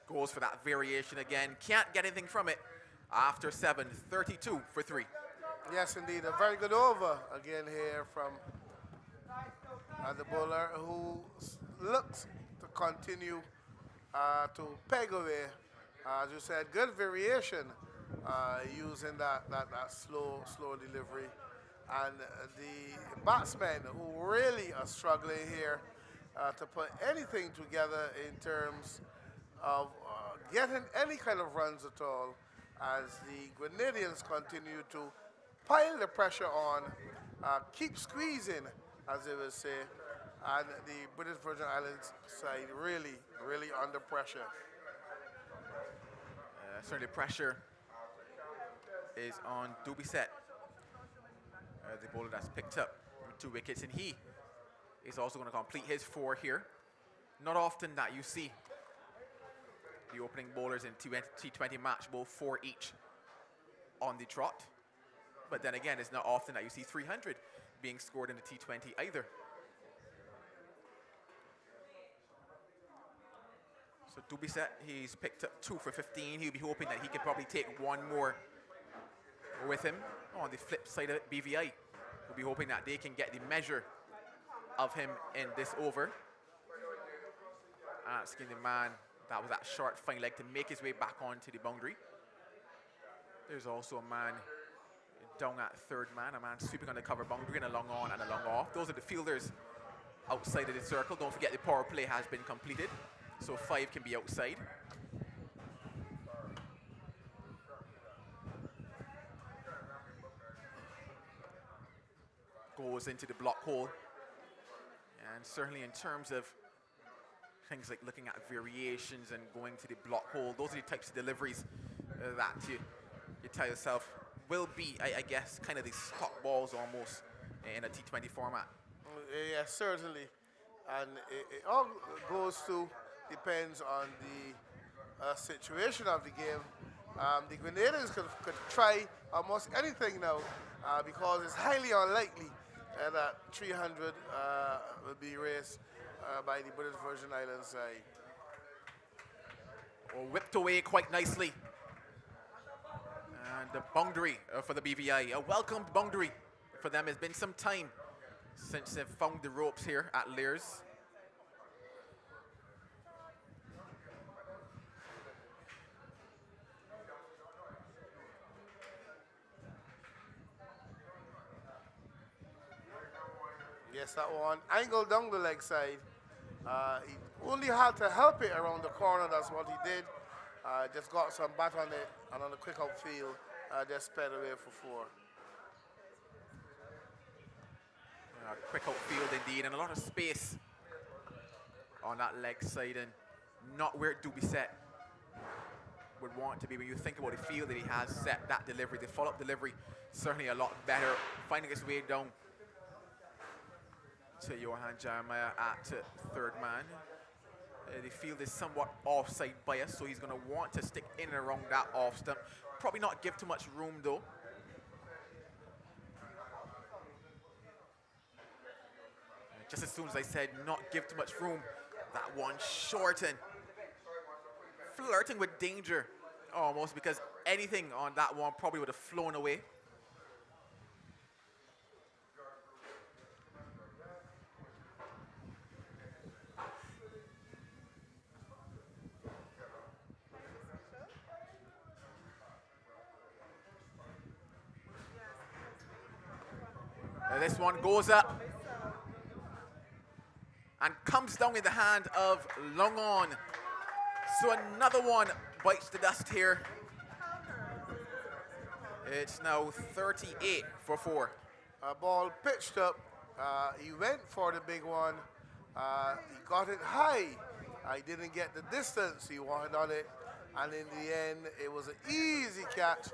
Goes for that variation again. Can't get anything from it after 7, 32 for 3. Yes, indeed. A very good over again here from the bowler who looks to continue to peg away. As you said, good variation using that slow delivery. And the batsmen who really are struggling here to put anything together in terms of getting any kind of runs at all as the Grenadians continue to pile the pressure on, keep squeezing, as they will say, and the British Virgin Islands side really, really under pressure. Certainly pressure is on Dubisset, the bowler that's picked up 2 wickets, and he is also going to complete his 4 here. Not often that you see the opening bowlers in T20 match bowl 4 each on the trot. But then again, it's not often that you see 300 being scored in the T20 either. So Dubisset, he's picked up 2 for 15. He'll be hoping that he can probably take 1 more with him. On the flip side of it, BVI will be hoping that they can get the measure of him in this over. Asking the man that was that short fine leg to make his way back onto the boundary. There's also a man down at third man, a man sweeping on the cover boundary and a long on and a long off. Those are the fielders outside of the circle. Don't forget the power play has been completed, so 5 can be outside. Goes into the block hole. And certainly in terms of things like looking at variations and going to the block hole, those are the types of deliveries that you tell yourself will be, I guess, kind of the stock balls almost in a T20 format. Yes, certainly. And it all depends on the situation of the game. The Grenadians could try almost anything now because it's highly unlikely that 300 will be raced by the British Virgin Islands side. Well, whipped away quite nicely. And the boundary for the BVI, a welcomed boundary for them. It's been some time since they've found the ropes here at Lears. Yes, that one. Angled down the leg side. He only had to help it around the corner. That's what he did. Just got some bat on it, and on the quick outfield, just sped away for 4. Quick outfield indeed, and a lot of space on that leg side, and not where Dubisset would want to be when you think about the field that he has set. That delivery, the follow-up delivery, certainly a lot better, finding his way down to Johan Jeremiah at third man. The field is somewhat offside bias, so he's going to want to stick in and around that off stump. Probably not give too much room though. Just as soon as I said not give too much room, that one shorten. Flirting with danger almost, because anything on that one probably would have flown away. This one goes up and comes down in the hand of Long On. So another one bites the dust here. It's now 38 for 4. Ball pitched up. He went for the big one. He got it high. He didn't get the distance he wanted on it. And in the end, it was an easy catch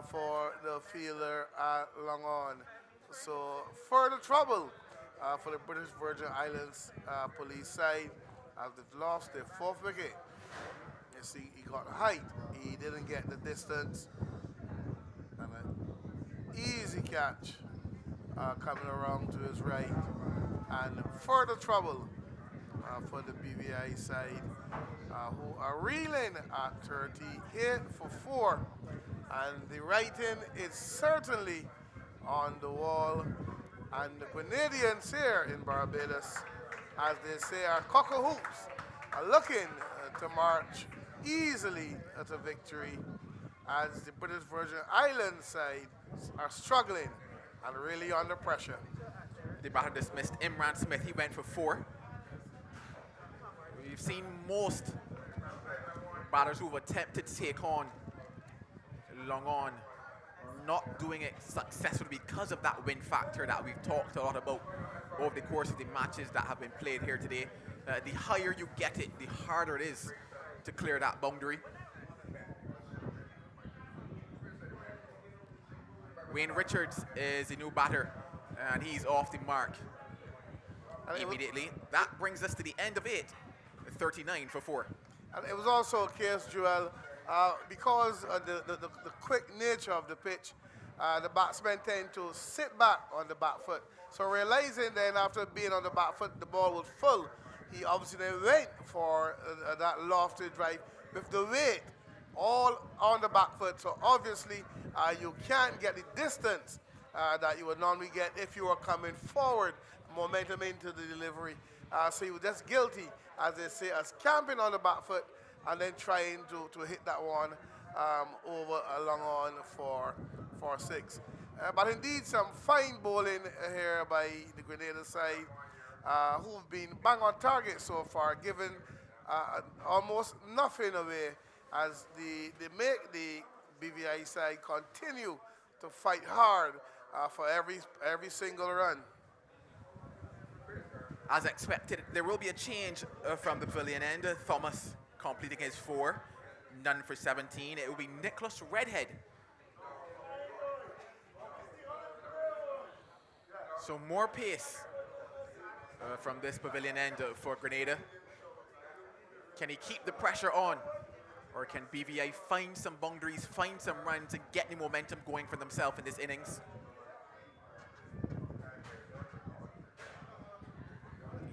for the fielder Long On. So further trouble for the British Virgin Islands police side as they've lost their 4th wicket. You see, he got height. He didn't get the distance. And an easy catch coming around to his right. And further trouble for the BVI side, who are reeling at 38 for 4. And the writing is certainly on the wall. And the Grenadians here in Barbados, as they say, our cocker hoops, are looking to march easily at a victory, as the British Virgin Islands side are struggling and really under pressure. The batter dismissed Imran Smith. He went for 4. We've seen most batters who've attempted to take on long on not doing it successfully because of that win factor that we've talked a lot about over the course of the matches that have been played here today. The higher you get it, the harder it is to clear that boundary. Wayne Richards is the new batter, and he's off the mark immediately. That brings us to the end of it, 39 for 4. And it was also a case, Joel, because of the quick nature of the pitch, the batsmen tend to sit back on the back foot. So realizing then after being on the back foot, the ball was full, he obviously then went for that lofty drive with the weight all on the back foot. So obviously you can't get the distance that you would normally get if you were coming forward, momentum into the delivery. So he was just guilty, as they say, as camping on the back foot and then trying to hit that one over along on for 6. But indeed, some fine bowling here by the Grenada side, who've been bang on target so far, giving almost nothing away, as they make the BVI side continue to fight hard for every single run. As expected, there will be a change from the pavilion end. Thomas completing his 4, none for 17. It will be Nicholas Redhead. So more pace from this pavilion end for Grenada. Can he keep the pressure on? Or can BVI find some boundaries, find some runs, and get the momentum going for themselves in this innings?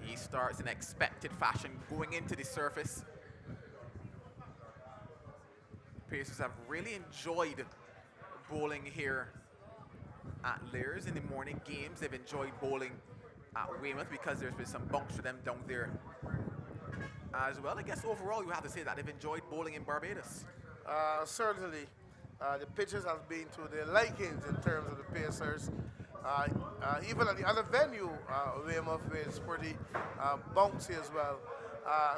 He starts in expected fashion, going into the surface. Pacers have really enjoyed bowling here at Lears in the morning games. They've enjoyed bowling at Weymouth because there's been some bunks for them down there as well. I guess overall you have to say that they've enjoyed bowling in Barbados. Certainly, the pitches have been to their likings in terms of the Pacers. Even at the other venue, Weymouth, is pretty bouncy as well.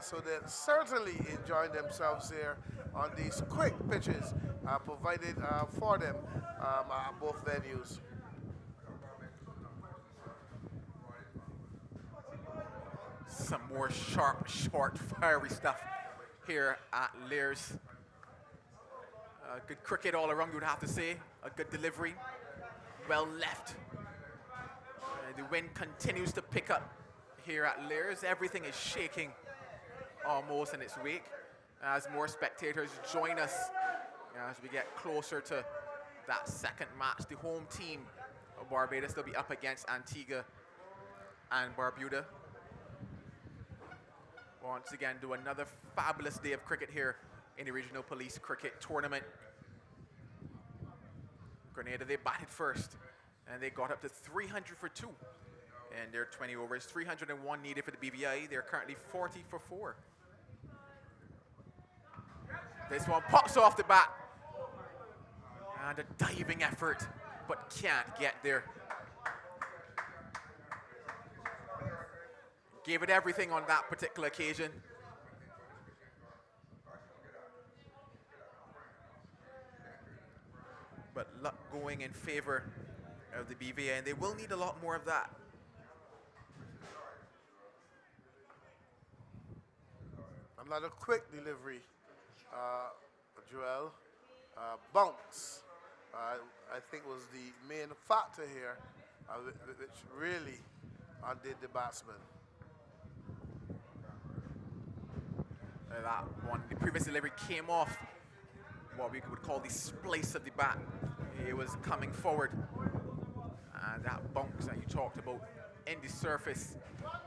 So they're certainly enjoying themselves here on these quick pitches provided for them at both venues. Some more sharp, short, fiery stuff here at Lears. Good cricket all around, you would have to say. A good delivery, well left. The wind continues to pick up here at Lears. Everything is shaking almost in its wake as more spectators join us as we get closer to that second match. The home team of Barbados will be up against Antigua and Barbuda. Once again, do another fabulous day of cricket here in the Regional Police Cricket Tournament. Grenada, they batted first, and they got up to 300 for 2 in their 20 overs. 301 needed for the BVI. They're currently 40 for 4. This one pops off the bat. And a diving effort, but can't get there. Gave it everything on that particular occasion. But luck going in favor of the BVA, and they will need a lot more of that. Another quick delivery, Joel. Bounce, I think, was the main factor here, which really undid the batsman. That one, the previous delivery came off what we would call the splice of the bat. It was coming forward, and that bounce that you talked about in the surface,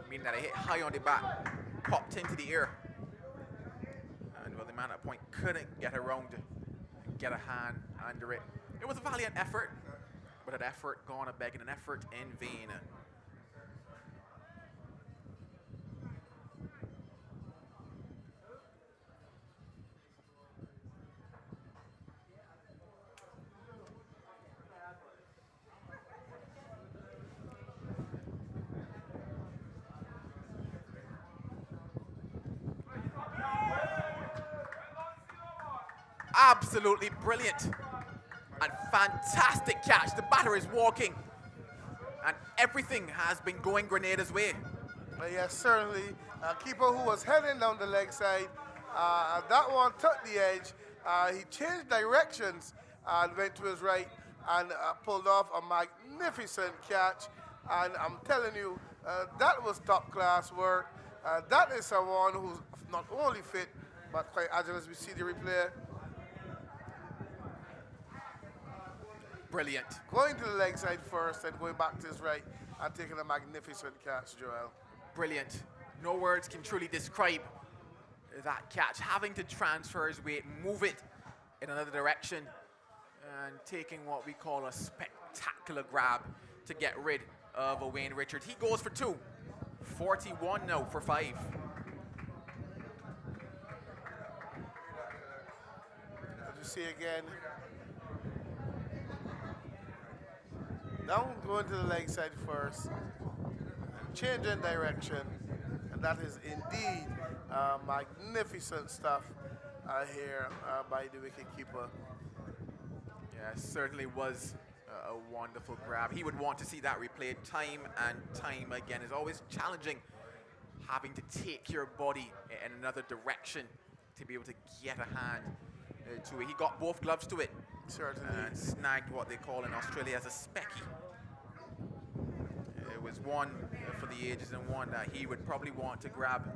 meaning that it hit high on the bat, popped into the air. And well, the man at point couldn't get around to get a hand under it. It was a valiant effort, but an effort gone a begging, an effort in vain. Absolutely brilliant and fantastic catch. The batter is walking, and everything has been going Grenada's way. Yes, certainly. Keeper who was heading down the leg side, that one took the edge. He changed directions and went to his right and pulled off a magnificent catch. And I'm telling you, that was top class work. That is someone who's not only fit, but quite agile as we see the replay. Brilliant. Going to the leg side first and going back to his right and taking a magnificent catch, Joel. Brilliant. No words can truly describe that catch. Having to transfer his weight, move it in another direction, and taking what we call a spectacular grab to get rid of a Wayne Richards. He goes for 2. 41 now for 5. As you see again, now going to the leg side first, and changing direction, and that is indeed magnificent stuff here by the wicketkeeper. Yeah, it certainly was a wonderful grab. He would want to see that replayed time and time again. It's always challenging having to take your body in another direction to be able to get a hand to it. He got both gloves to it. Certainly. And snagged what they call in Australia as a specky. It was one for the ages and one that he would probably want to grab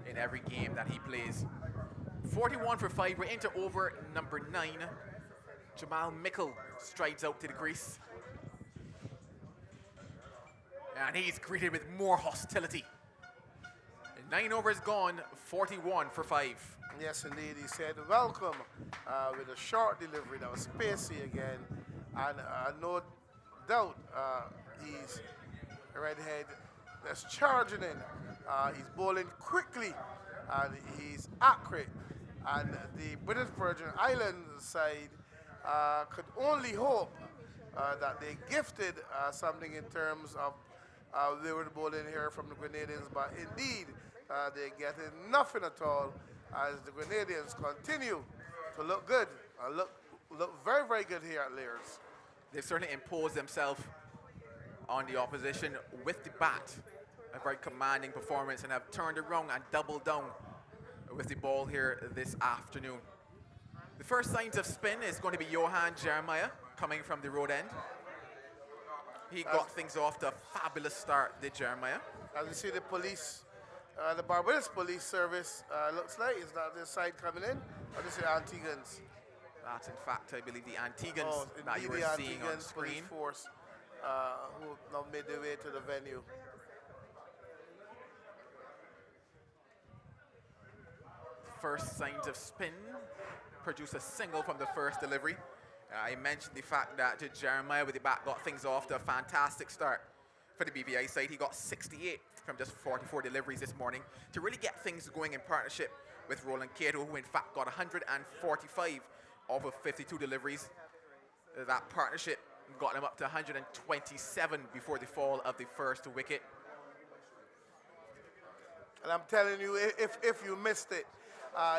in every game that he plays. 41 for 5. We're into over number 9. Jamal Mickle strides out to the crease. And he's greeted with more hostility. 9 overs gone, 41 for 5. Yes, indeed. He said, welcome, with a short delivery that was spacey again. And no doubt he's redhead that's charging in. He's bowling quickly and he's accurate. And the British Virgin Islands side could only hope that they gifted something in terms of they were bowling here from the Grenadians, but indeed they're getting nothing at all as the Grenadians continue to look good, look very, very good here at Lears. They've certainly imposed themselves on the opposition with the bat. A very commanding performance, and have turned around and doubled down with the ball here this afternoon. The first signs of spin is going to be Johan Jeremiah coming from the road end. He got things off to a fabulous start, did Jeremiah. As you see the police, the Barbados Police Service looks like, is that the side coming in, or this is Antigans? That's in fact, I believe, the Antigans Oh, that you were indeed the seeing on Antigans screen. Police Force who now made their way to the venue. First signs of spin produce a single from the first delivery. I mentioned the fact that Jeremiah with the bat got things off to a fantastic start for the BVI side. He got 68 from just 44 deliveries this morning to really get things going in partnership with Roland Cato, who in fact got 145 over 52 deliveries. That partnership got him up to 127 before the fall of the first wicket. And I'm telling you, if you missed it,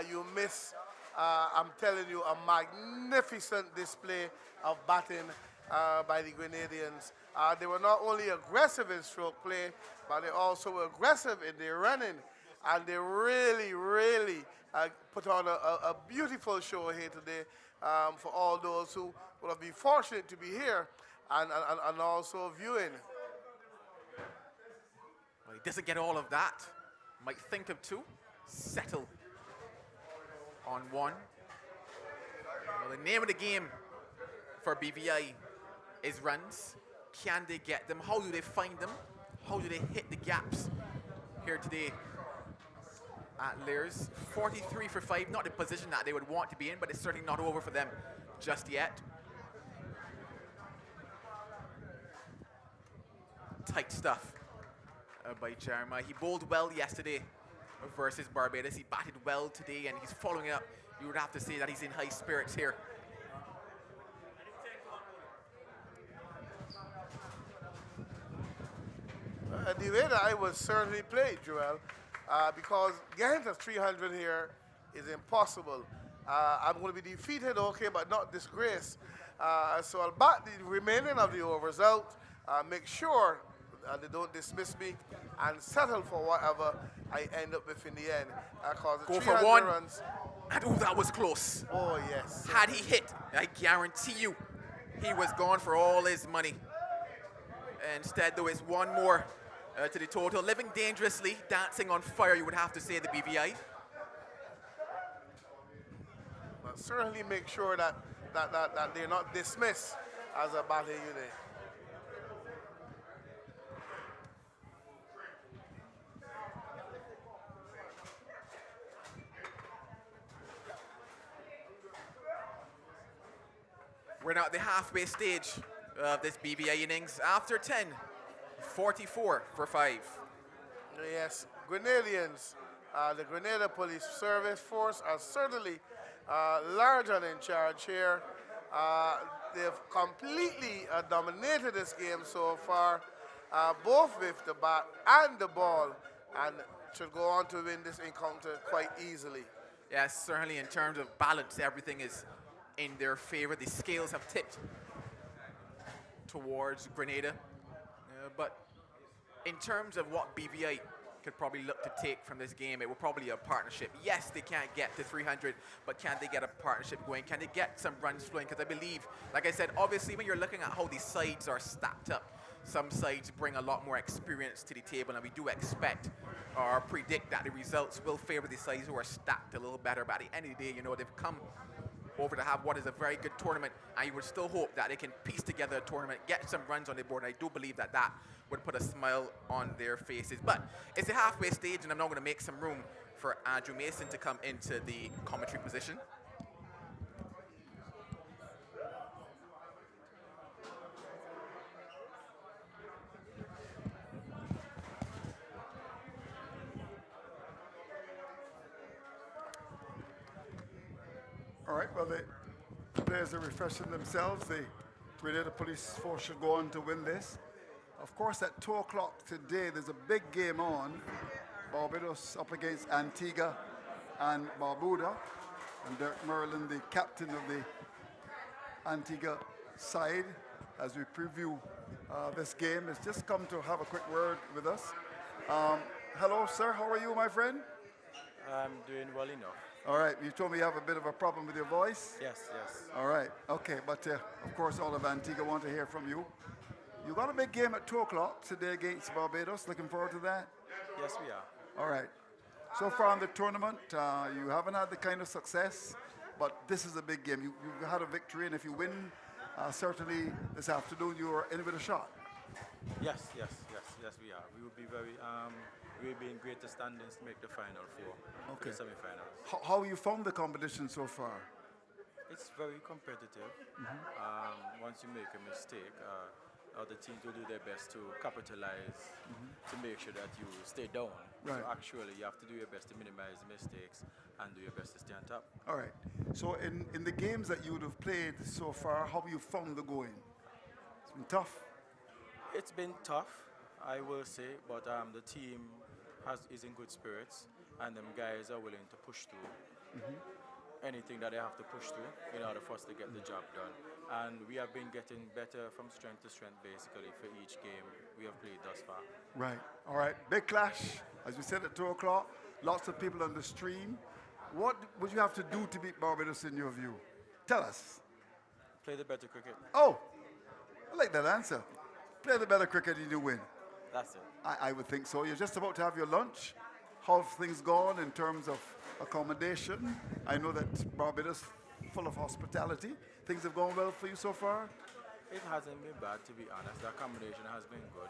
you miss, I'm telling you, a magnificent display of batting by the Grenadians. They were not only aggressive in stroke play, but they also were aggressive in their running. And they really, really put on a beautiful show here today for all those who will have been fortunate to be here and also viewing. Well, he doesn't get all of that. Might think of 2, settle on 1. Well, the name of the game for BVI is runs. Can they get them? How do they find them? How do they hit the gaps here today? at Lears. 43 for 5, not the position that they would want to be in, but it's certainly not over for them just yet. Tight stuff by Jeremiah. He bowled well yesterday versus Barbados. He batted well today, and he's following it up. You would have to say that he's in high spirits here. The way that I would certainly play, Joel, because getting to 300 here is impossible. I'm going to be defeated, okay, but not disgraced. So I'll bat the remaining of the overs out, make sure they don't dismiss me, and settle for whatever I end up with in the end. Because Go for 300 one. runs. And oh, that was close. Oh, yes. Had he hit, I guarantee you, he was gone for all his money. Instead, though, it's one more to the total. Living dangerously, dancing on fire, you would have to say, the BVI. But certainly make sure that they're not dismissed as a batting unit. We're now at the halfway stage of this BVI innings. After 10, 44 for 5. Yes, Grenadians, the Grenada Police Service Force are certainly large and in charge here. They've completely dominated this game so far, both with the bat and the ball, and should go on to win this encounter quite easily. Yes, certainly in terms of balance, everything is in their favor. The scales have tipped towards Grenada. But in terms of what BVI could probably look to take from this game, it will probably be a partnership. Yes, they can't get to 300, but can they get a partnership going? Can they get some runs flowing? Because I believe, like I said, obviously when you're looking at how these sides are stacked up, some sides bring a lot more experience to the table, and we do expect or predict that the results will favor the sides who are stacked a little better. But at the end of the day, you know, they've come over to have what is a very good tournament, and you would still hope that they can piece together a tournament, get some runs on the board, and I do believe that that would put a smile on their faces. But it's the halfway stage, and I'm now going to make some room for Andrew Mason to come into the commentary position. All right, well, the players are refreshing themselves. The Grenada Police Force should go on to win this. Of course, at 2 o'clock today, there's a big game on. Barbados up against Antigua and Barbuda. And Derek Merlin, the captain of the Antigua side, as we preview this game, has just come to have a quick word with us. Hello, sir. How are you, my friend? I'm doing well enough. All right, you told me you have a bit of a problem with your voice? Yes, yes. All right, okay, but of course all of Antigua want to hear from you. You got a big game at 2 o'clock today against Barbados. Looking forward to that? Yes, we are. All right. So far in the tournament, you haven't had the kind of success, but this is a big game. You've had a victory, and if you win, certainly this afternoon, you are in with a shot. Yes, yes, yes, yes, we are. We will be very, we will be in greater standings to make the final four, for the semi-finals. How you found the competition so far? It's very competitive. Once you make a mistake, other teams will do their best to capitalize to make sure that you stay down. Right. So actually, you have to do your best to minimize mistakes and do your best to stay on top. All right. So in the games that you would have played so far, how have you found the going? It's been tough. It's been tough, I will say, but the team is in good spirits, and them guys are willing to push through anything that they have to push through in order for us to get the job done. And we have been getting better from strength to strength, basically, for each game we have played thus far. Right. All right. Big clash, as we said, at 2 o'clock. Lots of people on the stream. What would you have to do to beat Barbados in your view? Tell us. Play the better cricket. Oh, I like that answer. Play the better cricket and you win. That's it. I would think so. You're just about to have your lunch. How have things gone in terms of accommodation? I know that Barbados full of hospitality. Things have gone well for you so far? It hasn't been bad, to be honest. The accommodation has been good.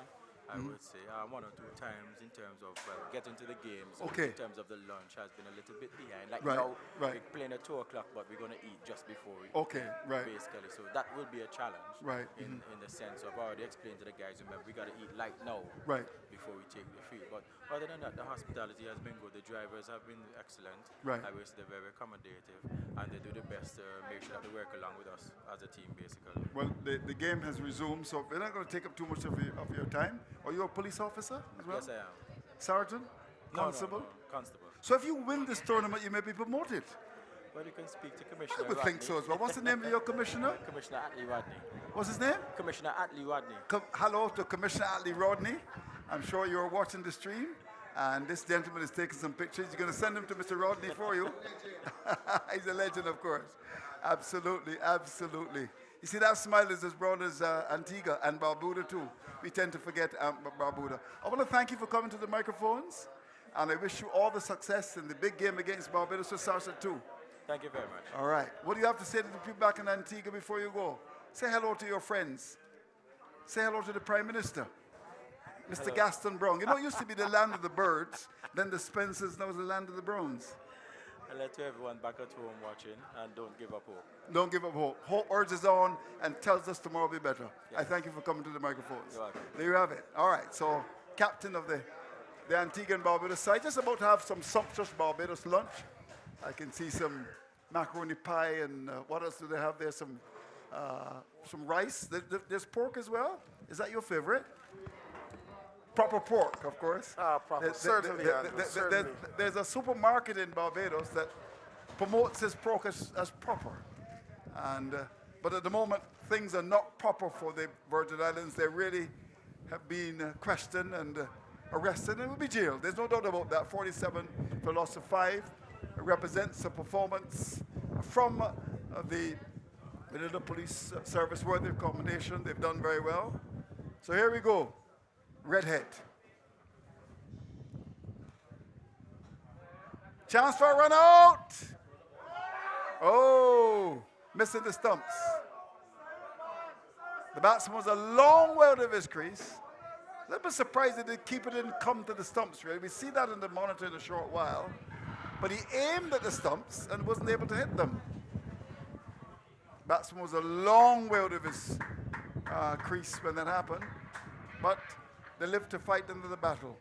I would say 1 or 2 times in terms of getting to the games. Okay. In terms of the lunch has been a little bit behind. Like Right, now, right. we're playing at 2 o'clock, but we're going to eat just before we. Okay, right. Basically, so that will be a challenge. Right, In the sense of I already explained to the guys. Remember, we got to eat light now. Right. Before we take the field. But other than that, the hospitality has been good. The drivers have been excellent. Right. I would say they're very accommodative, and they do the best to make sure that they work along with us as a team, basically. Well, the game has resumed, so we're not going to take up too much of your time. Are you a police officer as well? Yes, I am. Sergeant? No, Constable? no, Constable. So if you win this tournament, you may be promoted. Well, you can speak to I Commissioner would think so as well. What's the name of your commissioner? Commissioner Atlee Rodney. What's his name? Commissioner Atlee Rodney. Hello to Commissioner Atlee Rodney. I'm sure you're watching the stream. And this gentleman is taking some pictures. You're going to send them to Mr. Rodney for you. He's a legend, of course. Absolutely, absolutely. You see, that smile is as broad as Antigua and Barbuda, too. We tend to forget Barbuda. I want to thank you for coming to the microphones. And I wish you all the success in the big game against Barbados with Sarsa, too. Thank you very much. All right. What do you have to say to the people back in Antigua before you go? Say hello to your friends. Say hello to the Prime Minister, Mr. Hello. Gaston Brown. You know, it used to be the land of the birds, then the Spencers, now it's the land of the Browns. I'll let everyone back at home watching, and don't give up hope. Don't give up hope. Hope urges on and tells us tomorrow will be better. Yes. I thank you for coming to the microphones. You're welcome. There you have it. All right, so captain of the Antigua and Barbados side, just about to have some sumptuous Barbados lunch. I can see some macaroni pie and what else do they have there? Some rice. There's pork as well. Is that your favorite? Proper pork, of course. Proper. Certainly, Andrew, certainly. There's a supermarket in Barbados that promotes his pork as proper. And, but at the moment, things are not proper for the Virgin Islands. They really have been questioned and arrested and will be jailed. There's no doubt about that. 47 for loss of 5 represents a performance from the police service worthy of commendation. They've done very well. So here we go. Redhead. Chance for a run out. Oh, missing the stumps. The batsman was a long way out of his crease. A little bit surprised that the keeper didn't come to the stumps, really. We see that in the monitor in a short while. But he aimed at the stumps and wasn't able to hit them. Batsman was a long way out of his crease when that happened. But they lived to fight into the battle.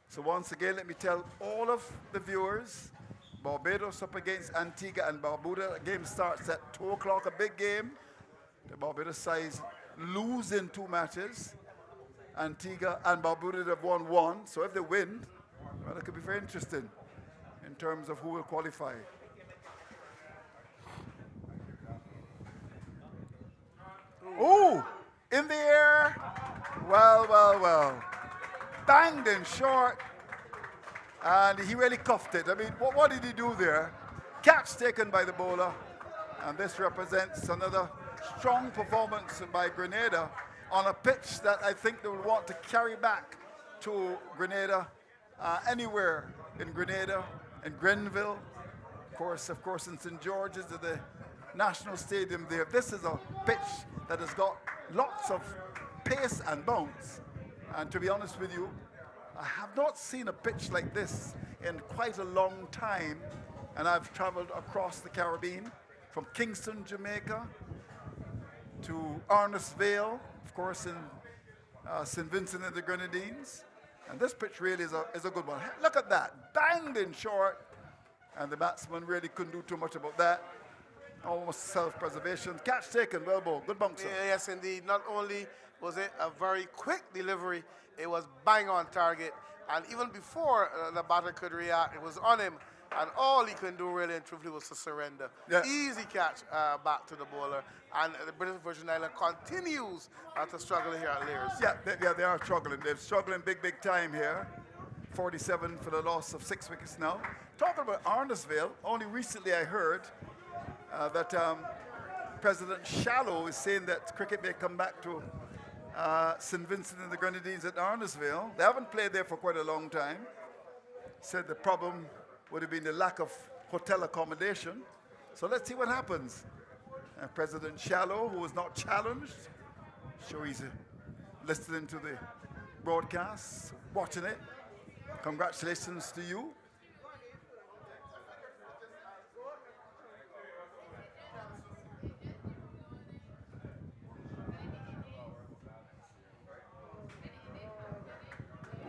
So once again, let me tell all of the viewers, Barbados up against Antigua and Barbuda. The game starts at 2 o'clock, a big game. The Barbados side lose in 2 matches. Antigua and Barbuda have won 1. So if they win, well, it could be very interesting in terms of who will qualify. Ooh, in the air. Well, well, well. Banged in short. And he really cuffed it. I mean, what did he do there? Catch taken by the bowler. And this represents another strong performance by Grenada on a pitch that I think they will want to carry back to Grenada, anywhere in Grenada, in Grenville, of course in St. George's, at the National Stadium there. This is a pitch that has got lots of pace and bounce. And to be honest with you, I have not seen a pitch like this in quite a long time. And I've traveled across the Caribbean, from Kingston, Jamaica, to Arnos Vale, of course, in St. Vincent and the Grenadines. And this pitch really is a good one. Look at that, banged in short. And the batsman really couldn't do too much about that. Almost self-preservation. Catch taken, well bowled, good bouncer. Yes, indeed. Not only was it a very quick delivery, it was bang on target. And even before the batter could react, it was on him. And all he could do really and truthfully was to surrender. Yeah. Easy catch back to the bowler. And the British Virgin Islands continues to struggle here at Lears. Yeah, they are struggling. They're struggling big time here. 47 for the loss of 6 wickets now. Talking about Arnesville, only recently I heard that President Shallow is saying that cricket may come back to St. Vincent and the Grenadines at Arnesville. They haven't played there for quite a long time. Said the problem would have been the lack of hotel accommodation. So let's see what happens. President Shallow, who was not challenged, sure he's listening to the broadcast, watching it. Congratulations to you.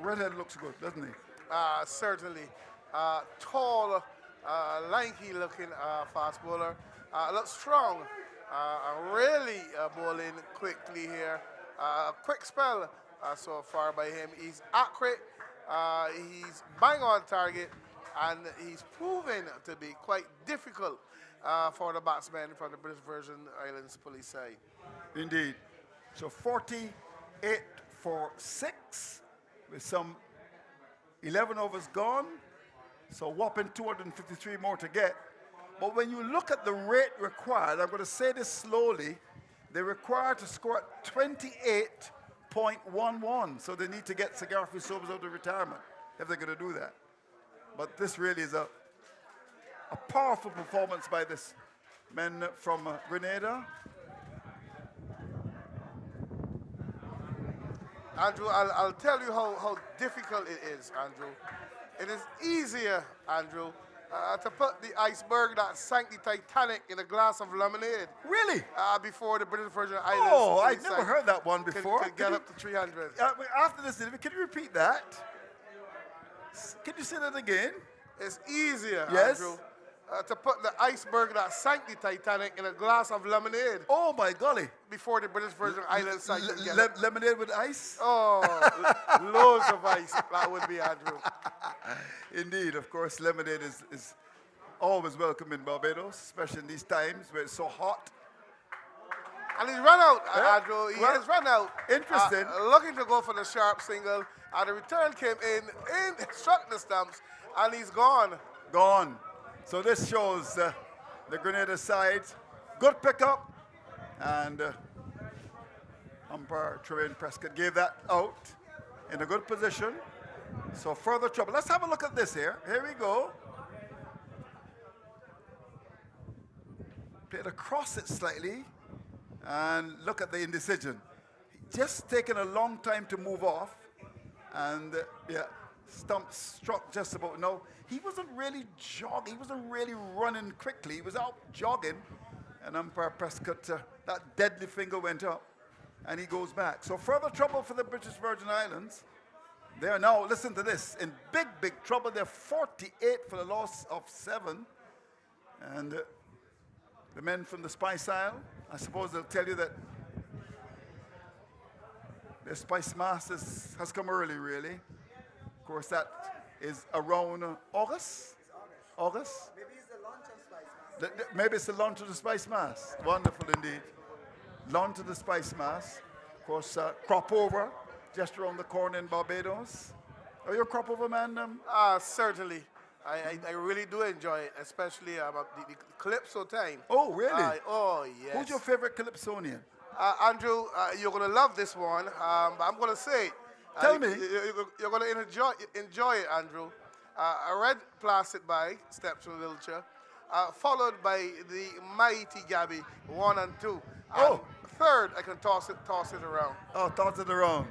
Redhead looks good, doesn't he? Certainly. Tall, lanky looking fast bowler. Looks strong. Really bowling quickly here. Quick spell so far by him. He's accurate. He's bang on target. And he's proven to be quite difficult for the batsmen from the British Virgin Islands police side. Indeed. So 48 for 6 with some 11 overs gone. So whopping 253 more to get. But when you look at the rate required, I'm going to say this slowly, they require to score at 28.11. So they need to get Sagarfi Sobers out of retirement if they're going to do that. But this really is a powerful performance by this men from Grenada. Andrew, I'll tell you how difficult it is, Andrew. It is easier, Andrew, to put the iceberg that sank the Titanic in a glass of lemonade. Really? Before the British Virgin Islands. Oh, I've never heard that one before. Could get up to 300. After this, can you repeat that? Can you say that again? It's easier, Yes? Andrew, to put the iceberg that sank the Titanic in a glass of lemonade Oh, my golly. before the British Virgin Islands sank. Lemonade with ice? Oh, loads of ice. That would be Andrew. Indeed, of course, lemonade is always welcome in Barbados, especially in these times where it's so hot. And he's run out, Yeah. Andrew. He Well, has run out. interesting. Looking to go for the sharp single. And the return came in, struck the stumps, and he's gone. Gone. So this shows the Grenada side. Good pickup. And umpire Tremaine Prescott gave that out in a good position. So further trouble. Let's have a look at this here. Here we go. Played across it slightly. And look at the indecision. Just taken a long time to move off. And yeah, stump struck just about. No, he wasn't really jogging. He wasn't really running quickly. He was out jogging. And umpire Prescott, that deadly finger went up. And he goes back. So further trouble for the British Virgin Islands. They are now, listen to this, in big, big trouble. They're 48 for the loss of 7. And the men from the Spice Isle, I suppose they'll tell you that the Spice Mass has come early, really. Of course, that is around August. August? Maybe it's the launch of Spice Mass. Maybe it's the launch of the Spice Mass. Wonderful indeed. Launch of the Spice Mass. Of course, crop over just around the corner in Barbados. Are you a crop over man? Certainly. I really do enjoy it, especially the Calypso time. Oh, really? Oh, yes. Who's your favorite Calypsonian? Andrew, you're going to love this one, but I'm going to say it. Tell me. You're going to enjoy it, Andrew. A red plastic bag, steps from Wiltshire, followed by the mighty Gabby, 1 and 2. Oh. Third, I can toss it around. Oh, toss it around.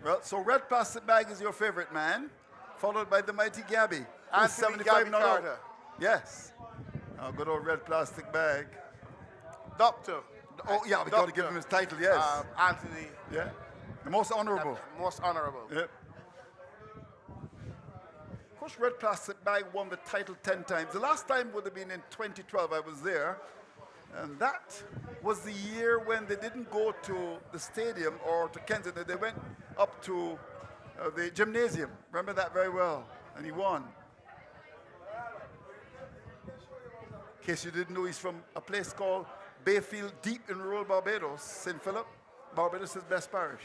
Well, so red plastic bag is your favorite man, followed by the mighty Gabby. who's Anthony Gabby not out. Carter. Yes. Oh, good old red plastic bag. Doctor. Oh, yeah, we got to give him his title, yes. Anthony. Yeah. The most honorable. Most honorable. Yep. Of course, red plastic bag won the title 10 times. The last time would have been in 2012. I was there. And that was the year when they didn't go to the stadium or to Kensington. They went up to the gymnasium. Remember that very well. And he won. In case you didn't know, he's from a place called Bayfield, deep in rural Barbados, St. Philip, Barbados' best parish.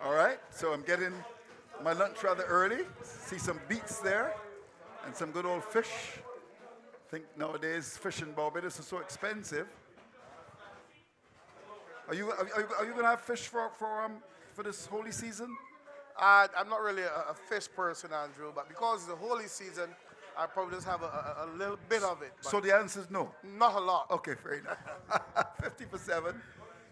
All right, so I'm getting my lunch rather early. See some beets there and some good old fish. I think nowadays fish in Barbados is so expensive. Are you going to have fish for this holy season? I'm not really a fish person, Andrew, but because it's the holy season, I probably just have a little bit of it. But So the answer is no. not a lot. Okay, fair enough. 50 for 7.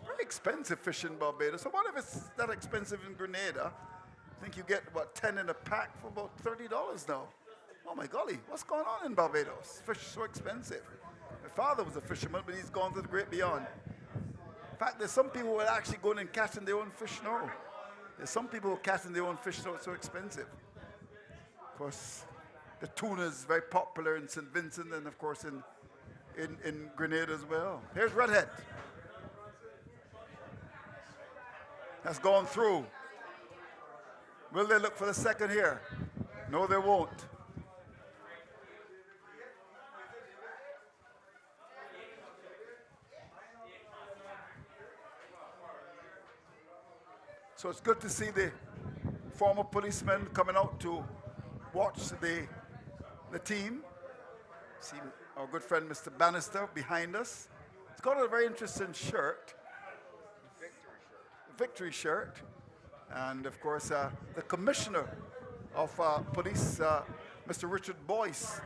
Very expensive fish in Barbados. So what if it's that expensive in Grenada? I think you get, what, 10 in a pack for about $30 now. Oh my golly, what's going on in Barbados? Fish is so expensive. My father was a fisherman, but he's gone to the great beyond. In fact, there's some people who are actually going and catching their own fish now. There's some people who are catching their own fish now, it's so expensive. Of course, the tuna is very popular in St. Vincent and, of course, in Grenada as well. Here's Redhead. That's gone through. Will they look for the second here? No, they won't. So it's good to see the former policemen coming out to watch the team. See our good friend Mr. Bannister behind us. He's got a very interesting shirt. Victory shirt. And of course, the commissioner of police, Mr. Richard Boyce,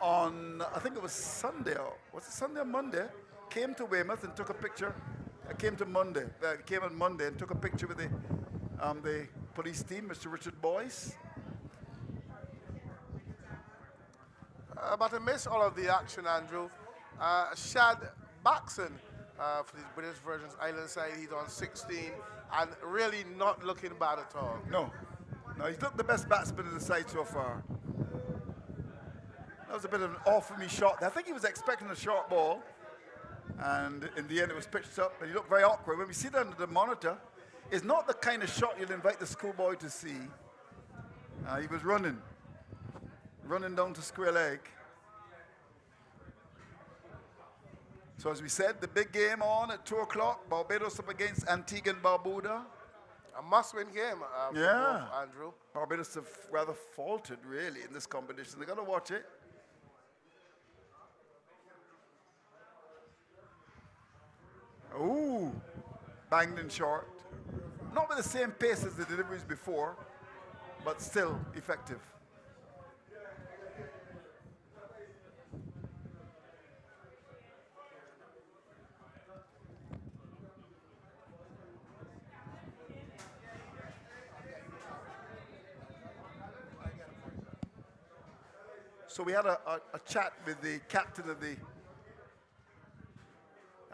on, I think it was Sunday, or was it Sunday or Monday, came to Weymouth and took a picture. Came on Monday and took a picture with the police team, Mr. Richard Boyce. But I missed all of the action, Andrew. Shad Baxon for these British Virgins Island side, he's on 16 and really not looking bad at all. No, he's looked the best batsman in the side so far. That was a bit of an off-me shot. I think he was expecting a short ball, and in the end it was pitched up, and he looked very awkward. When we see that under the monitor, it's not the kind of shot you'd invite the schoolboy to see. He was running down to square leg. So as we said, the big game on at 2 o'clock, Barbados up against Antigua and Barbuda. A must-win game for both, Andrew. Barbados have rather faltered, really, in this competition. They've got to watch it. Ooh, banged in short. Not with the same pace as the deliveries before, but still effective. So we had a chat with the captain of the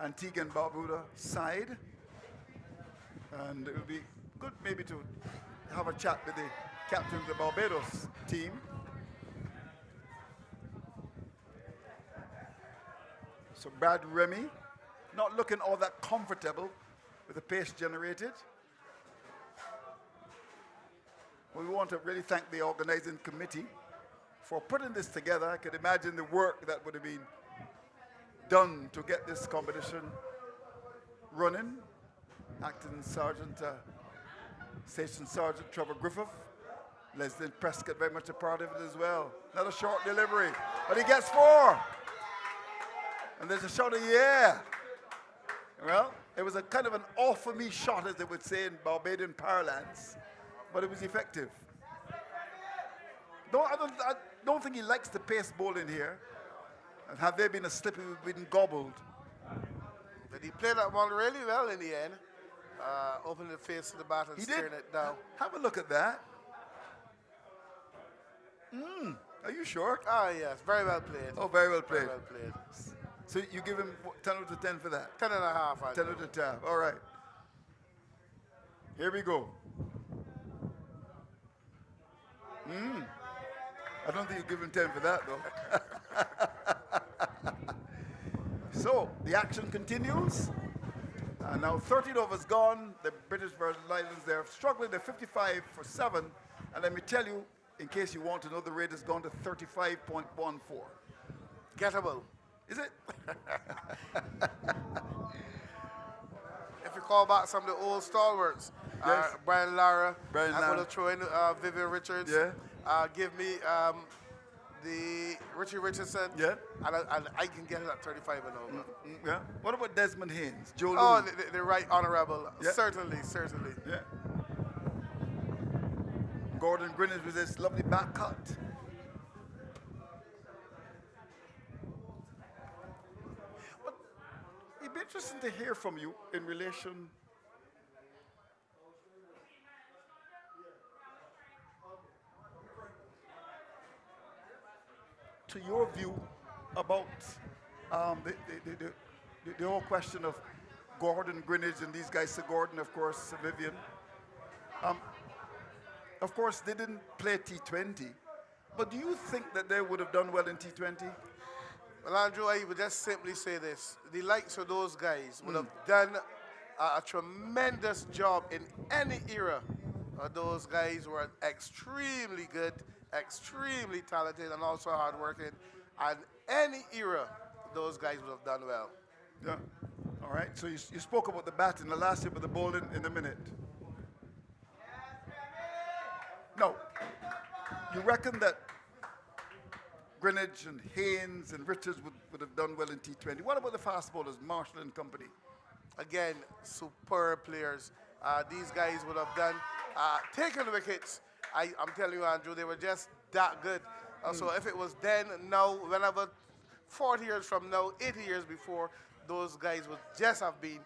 Antigua and Barbuda side, and it would be good maybe to have a chat with the captain of the Barbados team. So Brad Remy, not looking all that comfortable with the pace generated. We want to really thank the organizing committee for putting this together. I could imagine the work that would have been done to get this competition running. Acting Sergeant, Station Sergeant Trevor Griffith, Leslie Prescott very much a part of it as well. Another short delivery, but he gets 4. And there's a shot of well, it was a kind of an off-for-me shot, as they would say in Barbadian parlance, but it was effective. I don't think he likes the pace bowling here. And had there been a slip, he would have been gobbled. But he played that one really well in the end. Opening the face of the bat and steering it down. Have a look at that. Are you sure? Ah, yes, very well played. Oh, very well played. Very well played. So you give him 10 out of 10 for that? 10 and a half, I 10 out of 10. All right. Here we go. I don't think you give him 10 for that, though. So the action continues. Now 13 overs gone. The British Virgin Islands, they're struggling. They're 55 for 7. And let me tell you, in case you want to know, the rate has gone to 35.14. Gettable. Is it? If you call back some of the old stalwarts, Yes. Brian Lara, Brian I'm Lara. going to throw in Vivian Richards. Yeah. Give me the Richie Richardson. Yeah. And I can get it at 35 and over. Yeah. What about Desmond Haynes? Joe Oh, Louis? the right honorable. Yeah. Certainly, certainly. Yeah. Gordon Greenidge with his lovely back cut. But it'd be interesting to hear from you in relation to your view about the whole question of Gordon Greenidge and these guys, Sir Gordon, of course, Sir Vivian. Of course, they didn't play T20, but do you think that they would have done well in T20? Well, Andrew, I would just simply say this. The likes of those guys would have done a tremendous job in any era. Those guys were extremely good, extremely talented, and also hardworking. And any era, those guys would have done well. Yeah. All right. So you spoke about the batting, the last year, but the bowling in a minute. No. You reckon that Greenidge and Haynes and Richards would have done well in T20? What about the fast bowlers, Marshall and company? Again, superb players. These guys would have done, taken wickets. I'm telling you, Andrew, they were just that good. So if it was then, now, whenever, 40 years from now, 80 years before, those guys would just have been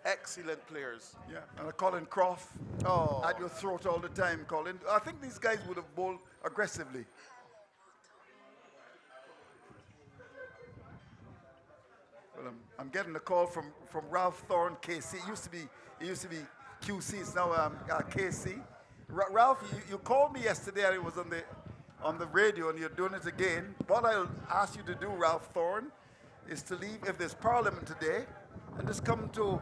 excellent players. Yeah, and Colin Croft at your throat all the time, Colin. I think these guys would have bowled aggressively. Well, I'm getting a call from Ralph Thorne, KC. It used to be QC. It's now KC. Ralph, you called me yesterday, and it was on the radio, and you're doing it again. What I'll ask you to do, Ralph Thorne, is to leave if there's Parliament today, and just come to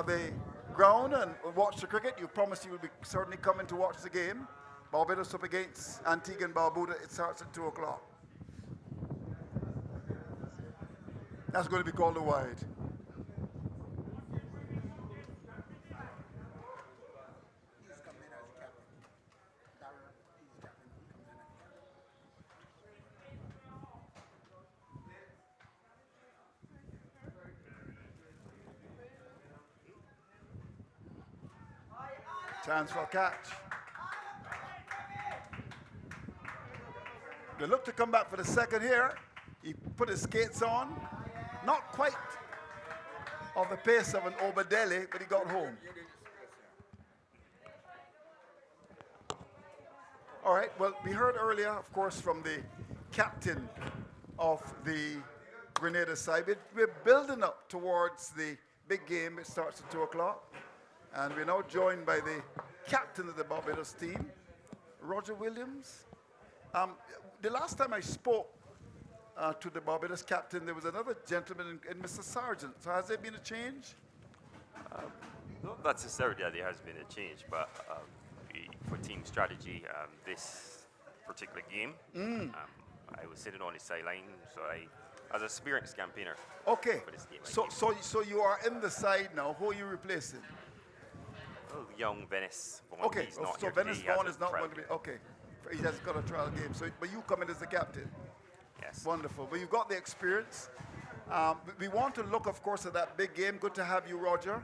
the ground and watch the cricket. You promised you will be certainly coming to watch the game. Barbados up against Antigua and Barbuda. It starts at 2 o'clock. That's going to be called a wide. Chance for a catch. They look to come back for the second here. He put his skates on. Not quite of the pace of an Obadele, but he got home. All right, well, we heard earlier, of course, from the captain of the Grenada side. We're building up towards the big game. It starts at 2 o'clock. And we're now joined by the captain of the Barbados team, Roger Williams. The last time I spoke to the Barbados captain, there was another gentleman in Mr. Sargent. So has there been a change? Not necessarily that there has been a change, but for team strategy, this particular game, I was sitting on the sideline, so as an experienced campaigner. Okay, for this game, so you are in the side now. Who are you replacing? Well, young Venice Vaughn. Okay, He's not so here Venice today. He has Vaughn a is not trial going to be, game. okay. He has got a trial game, so, but you come in as the captain. Yes. Wonderful, but you've got the experience. We want to look, of course, at that big game. Good to have you, Roger.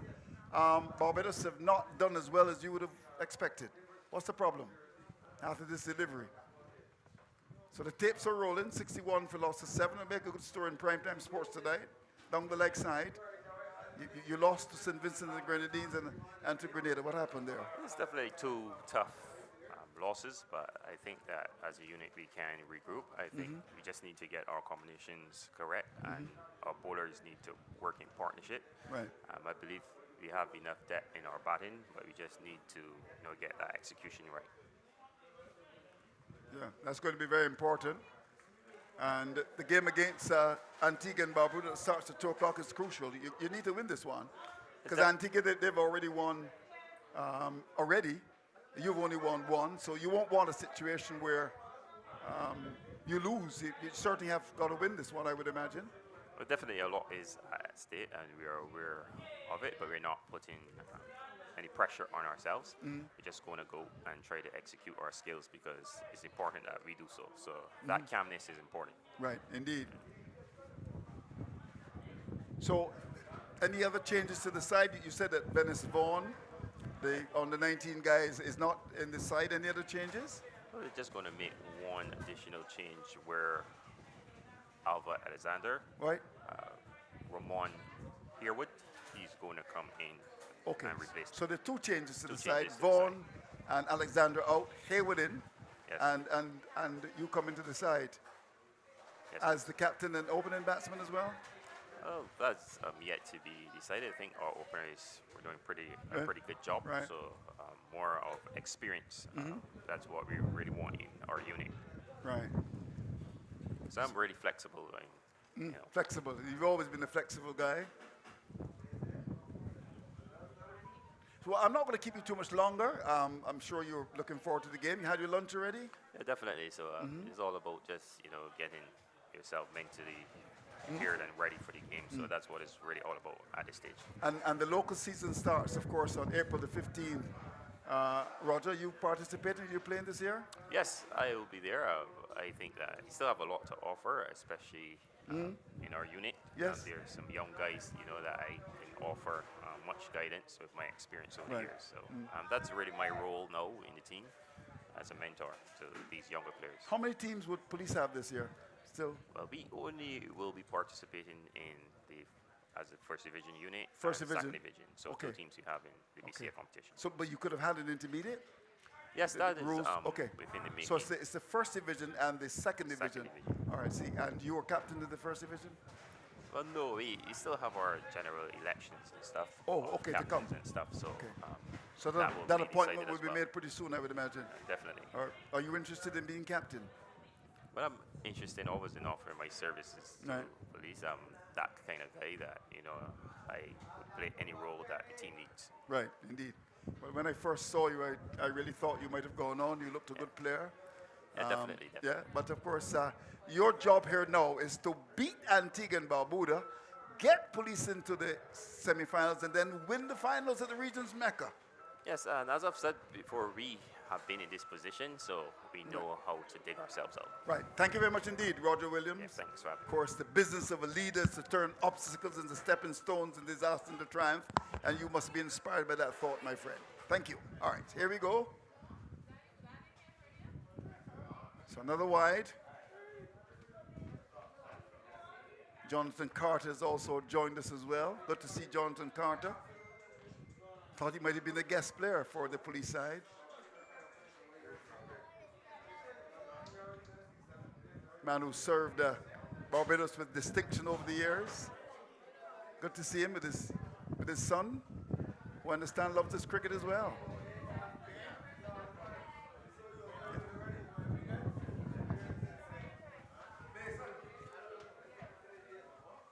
Barbados have not done as well as you would have expected. What's the problem after this delivery? So the tapes are rolling, 61 for loss of 7. We'll make a good story in primetime sports tonight. Down the leg side. You lost to St. Vincent and the Grenadines and to Grenada. What happened there? It's definitely two tough losses, but I think that as a unit we can regroup. I think we just need to get our combinations correct, and our bowlers need to work in partnership. Right. I believe we have enough depth in our batting, but we just need to get that execution right. Yeah, that's going to be very important. And the game against Antigua and Barbuda that starts at 2 o'clock is crucial. You need to win this one. Because Antigua, they've already won already. You've only won one. So you won't want a situation where you lose. You certainly have got to win this one, I would imagine. Well, definitely a lot is at stake, and we are aware of it, but we're not putting any pressure on ourselves. We're just going to go and try to execute our skills because it's important that we do so. So that calmness is important. Right, indeed. So, any other changes to the side? You said that Venice Vaughn, The under 19 guys is not in the side. Any other changes? Well, we're just going to make one additional change where Alva Alexander, Right. Ramon Herwood, he's going to come in Okay. and replace. So the two changes to Two the side: changes to the Vaughan and Alexander out, Hayward in, Yes. and you come into the side Yes. as the captain and opening batsman as well. Oh, that's yet to be decided. I think our opener is we're doing a Right. pretty good job. Right. So more of experience. That's what we really want in our unit. Right. So I'm really flexible. Flexible. You've always been a flexible guy. So I'm not going to keep you too much longer. I'm sure you're looking forward to the game. You had your lunch already? Yeah, definitely. So it's all about just getting yourself mentally prepared and ready for the game. So that's what it's really all about at this stage. And the local season starts, of course, on April the 15th. Roger, you participating? You playing this year? Yes, I will be there. I think that I still have a lot to offer, especially in our unit. Yes. There's some young guys, that I can offer much guidance with my experience over the Right. years. So that's really my role now in the team as a mentor to these younger players. How many teams would police have this year? Still? Well, we only will be participating in as a first division unit, First and division. second division. So Okay. two teams you have in the BCA competition. So, but you could have had an intermediate? Yes, that is Rules? Okay. within the making. So it's the first division and the second Second division. division. All right, see. And you were captain of the first division? Well, no, we still have our general elections and stuff. Oh, of okay, to come. captains and stuff. So, Okay. um, So that will that be appointment decided will as be well. made pretty soon, I would imagine. Definitely. Are you interested in being captain? But I'm interested always in offering my services to Right. police. I'm that kind of guy that I would play any role that the team needs. Right, indeed. Well, when I first saw you, I really thought you might have gone on. You looked a good player. Yeah, definitely. Yeah, but of course, your job here now is to beat Antigua and Barbuda, get police into the semifinals, and then win the finals at the region's Mecca. Yes, and as I've said before, we have been in this position, so we know how to dig ourselves out. Right. Thank you very much indeed, Roger Williams. Yeah, thanks for having Of course, the business of a leader is to turn obstacles into stepping stones and disaster into triumph, and you must be inspired by that thought, my friend. Thank you. All right, here we go. So another wide. Jonathan Carter has also joined us as well. Good to see Jonathan Carter. Thought he might have been a guest player for the police side. Man who served Barbados with distinction over the years. Good to see him with his son, who I understand loves his cricket as well.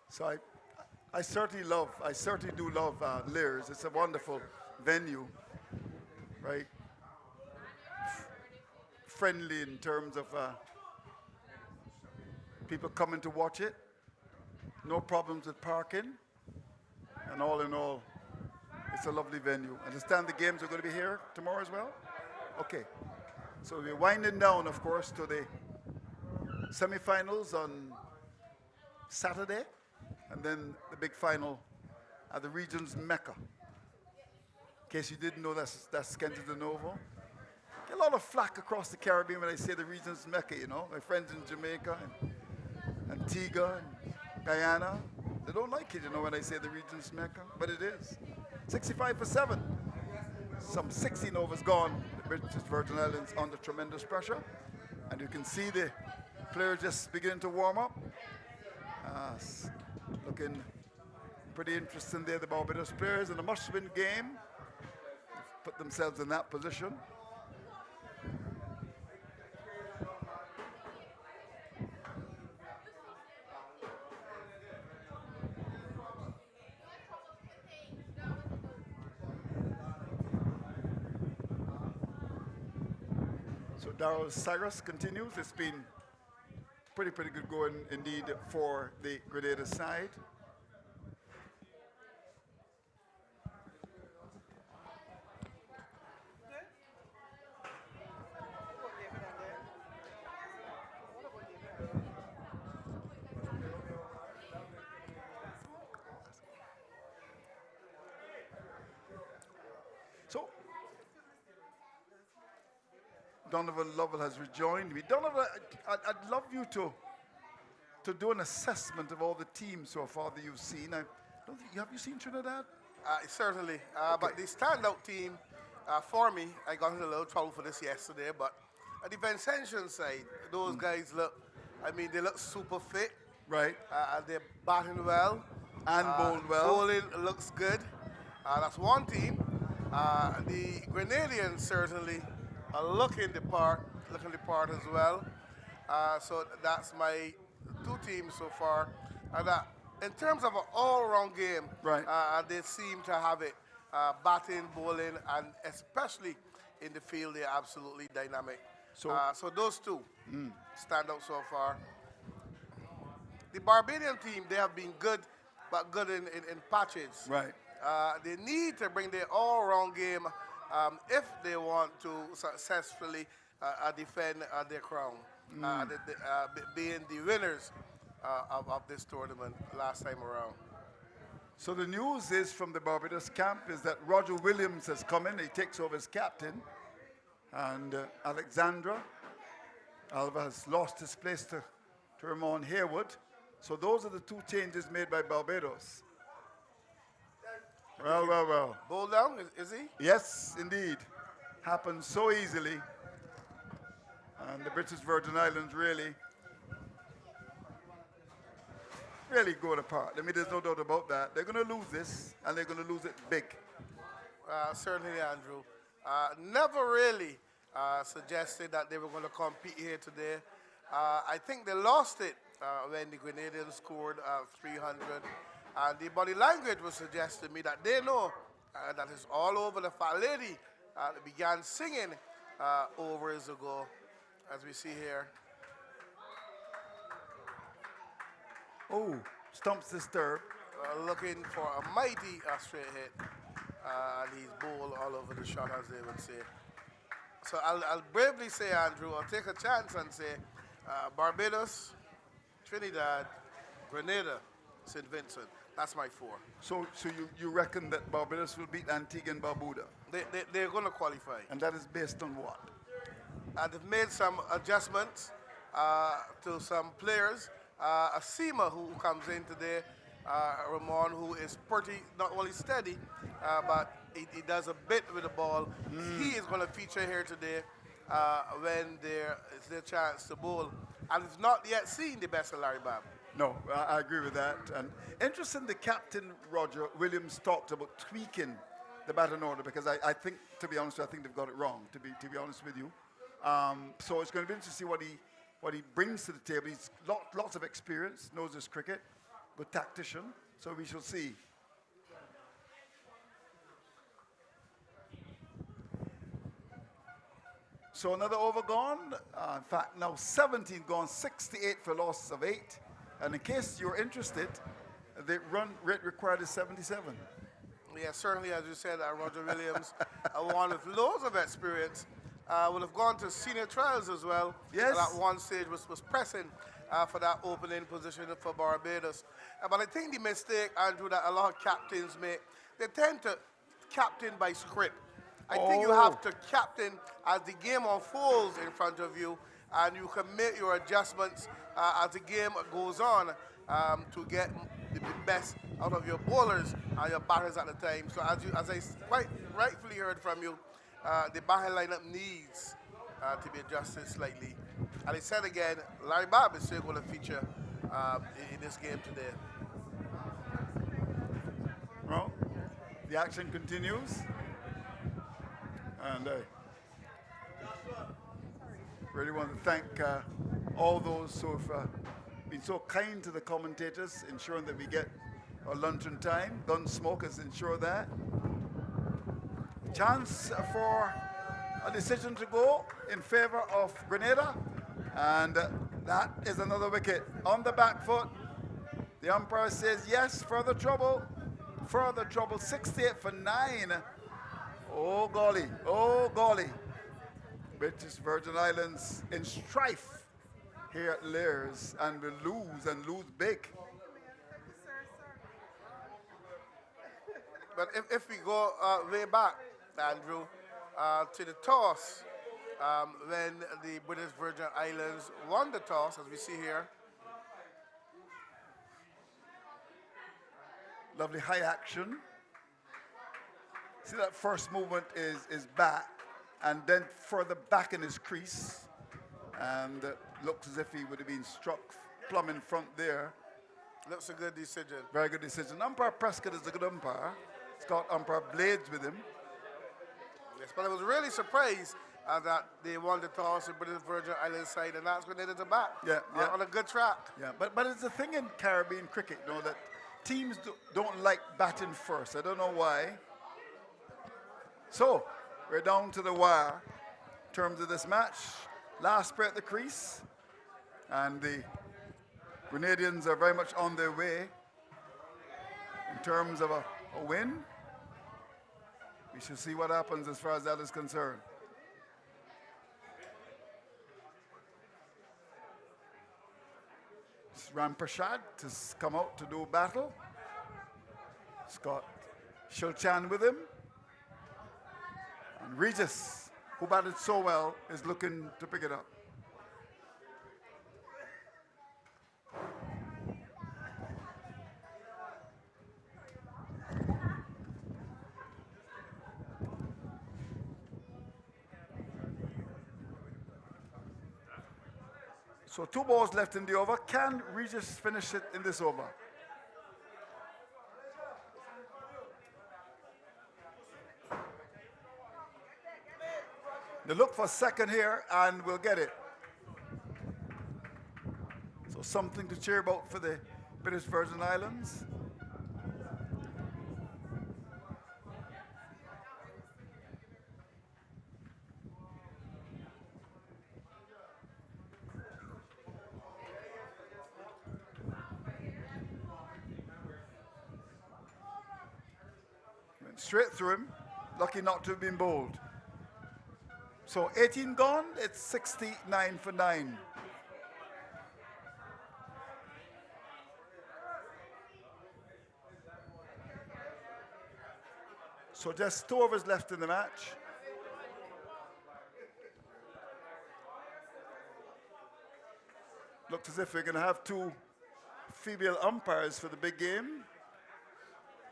So I certainly do love Lears. It's a wonderful venue, right? Friendly in terms of people coming to watch it. No problems with parking. And all in all, it's a lovely venue. Understand the games are going to be here tomorrow as well? Okay. So we're winding down, of course, to the semifinals on Saturday, and then the big final at the region's Mecca. In case you didn't know, that's Kenta de Novo. Get a lot of flack across the Caribbean when I say the region's Mecca, My friends in Jamaica and Antigua and Guyana, they don't like it, when I say the region's Mecca, but it is. 65 for 7. Some 16 overs gone. The British Virgin Islands under tremendous pressure. And you can see the players just beginning to warm up. Looking pretty interesting there, the Barbados players in a must-win game. They've put themselves in that position. So Darryl Cyrus continues. It's been pretty good going indeed for the Grenada side. So Donovan Lovell has rejoined me. Donovan, I'd love you to do an assessment of all the teams so far that you've seen. I don't think, have you seen Trinidad? Certainly. But the standout team for me, I got into a little trouble for this yesterday, but at the Vincention side, those guys look, I mean, they look super fit. Right. They're batting well. And bowled well. Bowling looks good. That's one team. The Grenadians certainly are looking the part as well. So that's my two teams so far. In terms of an all-round game, Right. they seem to have it. Batting, bowling, and especially in the field, they're absolutely dynamic. So those two stand out so far. The Barbadian team, they have been good, but good in patches. Right. They need to bring their all-round game if they want to successfully defend their crown, being the winners of this tournament last time around. So the news is from the Barbados camp is that Roger Williams has come in. He takes over as captain. And Alexandra Alva has lost his place to Ramon Haywood. So those are the two changes made by Barbados. Well. Bowl down, is he? Yes, indeed. Happened so easily. And the British Virgin Islands really going apart. I mean, there's no doubt about that. They're going to lose this, and they're going to lose it big. Certainly, Andrew. Never really suggested that they were going to compete here today. I think they lost it when the Grenadians scored 300. And the body language was suggesting to me that they know that it's all over. The fat lady began singing overs ago, as we see here. Oh, stumps disturbed. Looking for a mighty straight hit. And he's bowled all over the shot, as they would say. So I'll bravely say, Andrew, I'll take a chance and say Barbados, Trinidad, Grenada, St. Vincent. That's my four. So you reckon that Barbados will beat Antigua and Barbuda? They're going to qualify. And that is based on what? They've made some adjustments to some players. A seamer who comes in today, Ramon, who is pretty, not only steady, but he does a bit with the ball. He is going to feature here today when there is their chance to bowl. And it's not yet seen the best of Larry Babb. No, I agree with that. And interesting, the captain, Roger Williams, talked about tweaking the batting order because I think, to be honest, I think they've got it wrong, to be honest with you. So it's going to be interesting to see what he brings to the table. He's lots of experience, knows his cricket, good tactician, so we shall see. So another over gone. In fact, now 17 gone, 68 for loss of 8. And in case you're interested, the run rate required is 77. Yeah, certainly, as you said, Roger Williams, one with loads of experience, would have gone to senior trials as well. Yes. And at one stage was pressing for that opening position for Barbados. But I think the mistake, Andrew, that a lot of captains make, they tend to captain by script. I think you have to captain as the game unfolds in front of you, and you can make your adjustments as the game goes on to get the best out of your bowlers and your batters at the time. So as I quite rightfully heard from you, the batting lineup needs to be adjusted slightly. And I said again, Larry Babb is still going to feature in this game today. Well, the action continues. And I really want to thank all those who have been so kind to the commentators, ensuring that we get our lunch on time. Gunsmoke has ensured that. Chance for a decision to go in favor of Grenada. And that is another wicket on the back foot. The umpire says yes, further trouble. 68 for 9. Oh golly, British Virgin Islands in strife here at Lears and will lose big. But if we go way back, Andrew, to the toss when the British Virgin Islands won the toss, as we see here. Lovely high action. See that first movement is back and then further back in his crease. And looks as if he would have been struck plumb in front there. Looks a good decision. Very good decision. Umpire Prescott is a good umpire. He's got umpire Blades with him. Yes, but I was really surprised that they won the toss in British Virgin Islands side, and that's Grenada to bat. Yeah, yeah. On a good track. Yeah, but it's a thing in Caribbean cricket, you know, that teams don't like batting first. I don't know why. So, we're down to the wire in terms of this match. Last pair at the crease, and the Grenadians are very much on their way in terms of a win. We should see what happens as far as that is concerned. It's Ram Prashad has come out to do battle. He's got Shulchan with him. And Regis, who batted so well, is looking to pick it up. So 2 balls left in the over. Can Regis finish it in this over? They look for second here, and we'll get it. So something to cheer about for the British Virgin Islands. Went straight through him. Lucky not to have been bowled. So 18 gone, it's 69 for 9. So just 2 overs left in the match. Looks as if we're going to have 2 female umpires for the big game.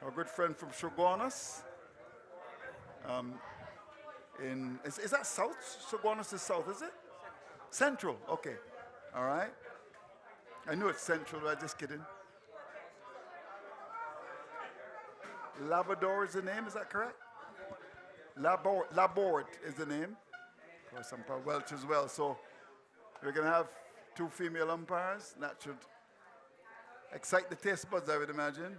Our good friend from Shoguanas. Is that south? Shoguanas is south, is it? Central, okay. All right. I knew it's central, but I'm just kidding. Labrador is the name, is that correct? Labord is the name. Of course, umpire Welch as well. So we're going to have 2 female umpires. That should excite the taste buds, I would imagine.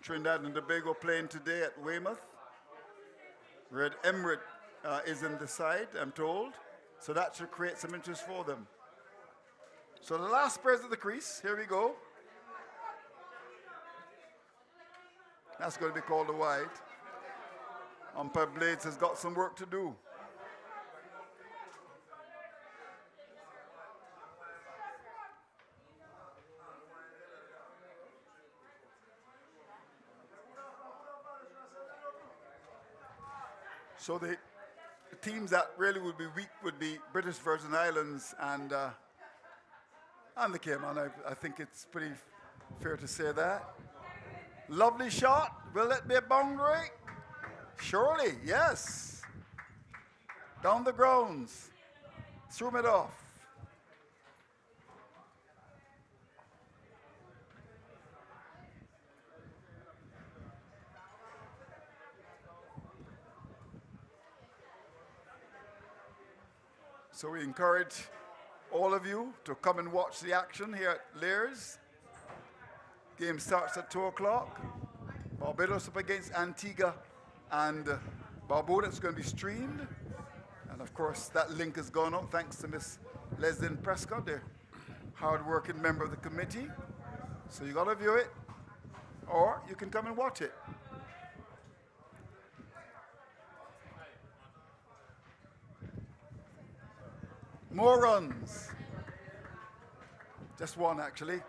Trinidad and Tobago playing today at Weymouth. Red Emirate is in the side, I'm told. So that should create some interest for them. So the last pairs of the crease, here we go. That's going to be called a wide. Umpire Blades has got some work to do. So the teams that really would be weak would be British Virgin Islands and the Cayman. I think it's pretty fair to say that. Lovely shot. Will it be a boundary? Surely, yes. Down the grounds. Threw it off. So we encourage all of you to come and watch the action here at Lears. Game starts at 2 o'clock. Barbados up against Antigua and Barbuda. It's going to be streamed. And of course, that link has gone out thanks to Miss Leslie Prescott, the hard-working member of the committee. So you got to view it, or you can come and watch it. More runs. Just one, actually.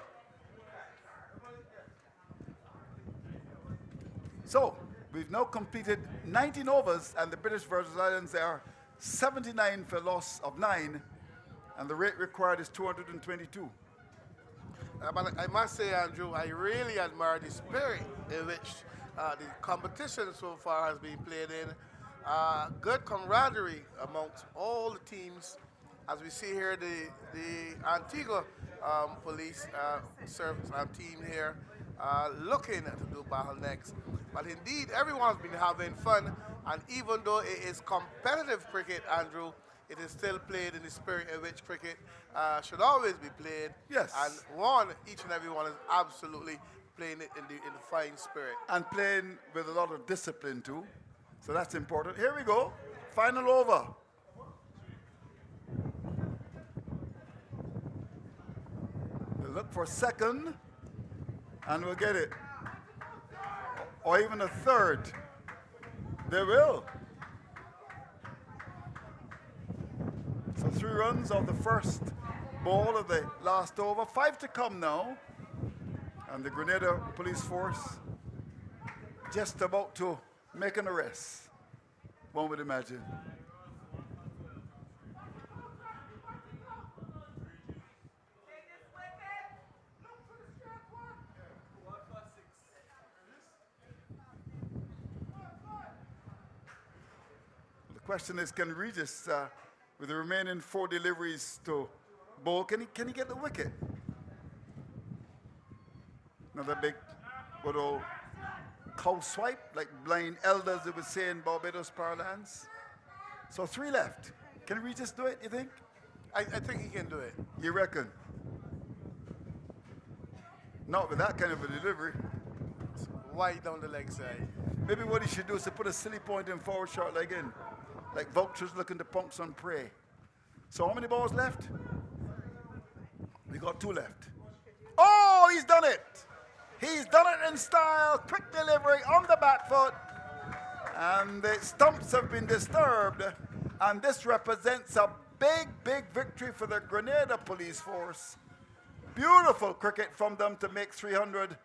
So, we've now completed 19 overs, and the British Virgin Islands are 79 for a loss of 9, and the rate required is 222. But I must say, Andrew, I really admire the spirit in which the competition so far has been played in. Good camaraderie amongst all the teams. As we see here, the Antigua police service team here looking to do battle next. But indeed, everyone's been having fun, and even though it is competitive cricket, Andrew, it is still played in the spirit in which cricket should always be played. Yes. And each and every one is absolutely playing it in the fine spirit. And playing with a lot of discipline too. So that's important. Here we go. Final over. We'll look for a second, and we'll get it. Or even a third. They will. So 3 runs of the first ball of the last over. 5 to come now. And the Grenada Police Force just about to make an arrest, one would imagine. The question is, can Regis, with the remaining 4 deliveries to bowl, can he get the wicket? Another big, good old cow swipe, like blind elders they would say in Barbados parlance. So 3 left. Can Regis do it, you think? I think he can do it. You reckon? Not with that kind of a delivery. Wide down the leg side. Maybe what he should do is to put a silly point in forward short leg in, like vultures looking to pounce on prey. So how many balls left? We got 2 left. Oh, he's done it! He's done it in style. Quick delivery on the back foot. And the stumps have been disturbed. And this represents a big, big victory for the Grenada Police Force. Beautiful cricket from them to make 300.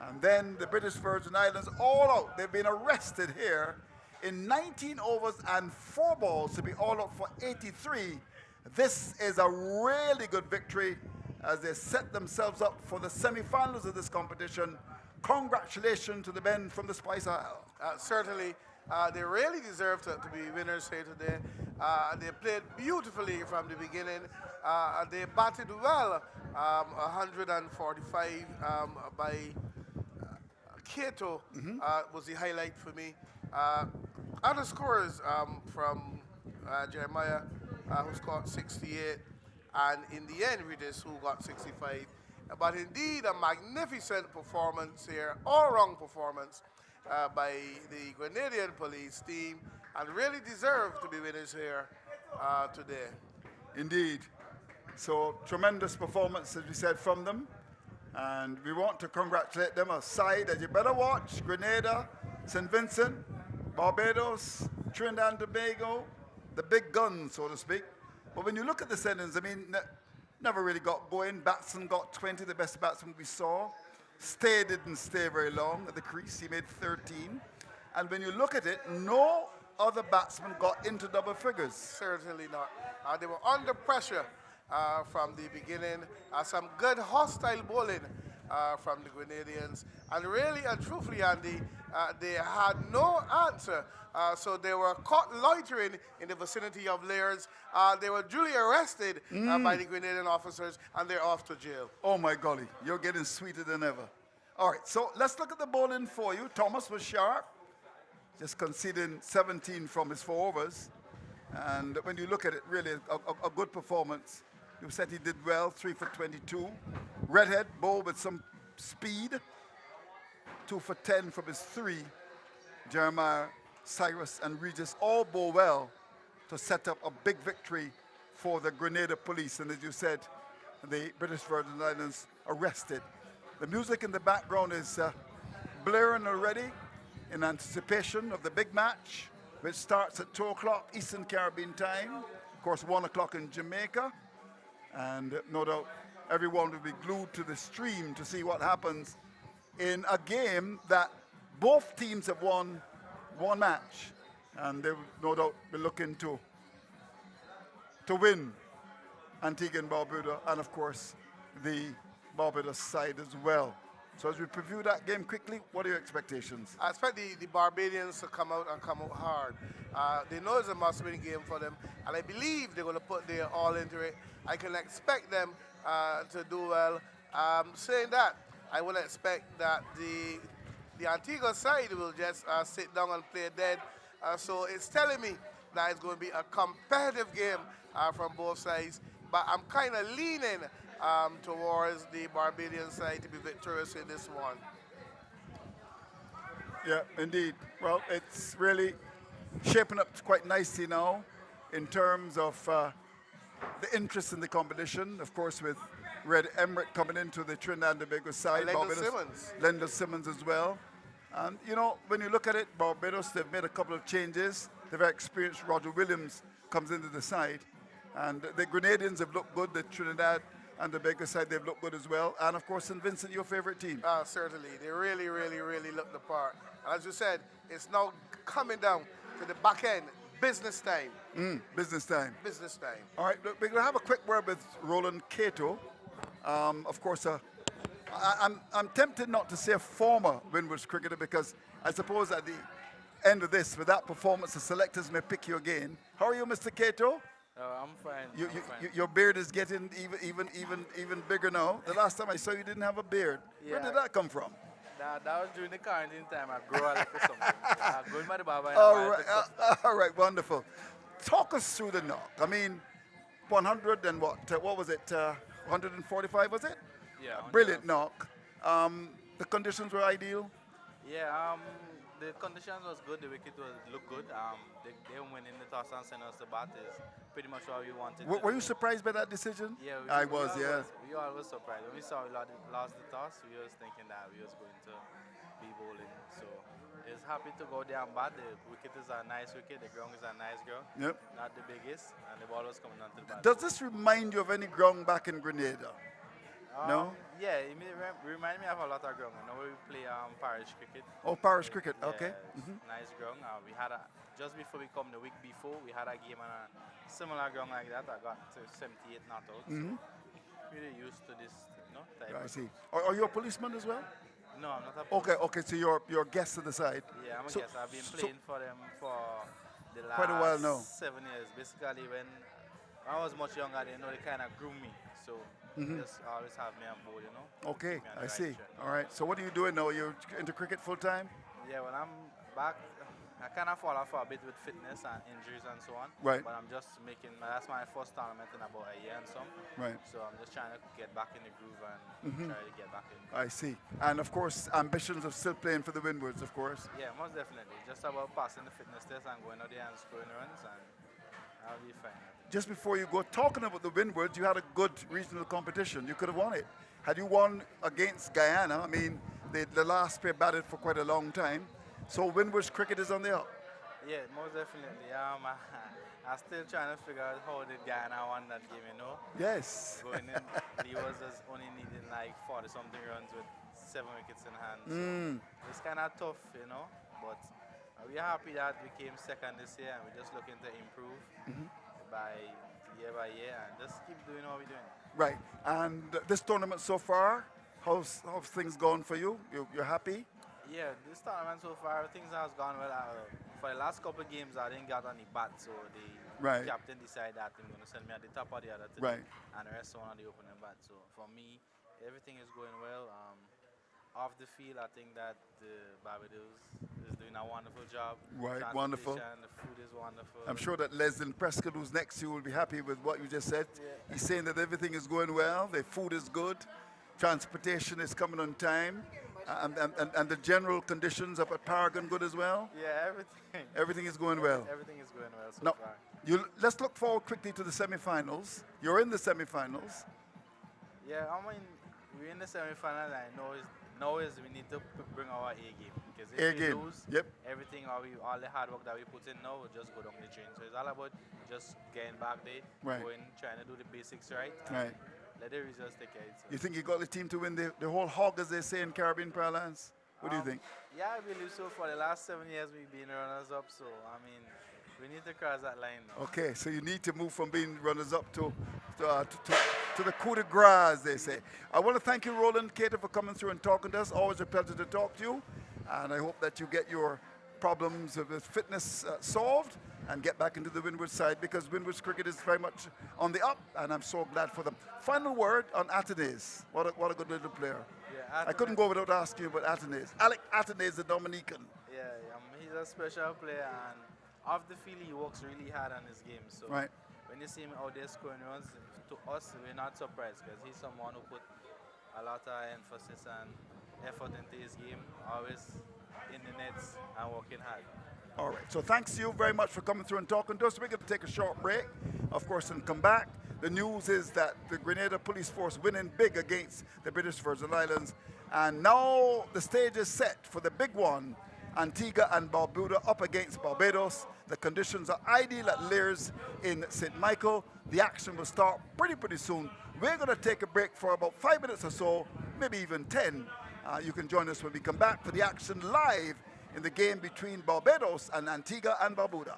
And then the British Virgin Islands all out. They've been arrested here in 19 overs and 4 balls to be all out for 83. This is a really good victory as they set themselves up for the semi-finals of this competition. Congratulations to the men from the Spice Isle. Certainly, they really deserve to be winners here today. They played beautifully from the beginning. They batted well, 145 by Kato was the highlight for me. Other scores from Jeremiah, who scored 68. And in the end, Regis, who got 65. But indeed, a magnificent performance here, all-round performance by the Grenadian police team, and really deserve to be winners here today. Indeed. So, tremendous performance, as we said, from them. And we want to congratulate them aside that you better watch Grenada, St. Vincent, Barbados, Trinidad and Tobago, the big guns, so to speak. But when you look at the sentence, I mean, never really got going. Batson got 20, the best batsman we saw. Stay didn't stay very long at the crease. He made 13. And when you look at it, no other batsman got into double figures. Certainly not. They were under pressure from the beginning. Some good hostile bowling from the Grenadians. And really and truthfully, Andy, they had no answer. So they were caught loitering in the vicinity of layers. They were duly arrested by the Grenadian officers, and they're off to jail. Oh, my golly. You're getting sweeter than ever. All right, so let's look at the bowling for you. Thomas was sharp, just conceding 17 from his 4 overs. And when you look at it, really a good performance. You said he did well, 3 for 22. Redhead bowled with some speed, 2 for 10 from his 3. Jeremiah, Cyrus, and Regis all bowl well to set up a big victory for the Grenada police. And as you said, the British Virgin Islands arrested. The music in the background is blaring already in anticipation of the big match, which starts at 2 o'clock Eastern Caribbean time, of course 1 o'clock in Jamaica. And no doubt everyone will be glued to the stream to see what happens in a game that both teams have won one match, and they will no doubt be looking to win Antigua and Barbuda, and of course the Barbados side as well. So as we preview that game quickly, what are your expectations? I expect the Barbadians to come out and come out hard. They know it's a must-win game for them, and I believe they're going to put their all into it. I can expect them to do well. Saying that, I would expect that the Antigua side will just sit down and play dead. So it's telling me that it's going to be a competitive game from both sides. But I'm kind of leaning towards the Barbadian side to be victorious in this one. Yeah, indeed. Well, it's really shaping up quite nicely now in terms of the interest in the competition. Of course, with Red Emirate coming into the Trinidad and Tobago side. And Lendl Simmons. Lendl Simmons as well. And, you know, when you look at it, Barbados, they've made a couple of changes. The very experienced Roger Williams comes into the side. And the Grenadians have looked good. The Trinidad and Tobago side, they've looked good as well. And, of course, St. Vincent, your favorite team. Certainly. They really, really, really look the part. And as you said, it's now coming down to the back end. Business time. Business time. Business time. All right, look, we're going to have a quick word with Roland Cato. Of course, I'm tempted not to say a former Windward's cricketer because I suppose at the end of this, with that performance, the selectors may pick you again. How are you, Mr. Cato? I'm fine. Your beard is getting even bigger now. The last time I saw you didn't have a beard. Where did that come from? That was during the quarantine time. I grew a little something. I go to the barber. All right, wonderful. Talk us through the knock. I mean, 100 and what was it? 145 was it? Yeah. Brilliant knock. The conditions were ideal. Yeah. The conditions was good. The wicket looked good. They winning the toss and sending us the bat is pretty much what we wanted. Were you surprised by that decision? Yeah, I was. We all was surprised. When we saw we lost the toss, we was thinking that we was going to be bowling. So it's happy to go there and bat. The wicket is a nice wicket. The ground is a nice ground. Yep. Not the biggest, and the ball was coming onto the bat. Does this remind you of any ground back in Grenada? No? Yeah, it remind me of a lot of ground. You know, we play parish cricket. Oh, parish cricket. Yeah, Okay. Nice ground. We had just before we come the week before, we had a game on a similar ground like that. I got to 78 not out. So really used to this, type. I see. Are you a policeman as well? No, I'm not a policeman. Okay. So you're a guest to the side. Yeah, I'm a guest. I've been playing for them for the last quite a while now. 7 years. Basically, when I was much younger, they kind of groomed me. So just always have me on board, Okay, Keep me on I the right see. track. All right. So what are you doing now? You're into cricket full time? Yeah, when I'm back, I kind of fall off a bit with fitness and injuries and so on. Right. But I'm just that's my first tournament in about a year and some. Right. So I'm just trying to get back in the groove and try to get back in. I see. And of course, ambitions of still playing for the Windwards, of course. Yeah, most definitely. Just about passing the fitness test and going out there and scoring runs, and I'll be fine. Just before you go, talking about the Windwards, you had a good regional competition. You could have won it. Had you won against Guyana, I mean, the last pair batted for quite a long time. So Windwards cricket is on the up. Yeah, most definitely. I'm still trying to figure out how did Guyana won that game, Yes. Going in, he was just only needing like 40-something runs with 7 wickets in hand. So it's kind of tough, but we're happy that we came second this year and we're just looking to improve by year and just keep doing what we're doing. Right. And this tournament so far, how's things gone for you? You're happy? Yeah, this tournament so far, things has gone well. For the last couple of games, I didn't get any bat, so the captain decided that he's going to send me at the top of the other today, and the rest one on the opening bat. So for me, everything is going well. Off the field, I think that Barbados is doing a wonderful job. Right, wonderful. The food is wonderful. I'm sure that Leslie Prescott, who's next to you, will be happy with what you just said. Yeah. He's saying that everything is going well, the food is good, transportation is coming on time, and the general conditions up at Paragon good as well. Yeah, everything. Everything is going well. Everything is going well so Now, far. let's look forward quickly to the semi-finals. You're in the semi-finals. Yeah, we're in the semi-final, and now we need to bring our A game. Because if we lose, everything, all the hard work that we put in now will just go down the drain. So it's all about just getting back there, going, trying to do the basics right. Let the results take care of itself. You think you got the team to win the whole hog, as they say in Caribbean parlance? What do you think? Yeah, I believe so. For the last 7 years, we've been runners-up. So, I mean, we need to cross that line now. Okay, so you need to move from being runners-up to the coup de grace, as they say. I want to thank you, Roland Cater, for coming through and talking to us. Always a pleasure to talk to you. And I hope that you get your problems with fitness solved and get back into the Windward side, because Windward's cricket is very much on the up, and I'm so glad for them. Final word on Atenes. What a good little player. Yeah, I couldn't go without asking you about Atenes. Alec Atenes, the Dominican. Yeah, he's a special player, and off the field, he works really hard on his game. So Right. when you see him out there scoring runs, to us, we're not surprised, because he's someone who put a lot of emphasis and effort into his game, always in the nets and working hard. All right, so thanks to you very much for coming through and talking to us. We're going to take a short break, of course, and come back. The news is that the Grenada Police Force winning big against the British Virgin Islands. And now the stage is set for the big one. Antigua and Barbuda up against Barbados. The conditions are ideal at Lears in St. Michael. The action will start pretty soon. We're going to take a break for about 5 minutes or so, maybe even 10. You can join us when we come back for the action live in the game between Barbados and Antigua and Barbuda.